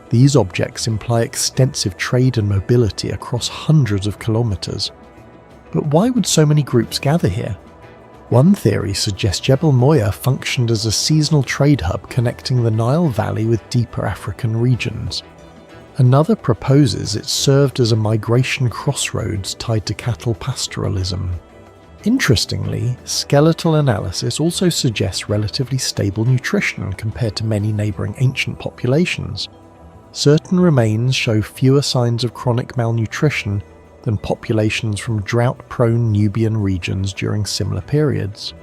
These objects imply extensive trade and mobility across hundreds of kilometres. But why would so many groups gather here? One theory suggests Jebel Moya functioned as a seasonal trade hub connecting the Nile Valley with deeper African regions. Another proposes it served as a migration crossroads tied to cattle pastoralism. Interestingly, skeletal analysis also suggests relatively stable nutrition compared to many neighbouring ancient populations. Certain remains show fewer signs of chronic malnutrition than populations from drought-prone Nubian regions during similar periods.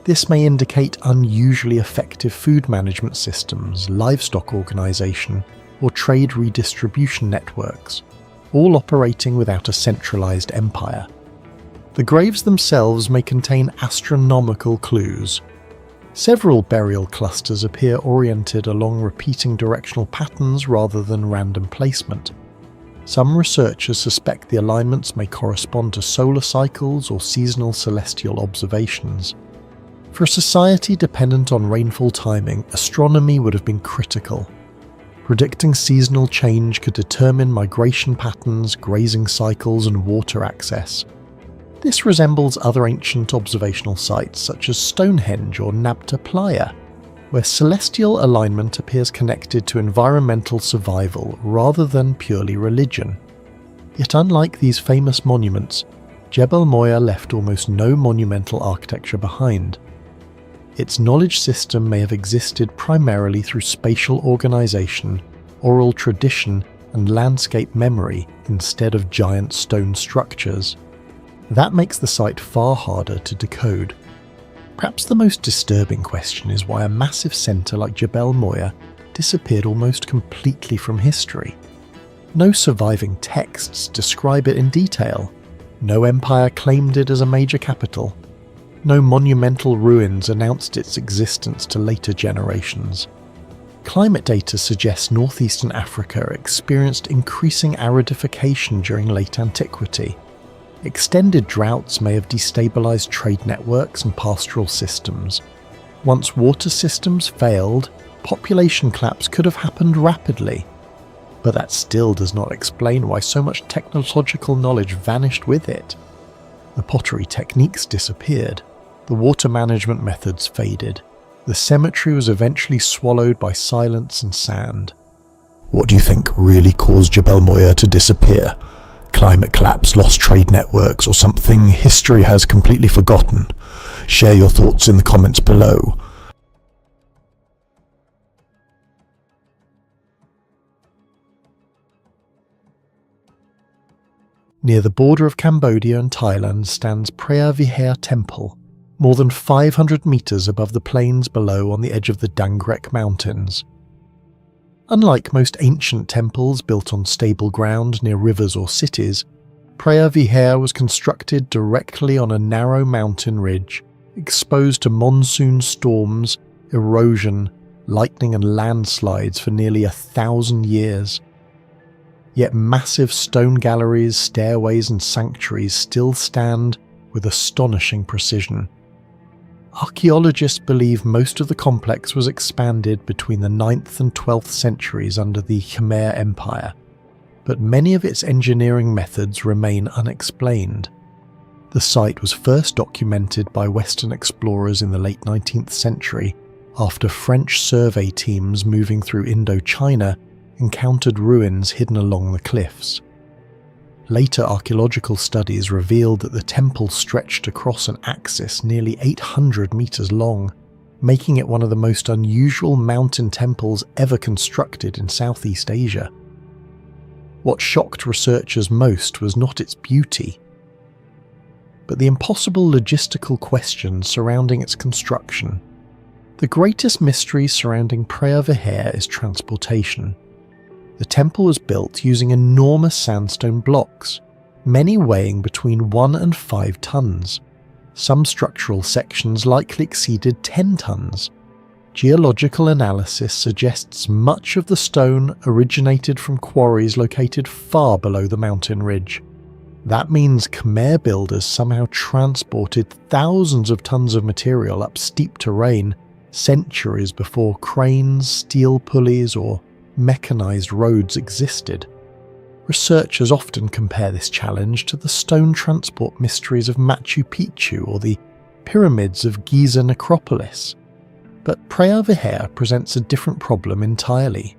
This may indicate unusually effective food management systems, livestock organisation, or trade redistribution networks, all operating without a centralised empire. The graves themselves may contain astronomical clues. Several burial clusters appear oriented along repeating directional patterns rather than random placement. Some researchers suspect the alignments may correspond to solar cycles or seasonal celestial observations. For a society dependent on rainfall timing, astronomy would have been critical. Predicting seasonal change could determine migration patterns, grazing cycles, and water access. This resembles other ancient observational sites such as Stonehenge or Nabta Playa, where celestial alignment appears connected to environmental survival rather than purely religion. Yet unlike these famous monuments, Jebel Moya left almost no monumental architecture behind. Its knowledge system may have existed primarily through spatial organization, oral tradition, and landscape memory instead of giant stone structures. That makes the site far harder to decode. Perhaps the most disturbing question is why a massive centre like Jebel Moya disappeared almost completely from history. No surviving texts describe it in detail. No empire claimed it as a major capital. No monumental ruins announced its existence to later generations. Climate data suggests northeastern Africa experienced increasing aridification during late antiquity. Extended droughts may have destabilized trade networks and pastoral systems. Once water systems failed, population collapse could have happened rapidly. But that still does not explain why so much technological knowledge vanished with it. The pottery techniques disappeared. The water management methods faded. The cemetery was eventually swallowed by silence and sand. What do you think really caused Jebel Moya to disappear? Climate collapse, lost trade networks, or something history has completely forgotten? Share your thoughts in the comments below. Near the border of Cambodia and Thailand stands Preah Vihear Temple, more than 500 meters above the plains below on the edge of the Dangrek Mountains. Unlike most ancient temples built on stable ground near rivers or cities, Preah Vihear was constructed directly on a narrow mountain ridge, exposed to monsoon storms, erosion, lightning and landslides for nearly 1,000 years. Yet massive stone galleries, stairways and sanctuaries still stand with astonishing precision. Archaeologists believe most of the complex was expanded between the 9th and 12th centuries under the Khmer Empire, but many of its engineering methods remain unexplained. The site was first documented by Western explorers in the late 19th century after French survey teams moving through Indochina encountered ruins hidden along the cliffs. Later archaeological studies revealed that the temple stretched across an axis nearly 800 meters long, making it one of the most unusual mountain temples ever constructed in Southeast Asia. What shocked researchers most was not its beauty, but the impossible logistical questions surrounding its construction. The greatest mystery surrounding Preah Vihear is transportation. The temple was built using enormous sandstone blocks, many weighing between 1 and 5 tons. Some structural sections likely exceeded 10 tons. Geological analysis suggests much of the stone originated from quarries located far below the mountain ridge. That means Khmer builders somehow transported thousands of tons of material up steep terrain centuries before cranes, steel pulleys, or mechanized roads existed. Researchers often compare this challenge to the stone transport mysteries of Machu Picchu or the pyramids of Giza necropolis. But Preah Vihear presents a different problem entirely.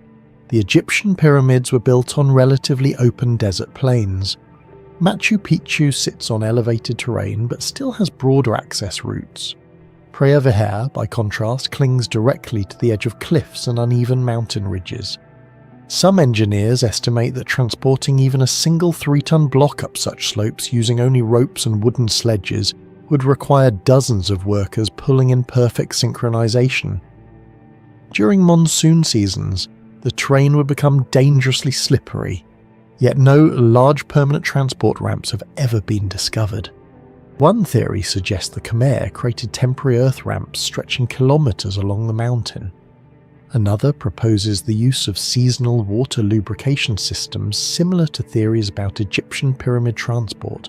The Egyptian pyramids were built on relatively open desert plains. Machu Picchu sits on elevated terrain but still has broader access routes. Preah Vihear, by contrast, clings directly to the edge of cliffs and uneven mountain ridges. Some engineers estimate that transporting even a single 3-ton block up such slopes using only ropes and wooden sledges would require dozens of workers pulling in perfect synchronization. During monsoon seasons, the terrain would become dangerously slippery, yet no large permanent transport ramps have ever been discovered. One theory suggests the Khmer created temporary earth ramps stretching kilometers along the mountain. Another proposes the use of seasonal water lubrication systems similar to theories about Egyptian pyramid transport.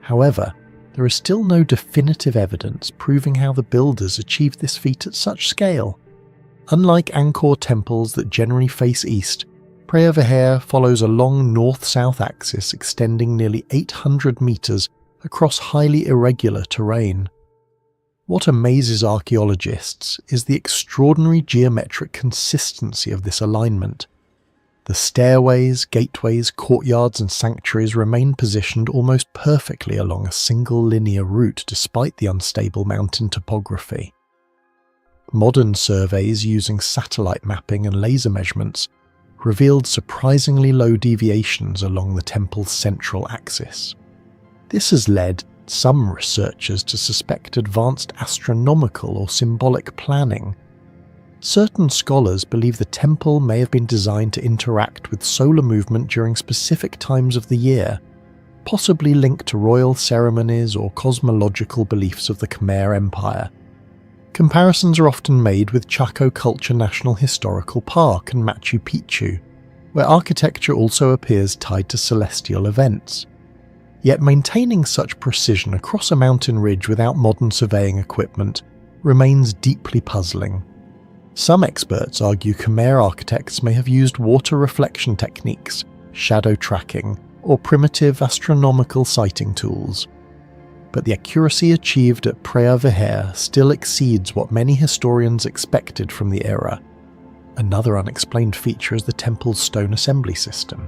However, there is still no definitive evidence proving how the builders achieved this feat at such scale. Unlike Angkor temples that generally face east, Preah Vihear follows a long north-south axis extending nearly 800 metres across highly irregular terrain. What amazes archaeologists is the extraordinary geometric consistency of this alignment. The stairways, gateways, courtyards and sanctuaries remain positioned almost perfectly along a single linear route despite the unstable mountain topography. Modern surveys using satellite mapping and laser measurements revealed surprisingly low deviations along the temple's central axis. This has led some researchers to suspect advanced astronomical or symbolic planning. Certain scholars believe the temple may have been designed to interact with solar movement during specific times of the year, possibly linked to royal ceremonies or cosmological beliefs of the Khmer Empire. Comparisons are often made with Chaco Culture National Historical Park and Machu Picchu, where architecture also appears tied to celestial events. Yet maintaining such precision across a mountain ridge without modern surveying equipment remains deeply puzzling. Some experts argue Khmer architects may have used water reflection techniques, shadow tracking, or primitive astronomical sighting tools. But the accuracy achieved at Preah Vihear still exceeds what many historians expected from the era. Another unexplained feature is the temple's stone assembly system.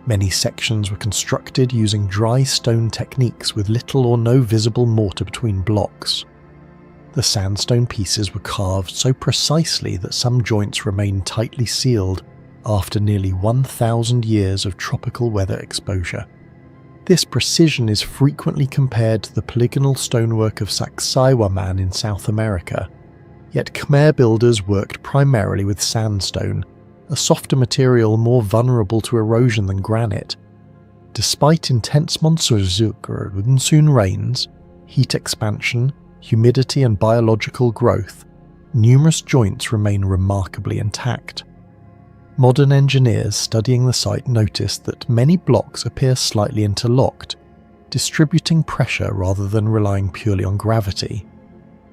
Many sections were constructed using dry stone techniques with little or no visible mortar between blocks. The sandstone pieces were carved so precisely that some joints remain tightly sealed after nearly 1,000 years of tropical weather exposure. This precision is frequently compared to the polygonal stonework of Sacsayhuaman in South America, yet Khmer builders worked primarily with sandstone, a softer material more vulnerable to erosion than granite. Despite intense monsoon rains, heat expansion, humidity and biological growth, numerous joints remain remarkably intact. Modern engineers studying the site noticed that many blocks appear slightly interlocked, distributing pressure rather than relying purely on gravity.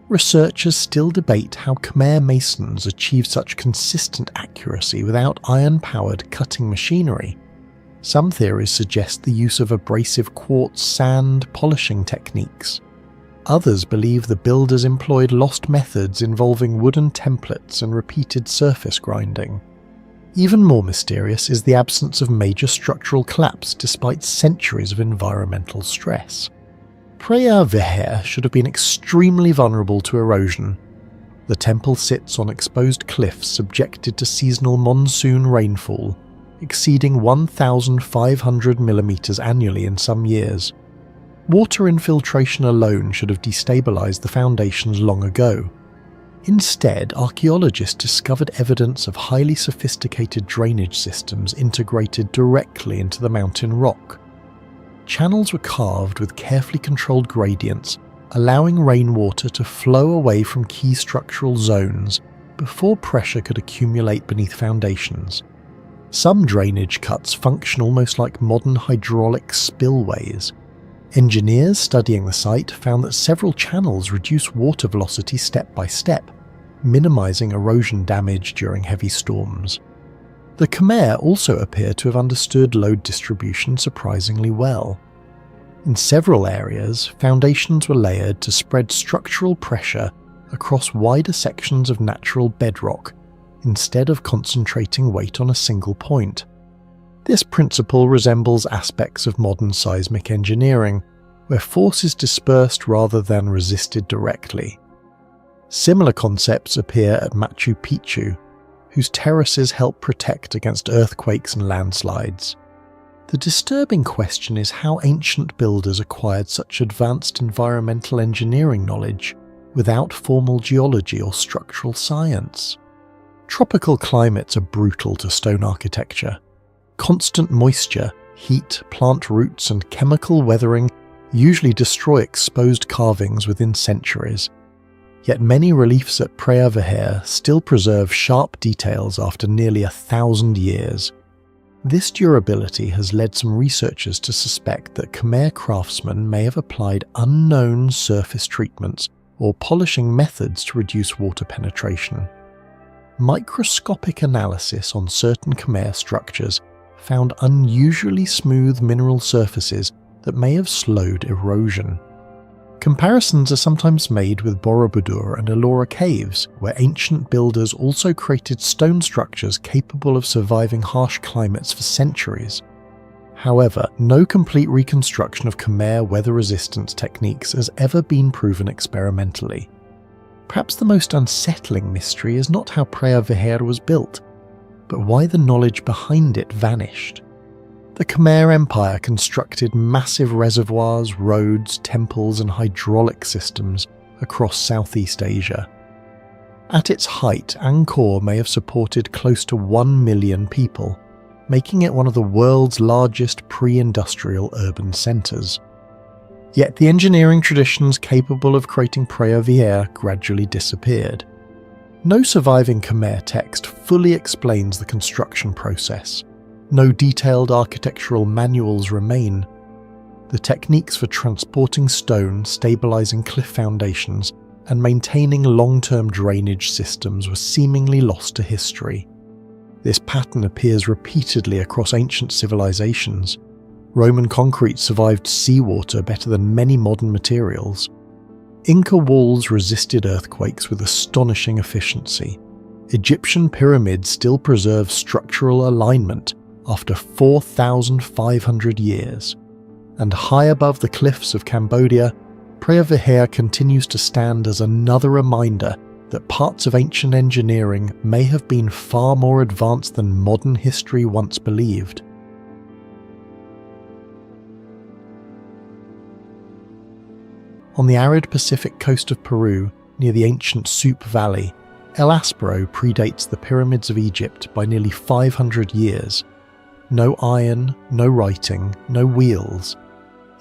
Researchers still debate how Khmer masons achieved such consistent accuracy without iron-powered cutting machinery. Some theories suggest the use of abrasive quartz sand polishing techniques. Others believe the builders employed lost methods involving wooden templates and repeated surface grinding. Even more mysterious is the absence of major structural collapse despite centuries of environmental stress. Preah Vihear should have been extremely vulnerable to erosion. The temple sits on exposed cliffs subjected to seasonal monsoon rainfall, exceeding 1,500 mm annually in some years. Water infiltration alone should have destabilized the foundations long ago. Instead, archaeologists discovered evidence of highly sophisticated drainage systems integrated directly into the mountain rock. Channels were carved with carefully controlled gradients, allowing rainwater to flow away from key structural zones before pressure could accumulate beneath foundations. Some drainage cuts function almost like modern hydraulic spillways. Engineers studying the site found that several channels reduce water velocity step by step, minimizing erosion damage during heavy storms. The Khmer also appear to have understood load distribution surprisingly well. In several areas, foundations were layered to spread structural pressure across wider sections of natural bedrock, instead of concentrating weight on a single point. This principle resembles aspects of modern seismic engineering, where force is dispersed rather than resisted directly. Similar concepts appear at Machu Picchu, whose terraces help protect against earthquakes and landslides. The disturbing question is how ancient builders acquired such advanced environmental engineering knowledge without formal geology or structural science. Tropical climates are brutal to stone architecture. Constant moisture, heat, plant roots, and chemical weathering usually destroy exposed carvings within centuries. Yet many reliefs at Preah Vihear still preserve sharp details after nearly 1,000 years. This durability has led some researchers to suspect that Khmer craftsmen may have applied unknown surface treatments or polishing methods to reduce water penetration. microscopic analysis on certain Khmer structures found unusually smooth mineral surfaces that may have slowed erosion. Comparisons are sometimes made with Borobudur and Ellora caves, where ancient builders also created stone structures capable of surviving harsh climates for centuries. However, no complete reconstruction of Khmer weather resistance techniques has ever been proven experimentally. Perhaps the most unsettling mystery is not how Preah Vihear was built, but why the knowledge behind it vanished. The Khmer Empire constructed massive reservoirs, roads, temples and hydraulic systems across Southeast Asia. At its height, Angkor may have supported close to 1 million people, making it one of the world's largest pre-industrial urban centres. Yet the engineering traditions capable of creating Preah Vihear gradually disappeared. No surviving Khmer text fully explains the construction process. No detailed architectural manuals remain. The techniques for transporting stone, stabilising cliff foundations, and maintaining long-term drainage systems were seemingly lost to history. This pattern appears repeatedly across ancient civilizations. Roman concrete survived seawater better than many modern materials. Inca walls resisted earthquakes with astonishing efficiency. Egyptian pyramids still preserve structural alignment after 4,500 years. And high above the cliffs of Cambodia, Preah Vihear continues to stand as another reminder that parts of ancient engineering may have been far more advanced than modern history once believed. On the arid Pacific coast of Peru, near the ancient Soup Valley, El Aspero predates the pyramids of Egypt by nearly 500 years. No iron, no writing, no wheels.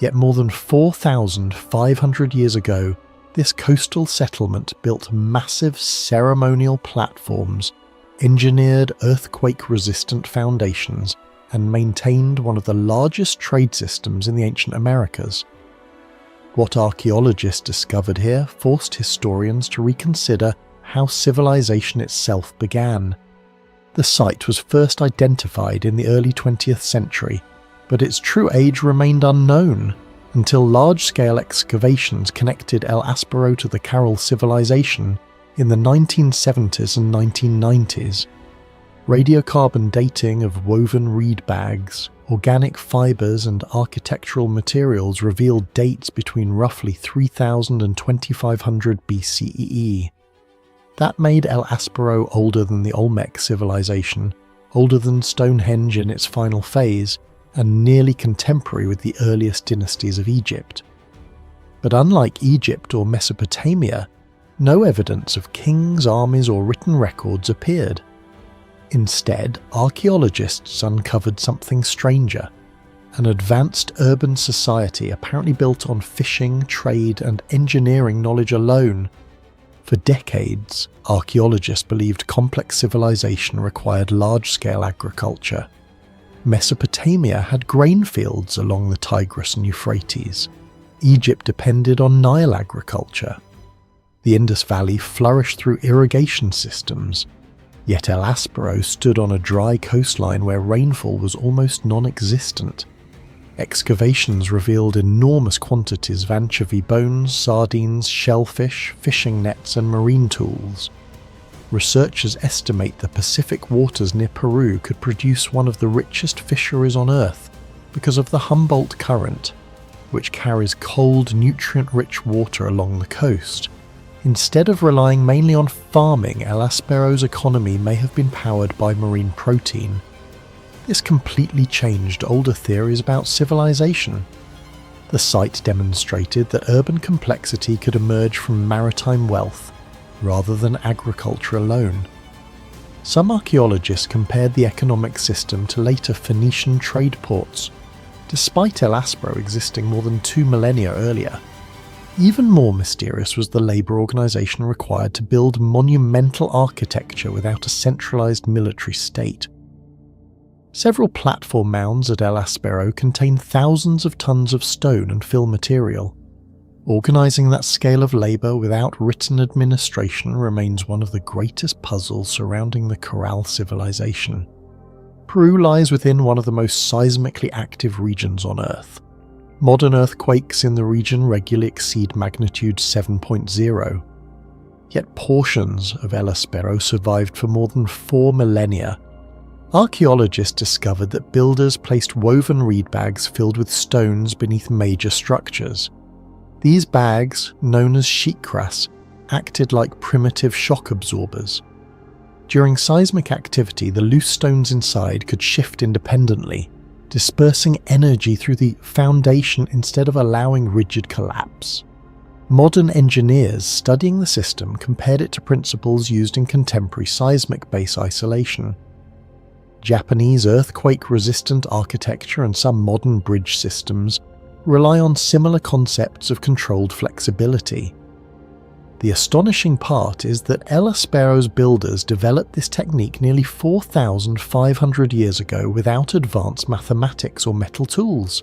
Yet more than 4,500 years ago, this coastal settlement built massive ceremonial platforms, engineered earthquake-resistant foundations, and maintained one of the largest trade systems in the ancient Americas. What archaeologists discovered here forced historians to reconsider how civilization itself began. The site was first identified in the early 20th century, but its true age remained unknown until large-scale excavations connected El Aspero to the Carol civilization in the 1970s and 1990s. Radiocarbon dating of woven reed bags, organic fibers and architectural materials revealed dates between roughly 3000 and 2500 BCE. That made El Aspero older than the Olmec civilization, older than Stonehenge in its final phase, and nearly contemporary with the earliest dynasties of Egypt. But unlike Egypt or Mesopotamia, no evidence of kings, armies or written records appeared. Instead, archaeologists uncovered something stranger, an advanced urban society apparently built on fishing, trade and engineering knowledge alone. For decades, archaeologists believed complex civilization required large-scale agriculture. Mesopotamia had grain fields along the Tigris and Euphrates. Egypt depended on Nile agriculture. The Indus Valley flourished through irrigation systems. Yet El Aspero stood on a dry coastline where rainfall was almost non-existent. Excavations revealed enormous quantities of anchovy bones, sardines, shellfish, fishing nets and marine tools. Researchers estimate the Pacific waters near Peru could produce one of the richest fisheries on Earth because of the Humboldt Current, which carries cold, nutrient-rich water along the coast. Instead of relying mainly on farming, El Aspero's economy may have been powered by marine protein. This completely changed older theories about civilization. The site demonstrated that urban complexity could emerge from maritime wealth, rather than agriculture alone. Some archaeologists compared the economic system to later Phoenician trade ports, despite El Aspero existing more than 2 millennia earlier. Even more mysterious was the labour organisation required to build monumental architecture without a centralised military state. Several platform mounds at El Aspero contain thousands of tons of stone and fill material. Organising that scale of labour without written administration remains one of the greatest puzzles surrounding the Corral civilization. Peru lies within one of the most seismically active regions on Earth. Modern earthquakes in the region regularly exceed magnitude 7.0. Yet portions of El Espero survived for more than 4 millennia. Archaeologists discovered that builders placed woven reed bags filled with stones beneath major structures. These bags, known as sheetcras, acted like primitive shock absorbers. During seismic activity, the loose stones inside could shift independently, dispersing energy through the foundation instead of allowing rigid collapse. Modern engineers studying the system compared it to principles used in contemporary seismic base isolation. Japanese earthquake-resistant architecture and some modern bridge systems rely on similar concepts of controlled flexibility. The astonishing part is that El Espero's builders developed this technique nearly 4,500 years ago without advanced mathematics or metal tools.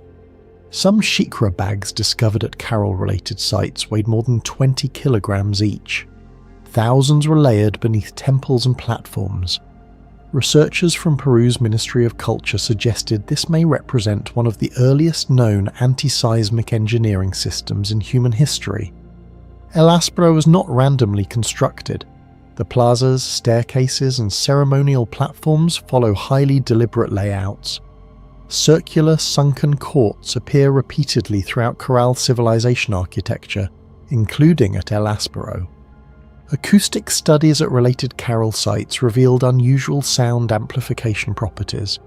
Some shikra bags discovered at Carroll-related sites weighed more than 20 kilograms each. Thousands were layered beneath temples and platforms. Researchers from Peru's Ministry of Culture suggested this may represent one of the earliest known anti-seismic engineering systems in human history. El Espero was not randomly constructed. The plazas, staircases, and ceremonial platforms follow highly deliberate layouts. Circular, sunken courts appear repeatedly throughout Corral civilization architecture, including at El Espero. Acoustic studies at related Carroll sites revealed unusual sound amplification properties.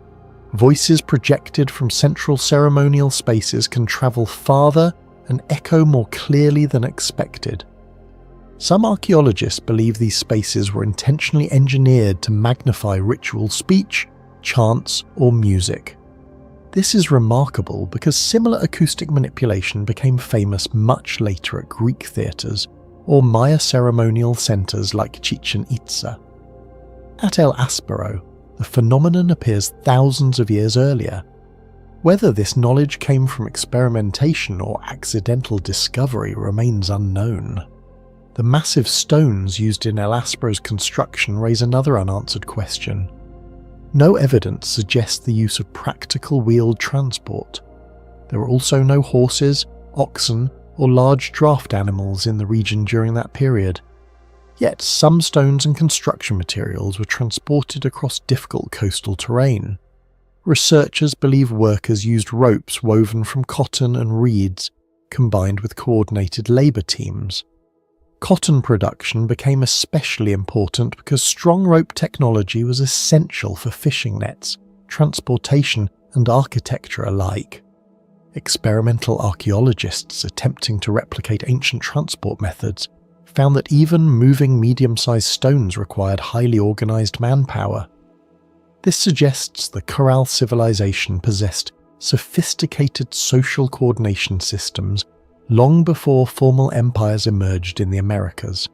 Voices projected from central ceremonial spaces can travel farther and echo more clearly than expected. Some archaeologists believe these spaces were intentionally engineered to magnify ritual speech, chants, or music. This is remarkable because similar acoustic manipulation became famous much later at Greek theatres or Maya ceremonial centres like Chichen Itza. At El Espero, the phenomenon appears thousands of years earlier. Whether this knowledge came from experimentation or accidental discovery remains unknown. The massive stones used in El Espero's construction raise another unanswered question. No evidence suggests the use of practical wheeled transport. There were also no horses, oxen, or large draft animals in the region during that period. Yet some stones and construction materials were transported across difficult coastal terrain. Researchers believe workers used ropes woven from cotton and reeds, combined with coordinated labour teams. Cotton production became especially important because strong rope technology was essential for fishing nets, transportation, and architecture alike. Experimental archaeologists attempting to replicate ancient transport methods found that even moving medium-sized stones required highly organised manpower. This suggests the Corral civilization possessed sophisticated social coordination systems long before formal empires emerged in the Americas.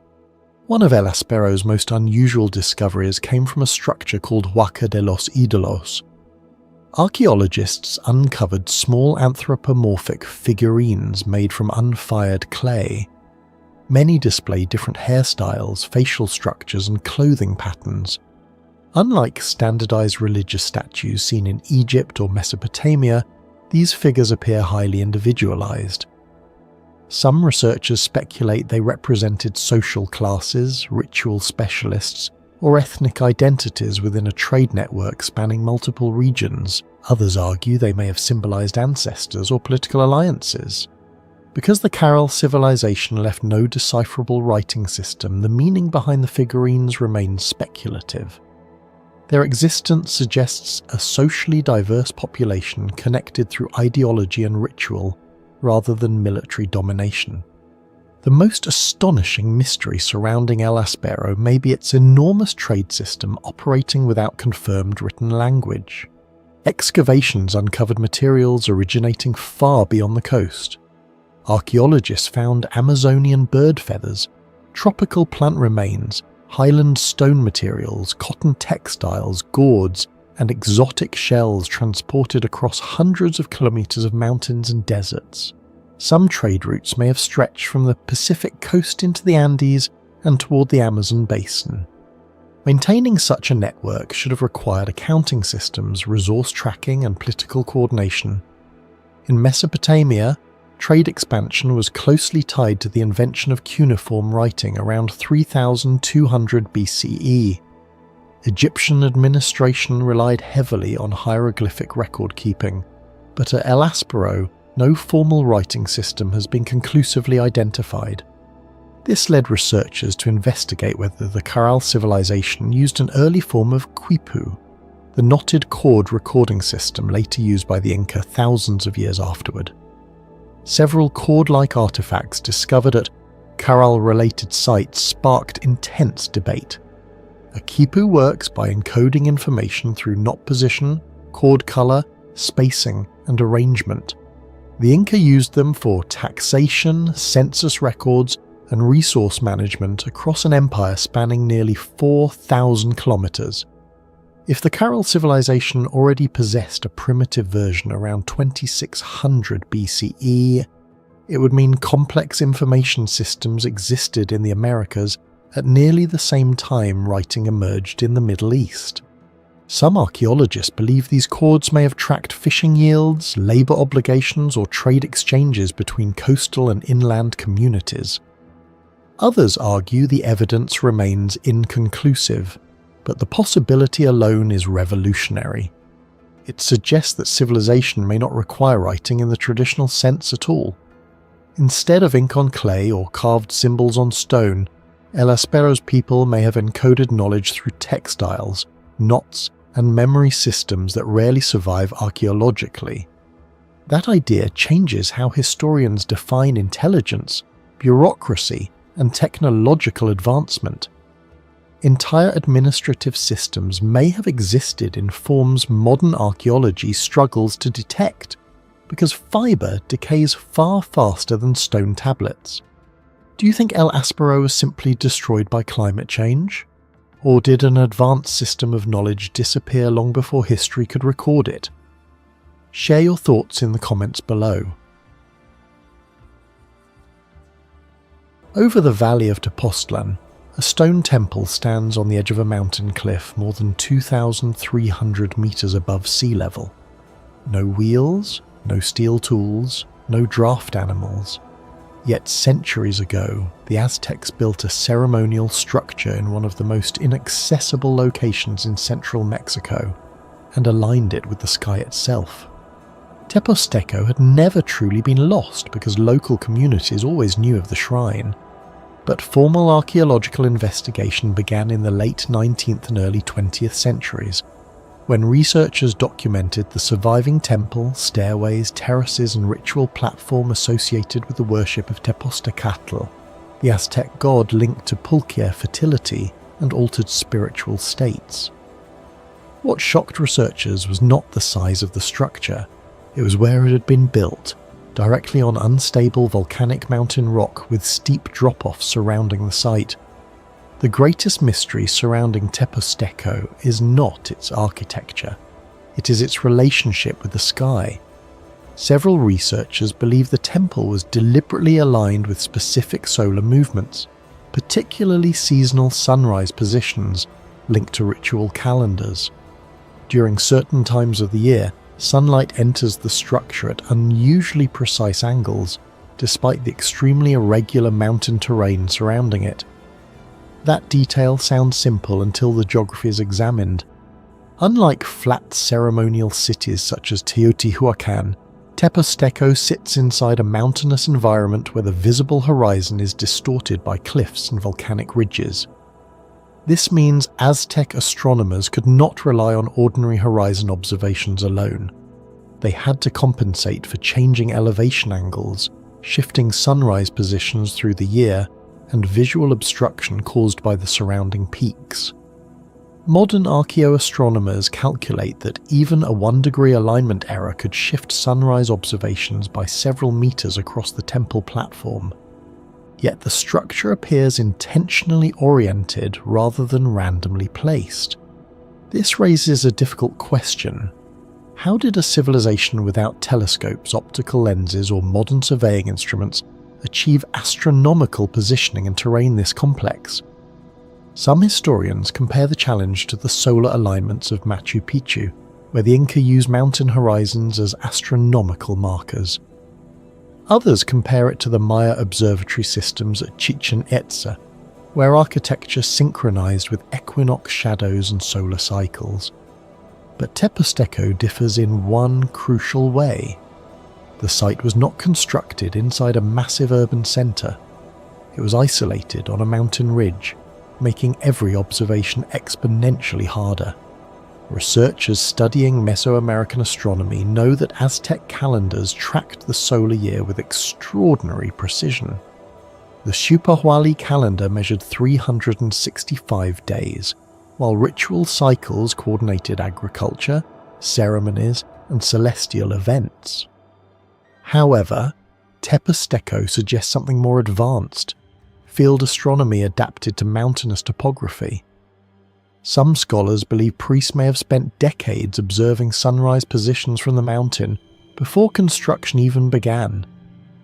One of El Espero's most unusual discoveries came from a structure called Huaca de los Ídolos. Archaeologists uncovered small anthropomorphic figurines made from unfired clay. Many display different hairstyles, facial structures, and clothing patterns. Unlike standardized religious statues seen in Egypt or Mesopotamia, these figures appear highly individualized. Some researchers speculate they represented social classes, ritual specialists, or ethnic identities within a trade network spanning multiple regions. Others argue they may have symbolized ancestors or political alliances. Because the Carroll civilization left no decipherable writing system, the meaning behind the figurines remains speculative. Their existence suggests a socially diverse population connected through ideology and ritual, rather than military domination. The most astonishing mystery surrounding El Espero may be its enormous trade system operating without confirmed written language. Excavations uncovered materials originating far beyond the coast. Archaeologists found Amazonian bird feathers, tropical plant remains, highland stone materials, cotton textiles, gourds, and exotic shells transported across hundreds of kilometers of mountains and deserts. Some trade routes may have stretched from the Pacific coast into the Andes and toward the Amazon basin. Maintaining such a network should have required accounting systems, resource tracking, and political coordination. In Mesopotamia, trade expansion was closely tied to the invention of cuneiform writing around 3200 BCE. Egyptian administration relied heavily on hieroglyphic record-keeping, but at El Aspero, no formal writing system has been conclusively identified. This led researchers to investigate whether the Caral civilization used an early form of quipu, the knotted cord recording system later used by the Inca thousands of years afterward. Several cord-like artifacts discovered at Caral-related sites sparked intense debate. A quipu works by encoding information through knot position, cord color, spacing, and arrangement. The Inca used them for taxation, census records, and resource management across an empire spanning nearly 4,000 kilometers. If the Caral civilization already possessed a primitive version around 2600 BCE, it would mean complex information systems existed in the Americas at nearly the same time writing emerged in the Middle East. Some archaeologists believe these cords may have tracked fishing yields, labor obligations, or trade exchanges between coastal and inland communities. Others argue the evidence remains inconclusive, but the possibility alone is revolutionary. It suggests that civilization may not require writing in the traditional sense at all. Instead of ink on clay or carved symbols on stone, El Aspero's people may have encoded knowledge through textiles, knots, and memory systems that rarely survive archaeologically. That idea changes how historians define intelligence, bureaucracy, and technological advancement. Entire administrative systems may have existed in forms modern archaeology struggles to detect, because fibre decays far faster than stone tablets. Do you think El Aspero was simply destroyed by climate change? Or did an advanced system of knowledge disappear long before history could record it? Share your thoughts in the comments below. Over the valley of Tepoztlan, a stone temple stands on the edge of a mountain cliff more than 2,300 meters above sea level. No wheels, no steel tools, no draft animals. Yet centuries ago, the Aztecs built a ceremonial structure in one of the most inaccessible locations in central Mexico and aligned it with the sky itself. Tepozteco had never truly been lost because local communities always knew of the shrine. But formal archaeological investigation began in the late 19th and early 20th centuries, when researchers documented the surviving temple, stairways, terraces, and ritual platform associated with the worship of Tepoztecatl, the Aztec god linked to Pulquia fertility and altered spiritual states. What shocked researchers was not the size of the structure, it was where it had been built, directly on unstable volcanic mountain rock with steep drop-offs surrounding the site. The greatest mystery surrounding Tepozteco is not its architecture, it is its relationship with the sky. Several researchers believe the temple was deliberately aligned with specific solar movements, particularly seasonal sunrise positions linked to ritual calendars. During certain times of the year, sunlight enters the structure at unusually precise angles, despite the extremely irregular mountain terrain surrounding it. That detail sounds simple until the geography is examined. Unlike flat ceremonial cities such as Teotihuacan, Tepozteco sits inside a mountainous environment where the visible horizon is distorted by cliffs and volcanic ridges. This means Aztec astronomers could not rely on ordinary horizon observations alone. They had to compensate for changing elevation angles, shifting sunrise positions through the year, and visual obstruction caused by the surrounding peaks. Modern archaeoastronomers calculate that even a 1-degree alignment error could shift sunrise observations by several meters across the temple platform. Yet the structure appears intentionally oriented rather than randomly placed. This raises a difficult question. How did a civilization without telescopes, optical lenses, or modern surveying instruments achieve astronomical positioning and terrain this complex? Some historians compare the challenge to the solar alignments of Machu Picchu, where the Inca used mountain horizons as astronomical markers. Others compare it to the Maya observatory systems at Chichen Itza, where architecture synchronized with equinox shadows and solar cycles. But Teposteco differs in one crucial way. The site was not constructed inside a massive urban centre. It was isolated on a mountain ridge, making every observation exponentially harder. Researchers studying Mesoamerican astronomy know that Aztec calendars tracked the solar year with extraordinary precision. The Xiuhpohualli calendar measured 365 days, while ritual cycles coordinated agriculture, ceremonies, and celestial events. However, Teposteco suggests something more advanced: field astronomy adapted to mountainous topography. Some scholars believe priests may have spent decades observing sunrise positions from the mountain before construction even began.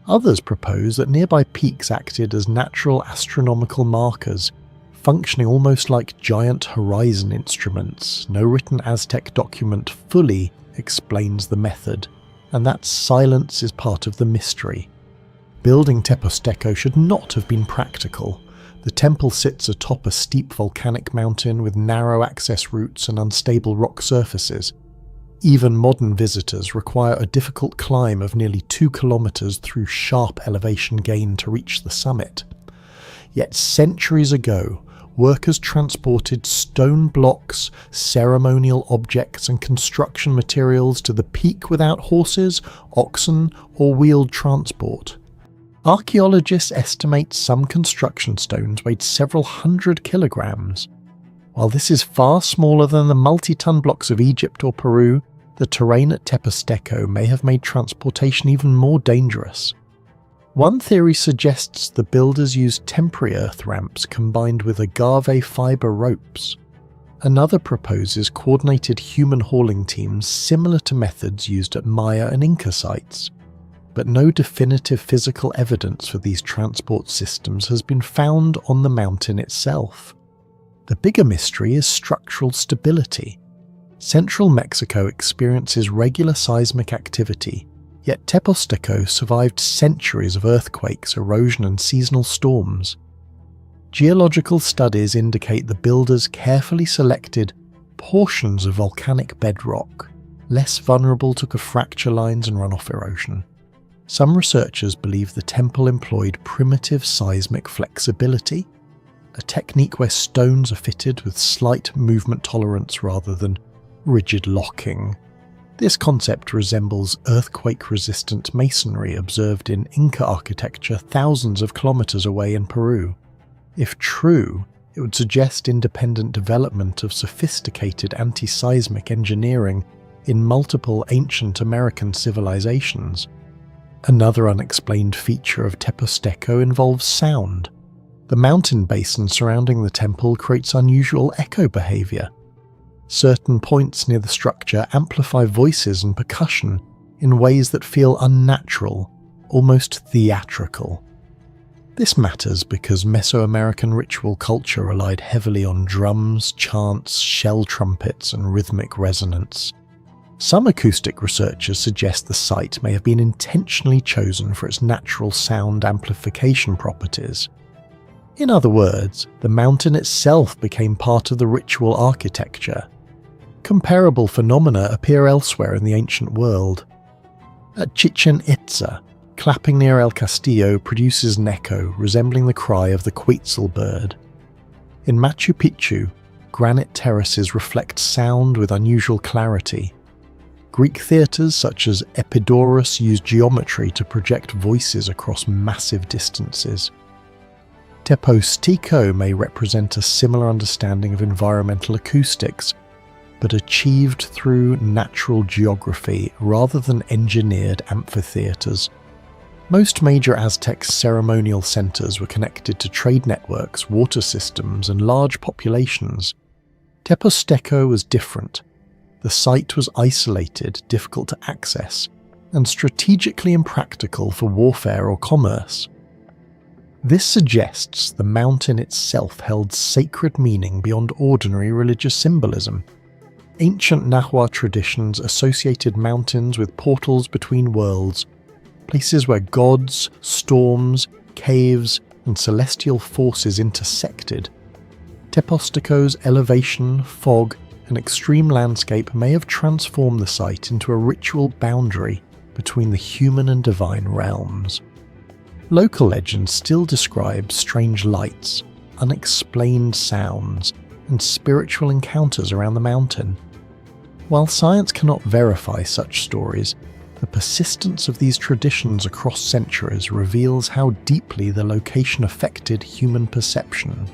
Others propose that nearby peaks acted as natural astronomical markers, functioning almost like giant horizon instruments. No written Aztec document fully explains the method, and that silence is part of the mystery. Building Teposteco should not have been practical. The temple sits atop a steep volcanic mountain with narrow access routes and unstable rock surfaces. Even modern visitors require a difficult climb of nearly 2 kilometers through sharp elevation gain to reach the summit. Yet centuries ago, workers transported stone blocks, ceremonial objects, and construction materials to the peak without horses, oxen, or wheeled transport. Archaeologists estimate some construction stones weighed several hundred kilograms. While this is far smaller than the multi-ton blocks of Egypt or Peru, the terrain at Teposteco may have made transportation even more dangerous. One theory suggests the builders used temporary earth ramps combined with agave fibre ropes. Another proposes coordinated human hauling teams similar to methods used at Maya and Inca sites. But no definitive physical evidence for these transport systems has been found on the mountain itself. The bigger mystery is structural stability. Central Mexico experiences regular seismic activity, yet Teposteco survived centuries of earthquakes, erosion, and seasonal storms. Geological studies indicate the builders carefully selected portions of volcanic bedrock, less vulnerable to fracture lines and runoff erosion. Some researchers believe the temple employed primitive seismic flexibility, a technique where stones are fitted with slight movement tolerance rather than rigid locking. This concept resembles earthquake-resistant masonry observed in Inca architecture thousands of kilometers away in Peru. If true, it would suggest independent development of sophisticated anti-seismic engineering in multiple ancient American civilizations. Another unexplained feature of Teposteco involves sound. The mountain basin surrounding the temple creates unusual echo behavior. Certain points near the structure amplify voices and percussion in ways that feel unnatural, almost theatrical. This matters because Mesoamerican ritual culture relied heavily on drums, chants, shell trumpets, and rhythmic resonance. Some acoustic researchers suggest the site may have been intentionally chosen for its natural sound amplification properties. In other words, the mountain itself became part of the ritual architecture. Comparable phenomena appear elsewhere in the ancient world. At Chichen Itza, clapping near El Castillo produces an echo resembling the cry of the quetzal bird. In Machu Picchu, granite terraces reflect sound with unusual clarity. Greek theatres such as Epidaurus use geometry to project voices across massive distances. Teposteco may represent a similar understanding of environmental acoustics, but achieved through natural geography rather than engineered amphitheatres. Most major Aztec ceremonial centres were connected to trade networks, water systems, and large populations. Teposteco was different. The site was isolated, difficult to access, and strategically impractical for warfare or commerce. This suggests the mountain itself held sacred meaning beyond ordinary religious symbolism. Ancient Nahua traditions associated mountains with portals between worlds, places where gods, storms, caves, and celestial forces intersected. Teposteco's elevation, fog, and extreme landscape may have transformed the site into a ritual boundary between the human and divine realms. Local legends still describe strange lights, unexplained sounds, and spiritual encounters around the mountain. While science cannot verify such stories, the persistence of these traditions across centuries reveals how deeply the location affected human perception.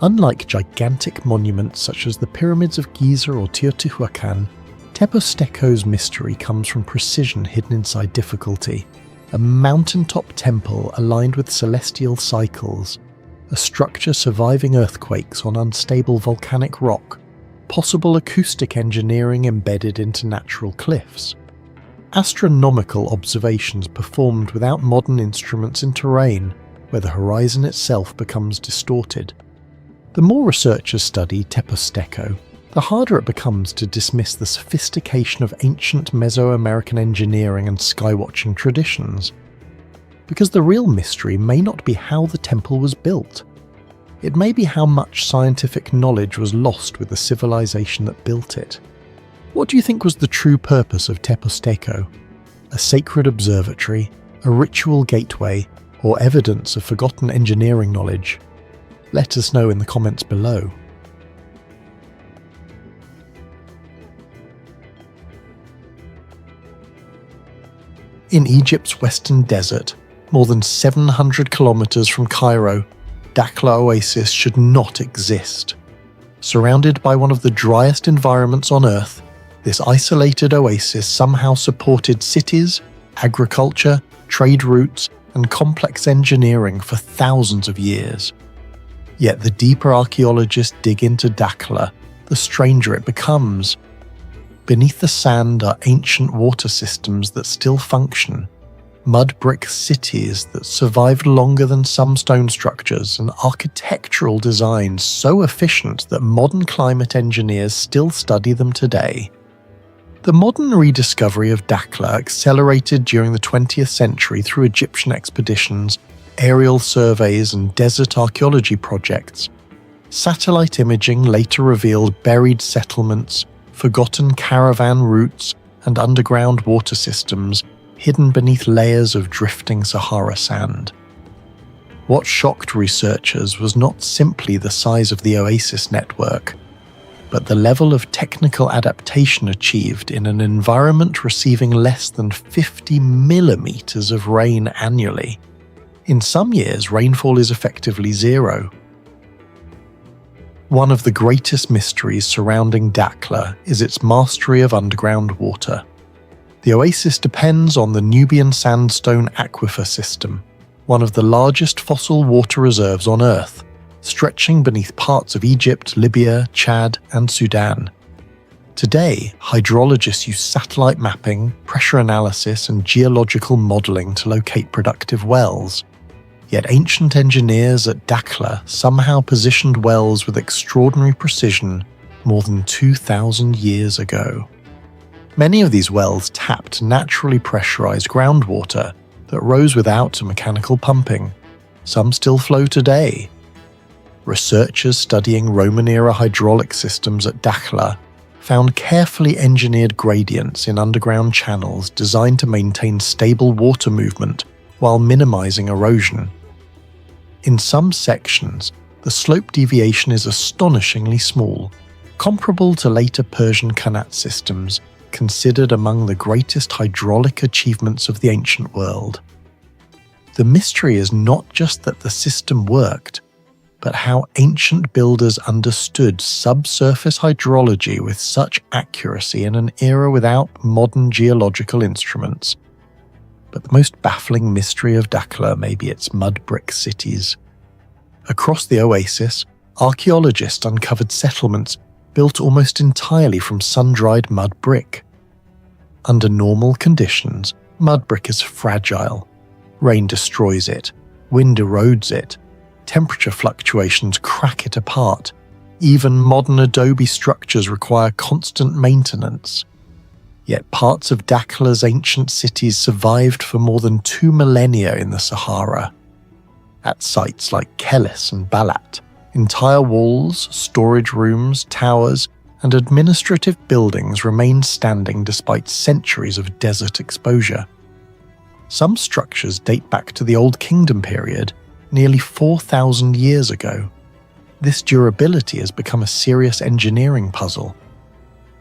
Unlike gigantic monuments such as the pyramids of Giza or Teotihuacan, Teposteco's mystery comes from precision hidden inside difficulty. A mountaintop temple aligned with celestial cycles, a structure surviving earthquakes on unstable volcanic rock, possible acoustic engineering embedded into natural cliffs, astronomical observations performed without modern instruments in terrain where the horizon itself becomes distorted. The more researchers study Teposteco, the harder it becomes to dismiss the sophistication of ancient Mesoamerican engineering and skywatching traditions. Because the real mystery may not be how the temple was built. It may be how much scientific knowledge was lost with the civilization that built it. What do you think was the true purpose of Teposteco? A sacred observatory, a ritual gateway, or evidence of forgotten engineering knowledge? Let us know in the comments below. In Egypt's western desert, more than 700 kilometers from Cairo, Dakhla Oasis should not exist. Surrounded by one of the driest environments on Earth, this isolated oasis somehow supported cities, agriculture, trade routes, and complex engineering for thousands of years. Yet the deeper archaeologists dig into Dakhla, the stranger it becomes. Beneath the sand are ancient water systems that still function, mud brick cities that survived longer than some stone structures, and architectural designs so efficient that modern climate engineers still study them today. The modern rediscovery of Dakhla accelerated during the 20th century through Egyptian expeditions, aerial surveys, and desert archaeology projects. Satellite imaging later revealed buried settlements, forgotten caravan routes, and underground water systems hidden beneath layers of drifting Sahara sand. What shocked researchers was not simply the size of the oasis network, but the level of technical adaptation achieved in an environment receiving less than 50 millimeters of rain annually. In some years, rainfall is effectively zero. One of the greatest mysteries surrounding Dakhla is its mastery of underground water. The oasis depends on the Nubian sandstone aquifer system, one of the largest fossil water reserves on Earth, stretching beneath parts of Egypt, Libya, Chad, and Sudan. Today, hydrologists use satellite mapping, pressure analysis, and geological modeling to locate productive wells. Yet ancient engineers at Dakhla somehow positioned wells with extraordinary precision more than 2,000 years ago. Many of these wells tapped naturally pressurized groundwater that rose without mechanical pumping. Some still flow today. Researchers studying Roman-era hydraulic systems at Dakhla found carefully engineered gradients in underground channels designed to maintain stable water movement while minimizing erosion. In some sections, the slope deviation is astonishingly small, comparable to later Persian Qanat systems, considered among the greatest hydraulic achievements of the ancient world. The mystery is not just that the system worked, but how ancient builders understood subsurface hydrology with such accuracy in an era without modern geological instruments. But the most baffling mystery of Dakhla may be its mud brick cities. Across the oasis, archaeologists uncovered settlements built almost entirely from sun-dried mud brick. Under normal conditions, mud brick is fragile. Rain destroys it, wind erodes it, temperature fluctuations crack it apart. Even modern adobe structures require constant maintenance. Yet parts of Dakhla's ancient cities survived for more than 2 millennia in the Sahara. At sites like Kelis and Balat, entire walls, storage rooms, towers, and administrative buildings remained standing despite centuries of desert exposure. Some structures date back to the Old Kingdom period, nearly 4,000 years ago. This durability has become a serious engineering puzzle.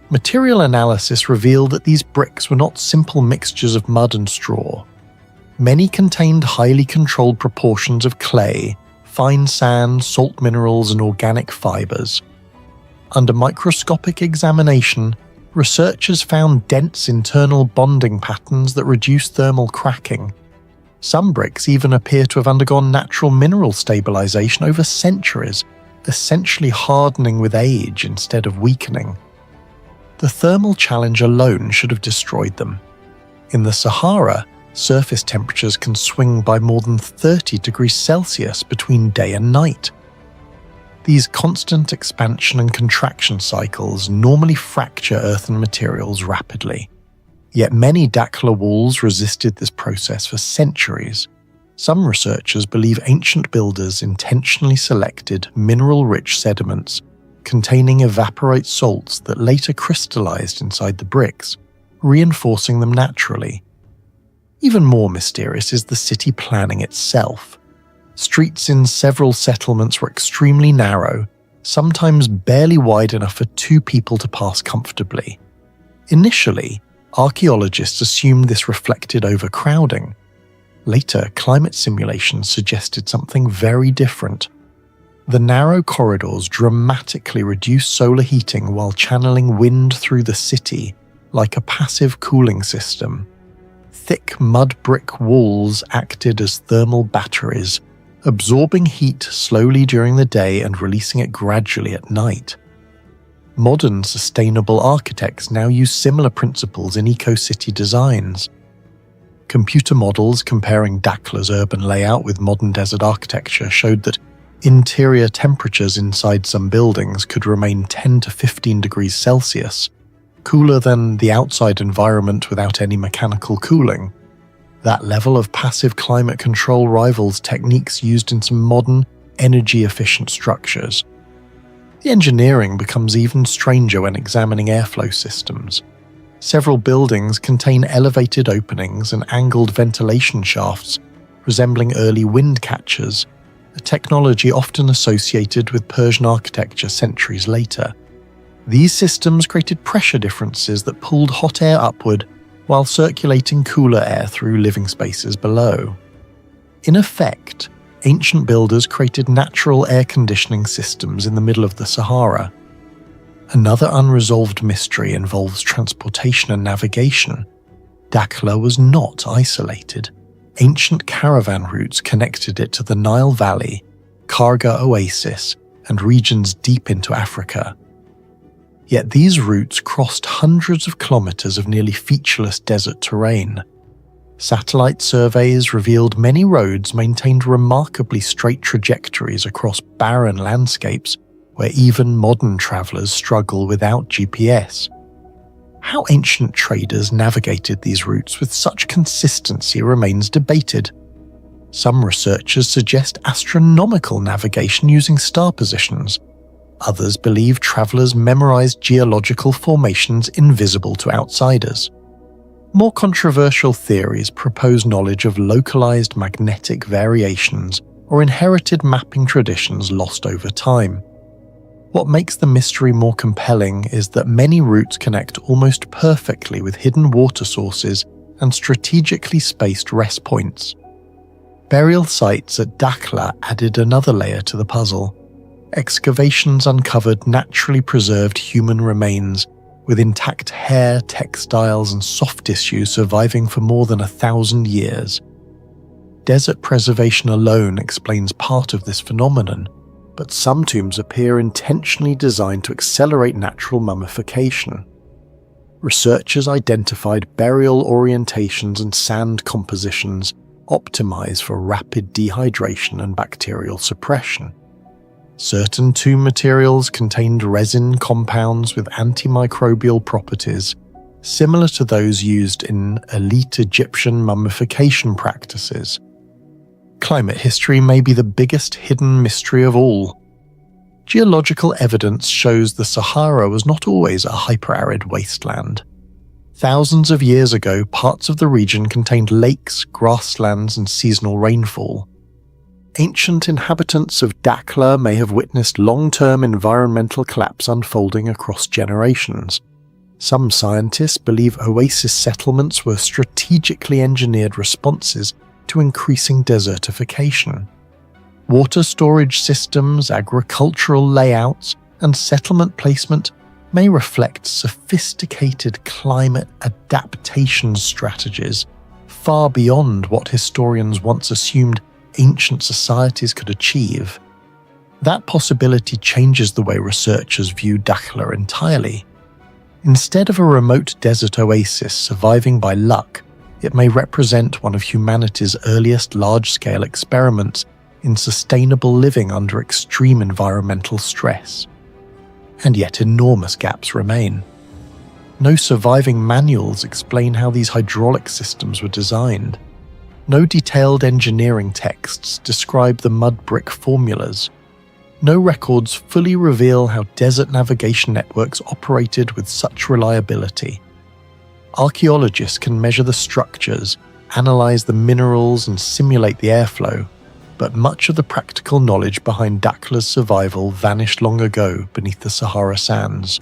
Material analysis revealed that these bricks were not simple mixtures of mud and straw. Many contained highly controlled proportions of clay, fine sand, salt minerals, and organic fibers. Under microscopic examination, researchers found dense internal bonding patterns that reduce thermal cracking. Some bricks even appear to have undergone natural mineral stabilization over centuries, essentially hardening with age instead of weakening. The thermal challenge alone should have destroyed them. In the Sahara, surface temperatures can swing by more than 30 degrees Celsius between day and night. These constant expansion and contraction cycles normally fracture earthen materials rapidly. Yet many Dakhla walls resisted this process for centuries. Some researchers believe ancient builders intentionally selected mineral-rich sediments containing evaporite salts that later crystallized inside the bricks, reinforcing them naturally. Even more mysterious is the city planning itself. Streets in several settlements were extremely narrow, sometimes barely wide enough for 2 people to pass comfortably. Initially, archaeologists assumed this reflected overcrowding. Later, climate simulations suggested something very different. The narrow corridors dramatically reduced solar heating while channeling wind through the city, like a passive cooling system. Thick mud brick walls acted as thermal batteries, absorbing heat slowly during the day and releasing it gradually at night. Modern sustainable architects now use similar principles in eco-city designs. Computer models comparing Dakhla's urban layout with modern desert architecture showed that interior temperatures inside some buildings could remain 10 to 15 degrees Celsius, cooler than the outside environment without any mechanical cooling. That level of passive climate control rivals techniques used in some modern, energy-efficient structures. The engineering becomes even stranger when examining airflow systems. Several buildings contain elevated openings and angled ventilation shafts, resembling early wind catchers, a technology often associated with Persian architecture centuries later. These systems created pressure differences that pulled hot air upward while circulating cooler air through living spaces below. In effect, ancient builders created natural air conditioning systems in the middle of the Sahara. Another unresolved mystery involves transportation and navigation. Dakhla was not isolated. Ancient caravan routes connected it to the Nile Valley, Karga Oasis, and regions deep into Africa. Yet these routes crossed hundreds of kilometers of nearly featureless desert terrain. Satellite surveys revealed many roads maintained remarkably straight trajectories across barren landscapes where even modern travelers struggle without GPS. How ancient traders navigated these routes with such consistency remains debated. Some researchers suggest astronomical navigation using star positions. Others believe travelers memorized geological formations invisible to outsiders. More controversial theories propose knowledge of localized magnetic variations or inherited mapping traditions lost over time. What makes the mystery more compelling is that many routes connect almost perfectly with hidden water sources and strategically spaced rest points. Burial sites at Dakhla added another layer to the puzzle. Excavations uncovered naturally preserved human remains, with intact hair, textiles, and soft tissue surviving for more than 1,000 years. Desert preservation alone explains part of this phenomenon, but some tombs appear intentionally designed to accelerate natural mummification. Researchers identified burial orientations and sand compositions optimized for rapid dehydration and bacterial suppression. Certain tomb materials contained resin compounds with antimicrobial properties similar to those used in elite Egyptian mummification practices. Climate history may be the biggest hidden mystery of all. Geological evidence shows the Sahara was not always a hyper-arid wasteland. Thousands of years ago, parts of the region contained lakes, grasslands, and seasonal rainfall. Ancient inhabitants of Dakhla may have witnessed long-term environmental collapse unfolding across generations. Some scientists believe oasis settlements were strategically engineered responses to increasing desertification. Water storage systems, agricultural layouts, and settlement placement may reflect sophisticated climate adaptation strategies far beyond what historians once assumed ancient societies could achieve. That possibility changes the way researchers view Dakhla entirely. Instead of a remote desert oasis surviving by luck, it may represent one of humanity's earliest large-scale experiments in sustainable living under extreme environmental stress. And yet enormous gaps remain. No surviving manuals explain how these hydraulic systems were designed. No detailed engineering texts describe the mud brick formulas. No records fully reveal how desert navigation networks operated with such reliability. Archaeologists can measure the structures, analyze the minerals, and simulate the airflow, but much of the practical knowledge behind Dakhla's survival vanished long ago beneath the Sahara sands.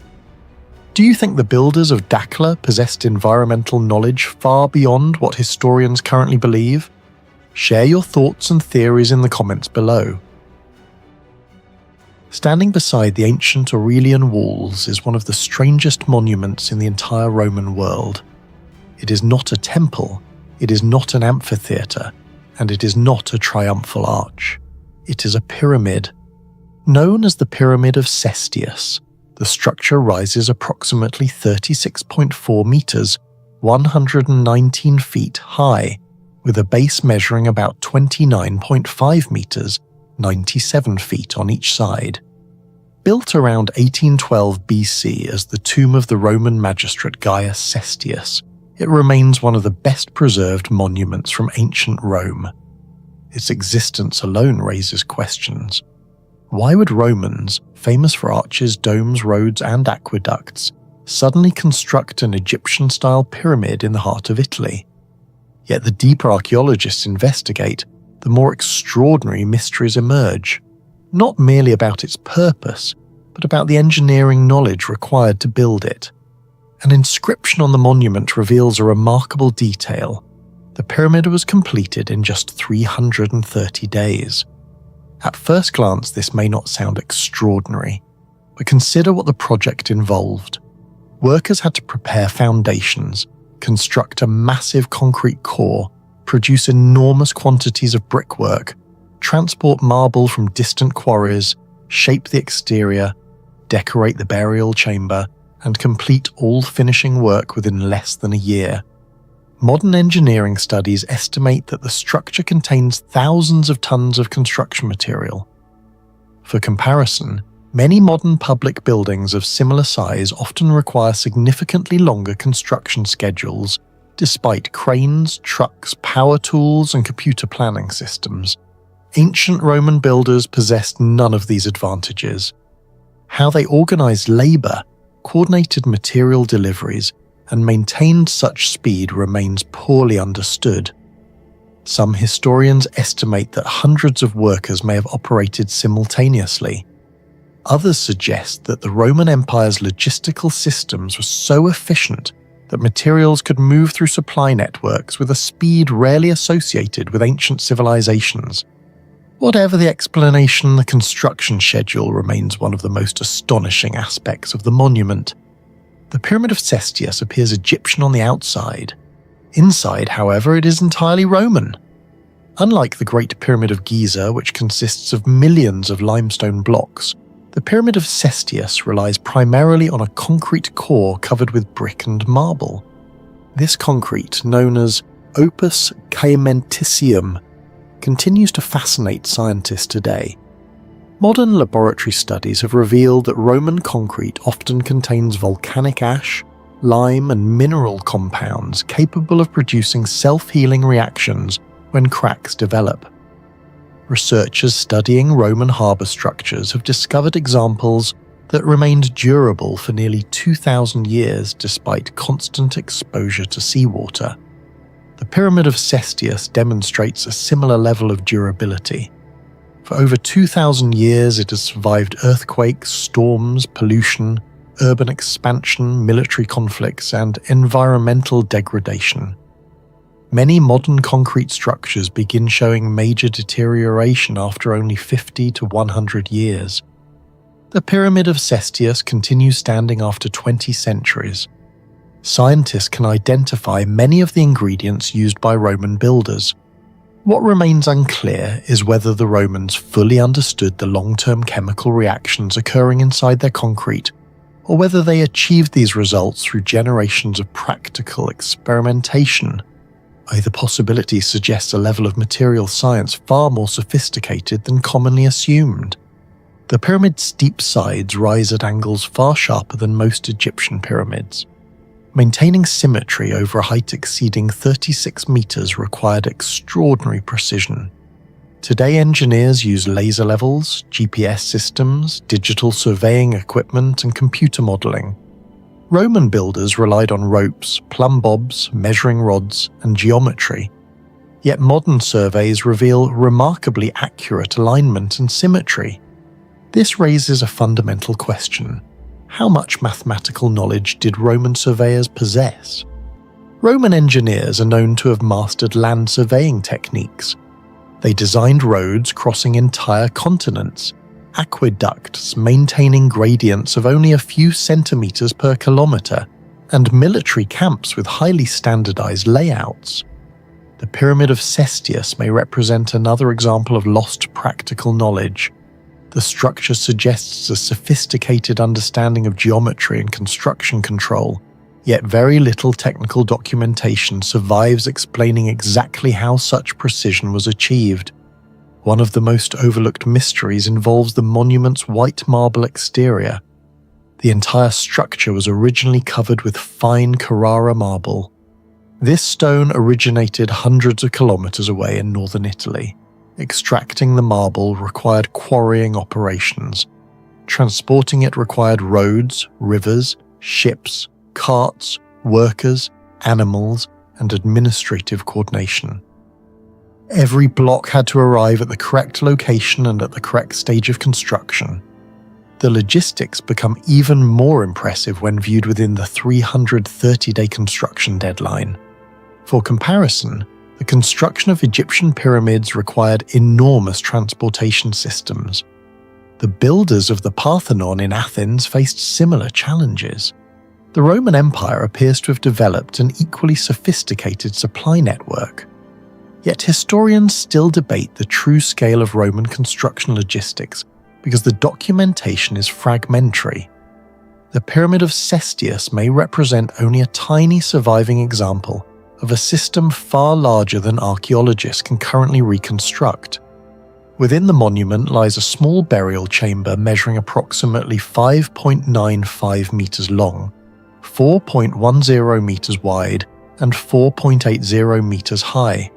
Do you think the builders of Dakhla possessed environmental knowledge far beyond what historians currently believe? Share your thoughts and theories in the comments below. Standing beside the ancient Aurelian walls is one of the strangest monuments in the entire Roman world. It is not a temple, it is not an amphitheatre, and it is not a triumphal arch. It is a pyramid. Known as the Pyramid of Cestius, the structure rises approximately 36.4 meters, 119 feet high, with a base measuring about 29.5 meters, 97 feet on each side. Built around 1812 BC as the tomb of the Roman magistrate Gaius Cestius, it remains one of the best preserved monuments from ancient Rome. Its existence alone raises questions. Why would Romans, famous for arches, domes, roads, and aqueducts, suddenly construct an Egyptian-style pyramid in the heart of Italy? Yet the deeper archaeologists investigate, the more extraordinary mysteries emerge, not merely about its purpose, but about the engineering knowledge required to build it. An inscription on the monument reveals a remarkable detail. The pyramid was completed in just 330 days. At first glance, this may not sound extraordinary, but consider what the project involved. Workers had to prepare foundations, construct a massive concrete core, produce enormous quantities of brickwork, transport marble from distant quarries, shape the exterior, decorate the burial chamber, and complete all finishing work within less than a year. Modern engineering studies estimate that the structure contains thousands of tons of construction material. For comparison, many modern public buildings of similar size often require significantly longer construction schedules, despite cranes, trucks, power tools, and computer planning systems. Ancient Roman builders possessed none of these advantages. How they organized labor, coordinated material deliveries, and maintained such speed remains poorly understood. Some historians estimate that hundreds of workers may have operated simultaneously. Others suggest that the Roman Empire's logistical systems were so efficient that materials could move through supply networks with a speed rarely associated with ancient civilizations. Whatever the explanation, the construction schedule remains one of the most astonishing aspects of the monument. The Pyramid of Cestius appears Egyptian on the outside. Inside, however, it is entirely Roman. Unlike the Great Pyramid of Giza, which consists of millions of limestone blocks, the Pyramid of Cestius relies primarily on a concrete core covered with brick and marble. This concrete, known as opus caementicium, continues to fascinate scientists today. Modern laboratory studies have revealed that Roman concrete often contains volcanic ash, lime, and mineral compounds capable of producing self-healing reactions when cracks develop. Researchers studying Roman harbour structures have discovered examples that remained durable for nearly 2,000 years despite constant exposure to seawater. The Pyramid of Cestius demonstrates a similar level of durability. For over 2,000 years it has survived earthquakes, storms, pollution, urban expansion, military conflicts, and environmental degradation. Many modern concrete structures begin showing major deterioration after only 50 to 100 years. The Pyramid of Cestius continues standing after 20 centuries. Scientists can identify many of the ingredients used by Roman builders. What remains unclear is whether the Romans fully understood the long-term chemical reactions occurring inside their concrete, or whether they achieved these results through generations of practical experimentation. Either possibility suggests a level of material science far more sophisticated than commonly assumed. The pyramid's steep sides rise at angles far sharper than most Egyptian pyramids. Maintaining symmetry over a height exceeding 36 meters required extraordinary precision. Today, engineers use laser levels, GPS systems, digital surveying equipment, and computer modeling. Roman builders relied on ropes, plumb bobs, measuring rods, and geometry. Yet modern surveys reveal remarkably accurate alignment and symmetry. This raises a fundamental question. How much mathematical knowledge did Roman surveyors possess? Roman engineers are known to have mastered land surveying techniques. They designed roads crossing entire continents, aqueducts maintaining gradients of only a few centimeters per kilometer, and military camps with highly standardized layouts. The Pyramid of Cestius may represent another example of lost practical knowledge. The structure suggests a sophisticated understanding of geometry and construction control, yet very little technical documentation survives explaining exactly how such precision was achieved. One of the most overlooked mysteries involves the monument's white marble exterior. The entire structure was originally covered with fine Carrara marble. This stone originated hundreds of kilometers away in northern Italy. Extracting the marble required quarrying operations. Transporting it required roads, rivers, ships, carts, workers, animals, and administrative coordination. Every block had to arrive at the correct location and at the correct stage of construction. The logistics become even more impressive when viewed within the 330-day construction deadline. For comparison, the construction of Egyptian pyramids required enormous transportation systems. The builders of the Parthenon in Athens faced similar challenges. The Roman Empire appears to have developed an equally sophisticated supply network. Yet historians still debate the true scale of Roman construction logistics because the documentation is fragmentary. The Pyramid of Cestius may represent only a tiny surviving example of a system far larger than archaeologists can currently reconstruct. Within the monument lies a small burial chamber measuring approximately 5.95 meters long, 4.10 meters wide, and 4.80 meters high.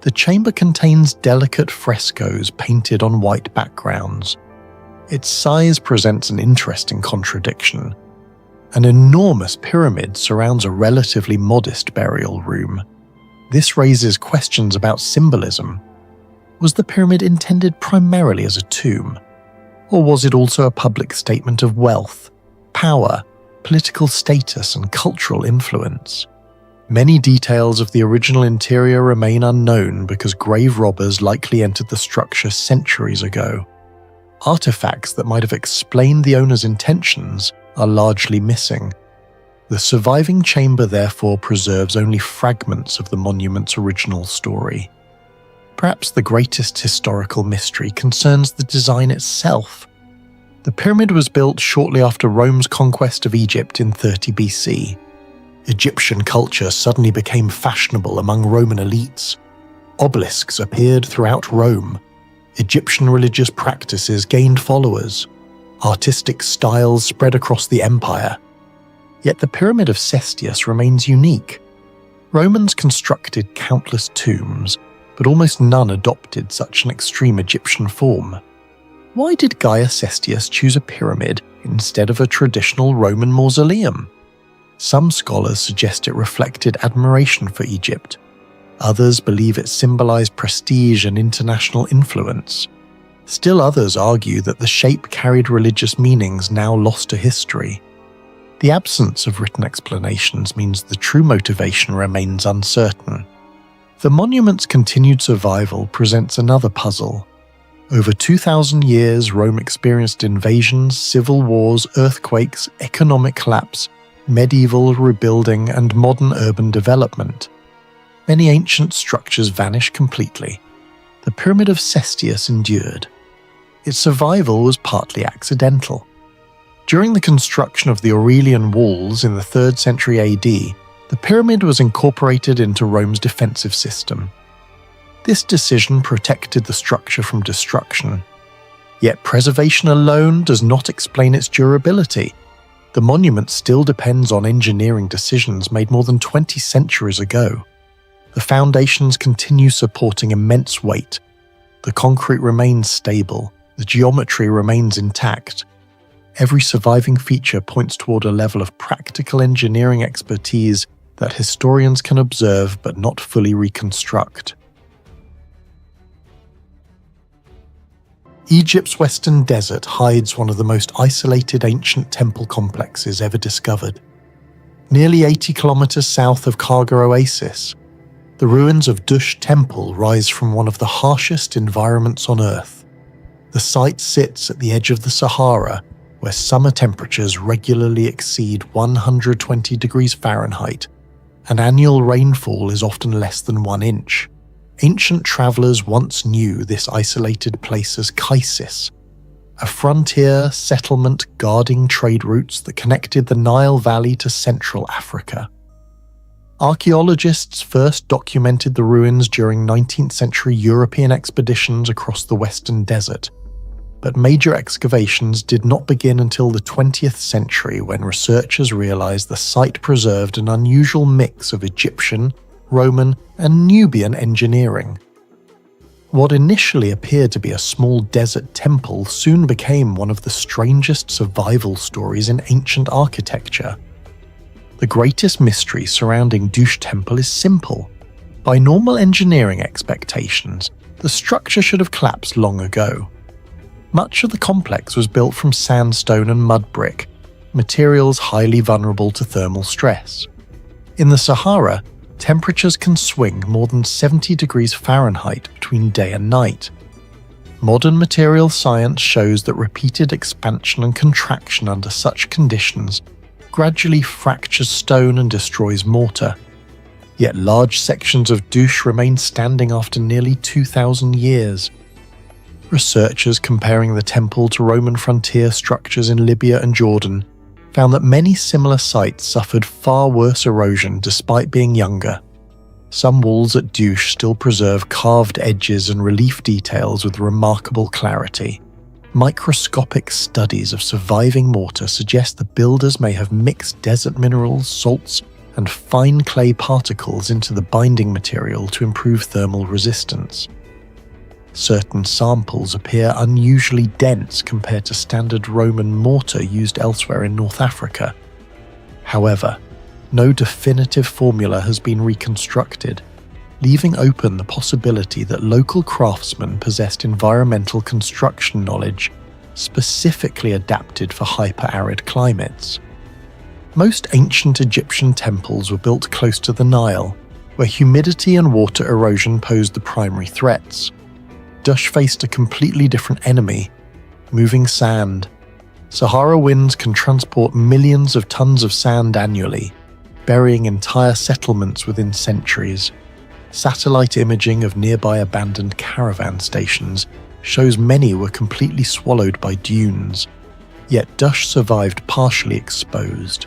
The chamber contains delicate frescoes painted on white backgrounds. Its size presents an interesting contradiction. An enormous pyramid surrounds a relatively modest burial room. This raises questions about symbolism. Was the pyramid intended primarily as a tomb? Or was it also a public statement of wealth, power, political status, and cultural influence? Many details of the original interior remain unknown because grave robbers likely entered the structure centuries ago. Artifacts that might have explained the owner's intentions are largely missing. The surviving chamber therefore preserves only fragments of the monument's original story. Perhaps the greatest historical mystery concerns the design itself. The pyramid was built shortly after Rome's conquest of Egypt in 30 BC. Egyptian culture suddenly became fashionable among Roman elites. Obelisks appeared throughout Rome. Egyptian religious practices gained followers. Artistic styles spread across the empire. Yet the Pyramid of Cestius remains unique. Romans constructed countless tombs, but almost none adopted such an extreme Egyptian form. Why did Gaius Cestius choose a pyramid instead of a traditional Roman mausoleum? Some scholars suggest it reflected admiration for Egypt. Others believe it symbolized prestige and international influence. Still others argue that the shape carried religious meanings now lost to history. The absence of written explanations means the true motivation remains uncertain. The monument's continued survival presents another puzzle. Over 2,000 years, Rome experienced invasions, civil wars, earthquakes, economic collapse, medieval rebuilding, and modern urban development. Many ancient structures vanished completely. The Pyramid of Cestius endured. Its survival was partly accidental. During the construction of the Aurelian walls in the 3rd century AD, the pyramid was incorporated into Rome's defensive system. This decision protected the structure from destruction. Yet preservation alone does not explain its durability. The monument still depends on engineering decisions made more than 20 centuries ago. The foundations continue supporting immense weight. The concrete remains stable. The geometry remains intact. Every surviving feature points toward a level of practical engineering expertise that historians can observe but not fully reconstruct. Egypt's western desert hides one of the most isolated ancient temple complexes ever discovered. Nearly 80 kilometers south of Karga Oasis, the ruins of Dush Temple rise from one of the harshest environments on Earth. The site sits at the edge of the Sahara, where summer temperatures regularly exceed 120 degrees Fahrenheit, and annual rainfall is often less than 1 inch. Ancient travelers once knew this isolated place as Kaisis, a frontier settlement guarding trade routes that connected the Nile Valley to Central Africa. Archaeologists first documented the ruins during 19th century European expeditions across the Western Desert, but major excavations did not begin until the 20th century when researchers realized the site preserved an unusual mix of Egyptian, Roman, and Nubian engineering. What initially appeared to be a small desert temple soon became one of the strangest survival stories in ancient architecture. The greatest mystery surrounding Dush Temple is simple. By normal engineering expectations, the structure should have collapsed long ago. Much of the complex was built from sandstone and mud brick, materials highly vulnerable to thermal stress. In the Sahara, temperatures can swing more than 70 degrees Fahrenheit between day and night. Modern material science shows that repeated expansion and contraction under such conditions gradually fractures stone and destroys mortar. Yet large sections of Dush remain standing after nearly 2,000 years. Researchers comparing the temple to Roman frontier structures in Libya and Jordan found that many similar sites suffered far worse erosion despite being younger. Some walls at Dush still preserve carved edges and relief details with remarkable clarity. Microscopic studies of surviving mortar suggest the builders may have mixed desert minerals, salts, and fine clay particles into the binding material to improve thermal resistance. Certain samples appear unusually dense compared to standard Roman mortar used elsewhere in North Africa. However, no definitive formula has been reconstructed, leaving open the possibility that local craftsmen possessed environmental construction knowledge specifically adapted for hyper-arid climates. Most ancient Egyptian temples were built close to the Nile, where humidity and water erosion posed the primary threats. Dush faced a completely different enemy: moving sand. Sahara winds can transport millions of tons of sand annually, burying entire settlements within centuries. Satellite imaging of nearby abandoned caravan stations shows many were completely swallowed by dunes, yet Dush survived partially exposed.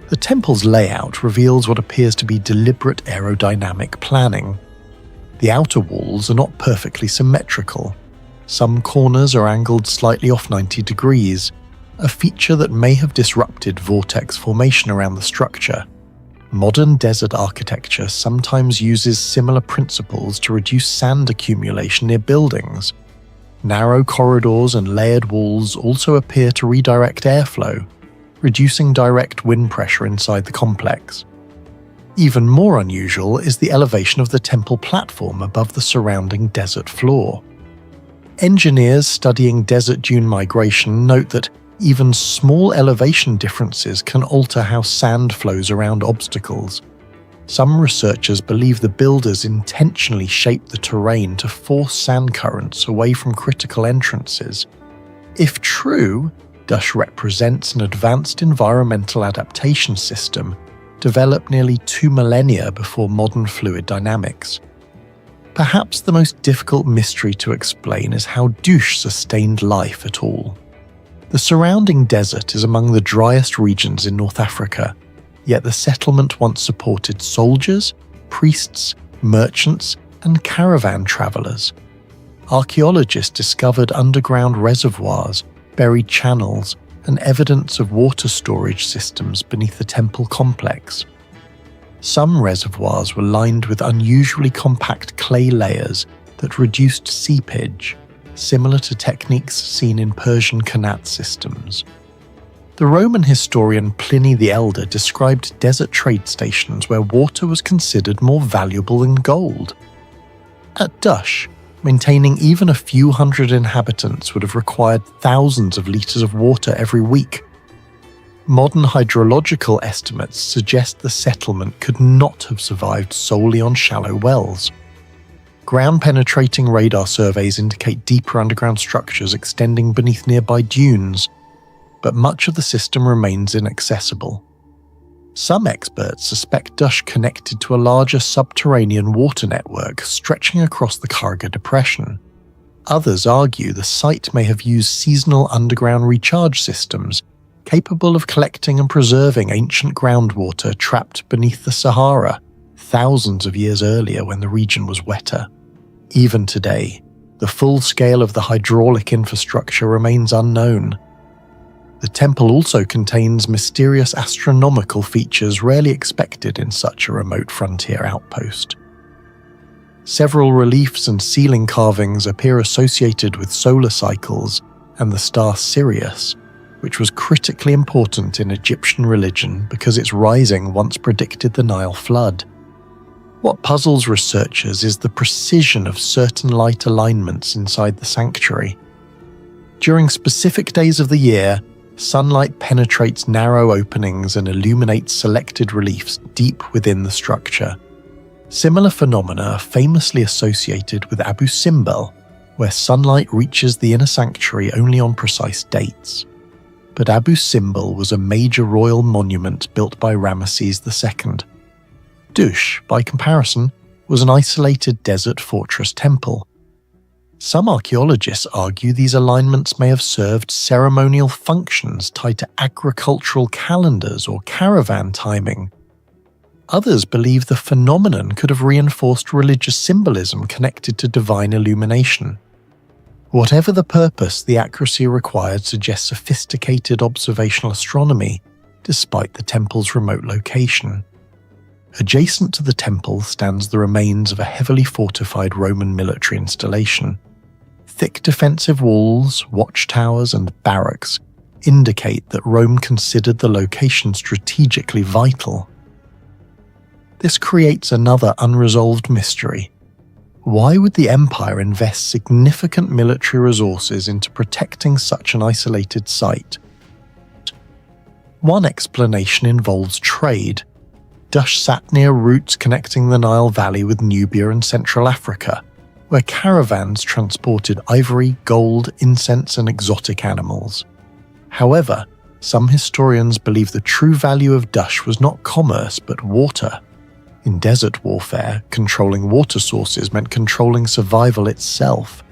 The temple's layout reveals what appears to be deliberate aerodynamic planning. The outer walls are not perfectly symmetrical. Some corners are angled slightly off 90 degrees, a feature that may have disrupted vortex formation around the structure. Modern desert architecture sometimes uses similar principles to reduce sand accumulation near buildings. Narrow corridors and layered walls also appear to redirect airflow, reducing direct wind pressure inside the complex. Even more unusual is the elevation of the temple platform above the surrounding desert floor. Engineers studying desert dune migration note that even small elevation differences can alter how sand flows around obstacles. Some researchers believe the builders intentionally shaped the terrain to force sand currents away from critical entrances. If true, Dush represents an advanced environmental adaptation system developed nearly 2 millennia before modern fluid dynamics. Perhaps the most difficult mystery to explain is how Dush sustained life at all. The surrounding desert is among the driest regions in North Africa, yet the settlement once supported soldiers, priests, merchants, and caravan travelers. Archaeologists discovered underground reservoirs, buried channels, and evidence of water storage systems beneath the temple complex. Some reservoirs were lined with unusually compact clay layers that reduced seepage, similar to techniques seen in Persian qanat systems. The Roman historian Pliny the Elder described desert trade stations where water was considered more valuable than gold. At Dush, maintaining even a few hundred inhabitants would have required thousands of litres of water every week. Modern hydrological estimates suggest the settlement could not have survived solely on shallow wells. Ground-penetrating radar surveys indicate deeper underground structures extending beneath nearby dunes, but much of the system remains inaccessible. Some experts suspect Dush connected to a larger subterranean water network stretching across the Kharga Depression. Others argue the site may have used seasonal underground recharge systems capable of collecting and preserving ancient groundwater trapped beneath the Sahara thousands of years earlier when the region was wetter. Even today, the full scale of the hydraulic infrastructure remains unknown. The temple also contains mysterious astronomical features rarely expected in such a remote frontier outpost. Several reliefs and ceiling carvings appear associated with solar cycles and the star Sirius, which was critically important in Egyptian religion because its rising once predicted the Nile flood. What puzzles researchers is the precision of certain light alignments inside the sanctuary. During specific days of the year, sunlight penetrates narrow openings and illuminates selected reliefs deep within the structure. Similar phenomena are famously associated with Abu Simbel, where sunlight reaches the inner sanctuary only on precise dates. But Abu Simbel was a major royal monument built by Ramesses II. Dush, by comparison, was an isolated desert fortress temple. Some archaeologists argue these alignments may have served ceremonial functions tied to agricultural calendars or caravan timing. Others believe the phenomenon could have reinforced religious symbolism connected to divine illumination. Whatever the purpose, the accuracy required suggests sophisticated observational astronomy, despite the temple's remote location. Adjacent to the temple stands the remains of a heavily fortified Roman military installation. Thick defensive walls, watchtowers, and barracks indicate that Rome considered the location strategically vital. This creates another unresolved mystery. Why would the empire invest significant military resources into protecting such an isolated site? One explanation involves trade. Dush sat near routes connecting the Nile Valley with Nubia and Central Africa, where caravans transported ivory, gold, incense, and exotic animals. However, some historians believe the true value of Dush was not commerce but water. In desert warfare, controlling water sources meant controlling survival itself.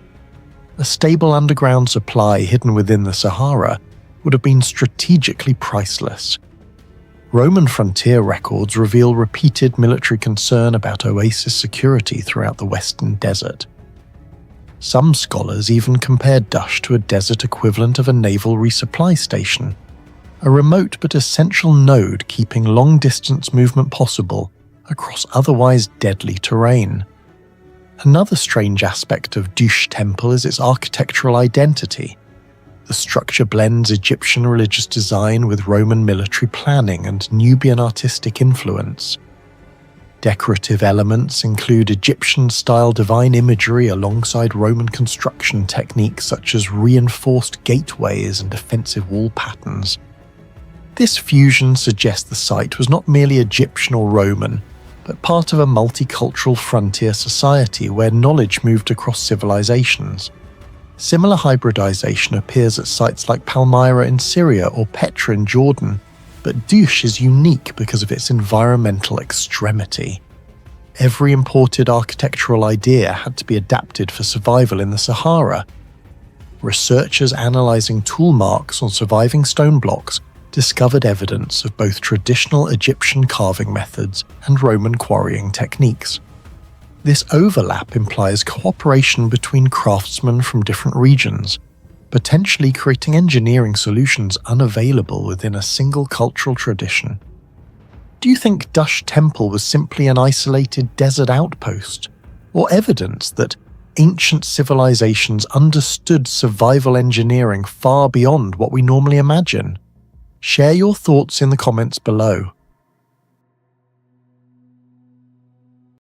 A stable underground supply hidden within the Sahara would have been strategically priceless. Roman frontier records reveal repeated military concern about oasis security throughout the western desert. Some scholars even compared Dush to a desert equivalent of a naval resupply station, a remote but essential node keeping long-distance movement possible across otherwise deadly terrain. Another strange aspect of Dush Temple is its architectural identity. The structure blends Egyptian religious design with Roman military planning and Nubian artistic influence. Decorative elements include Egyptian-style divine imagery alongside Roman construction techniques such as reinforced gateways and defensive wall patterns. This fusion suggests the site was not merely Egyptian or Roman, but part of a multicultural frontier society where knowledge moved across civilizations. Similar hybridization appears at sites like Palmyra in Syria or Petra in Jordan, but Dush is unique because of its environmental extremity. Every imported architectural idea had to be adapted for survival in the Sahara. Researchers analyzing tool marks on surviving stone blocks discovered evidence of both traditional Egyptian carving methods and Roman quarrying techniques. This overlap implies cooperation between craftsmen from different regions, potentially creating engineering solutions unavailable within a single cultural tradition. Do you think Dush Temple was simply an isolated desert outpost, or evidence that ancient civilizations understood survival engineering far beyond what we normally imagine? Share your thoughts in the comments below.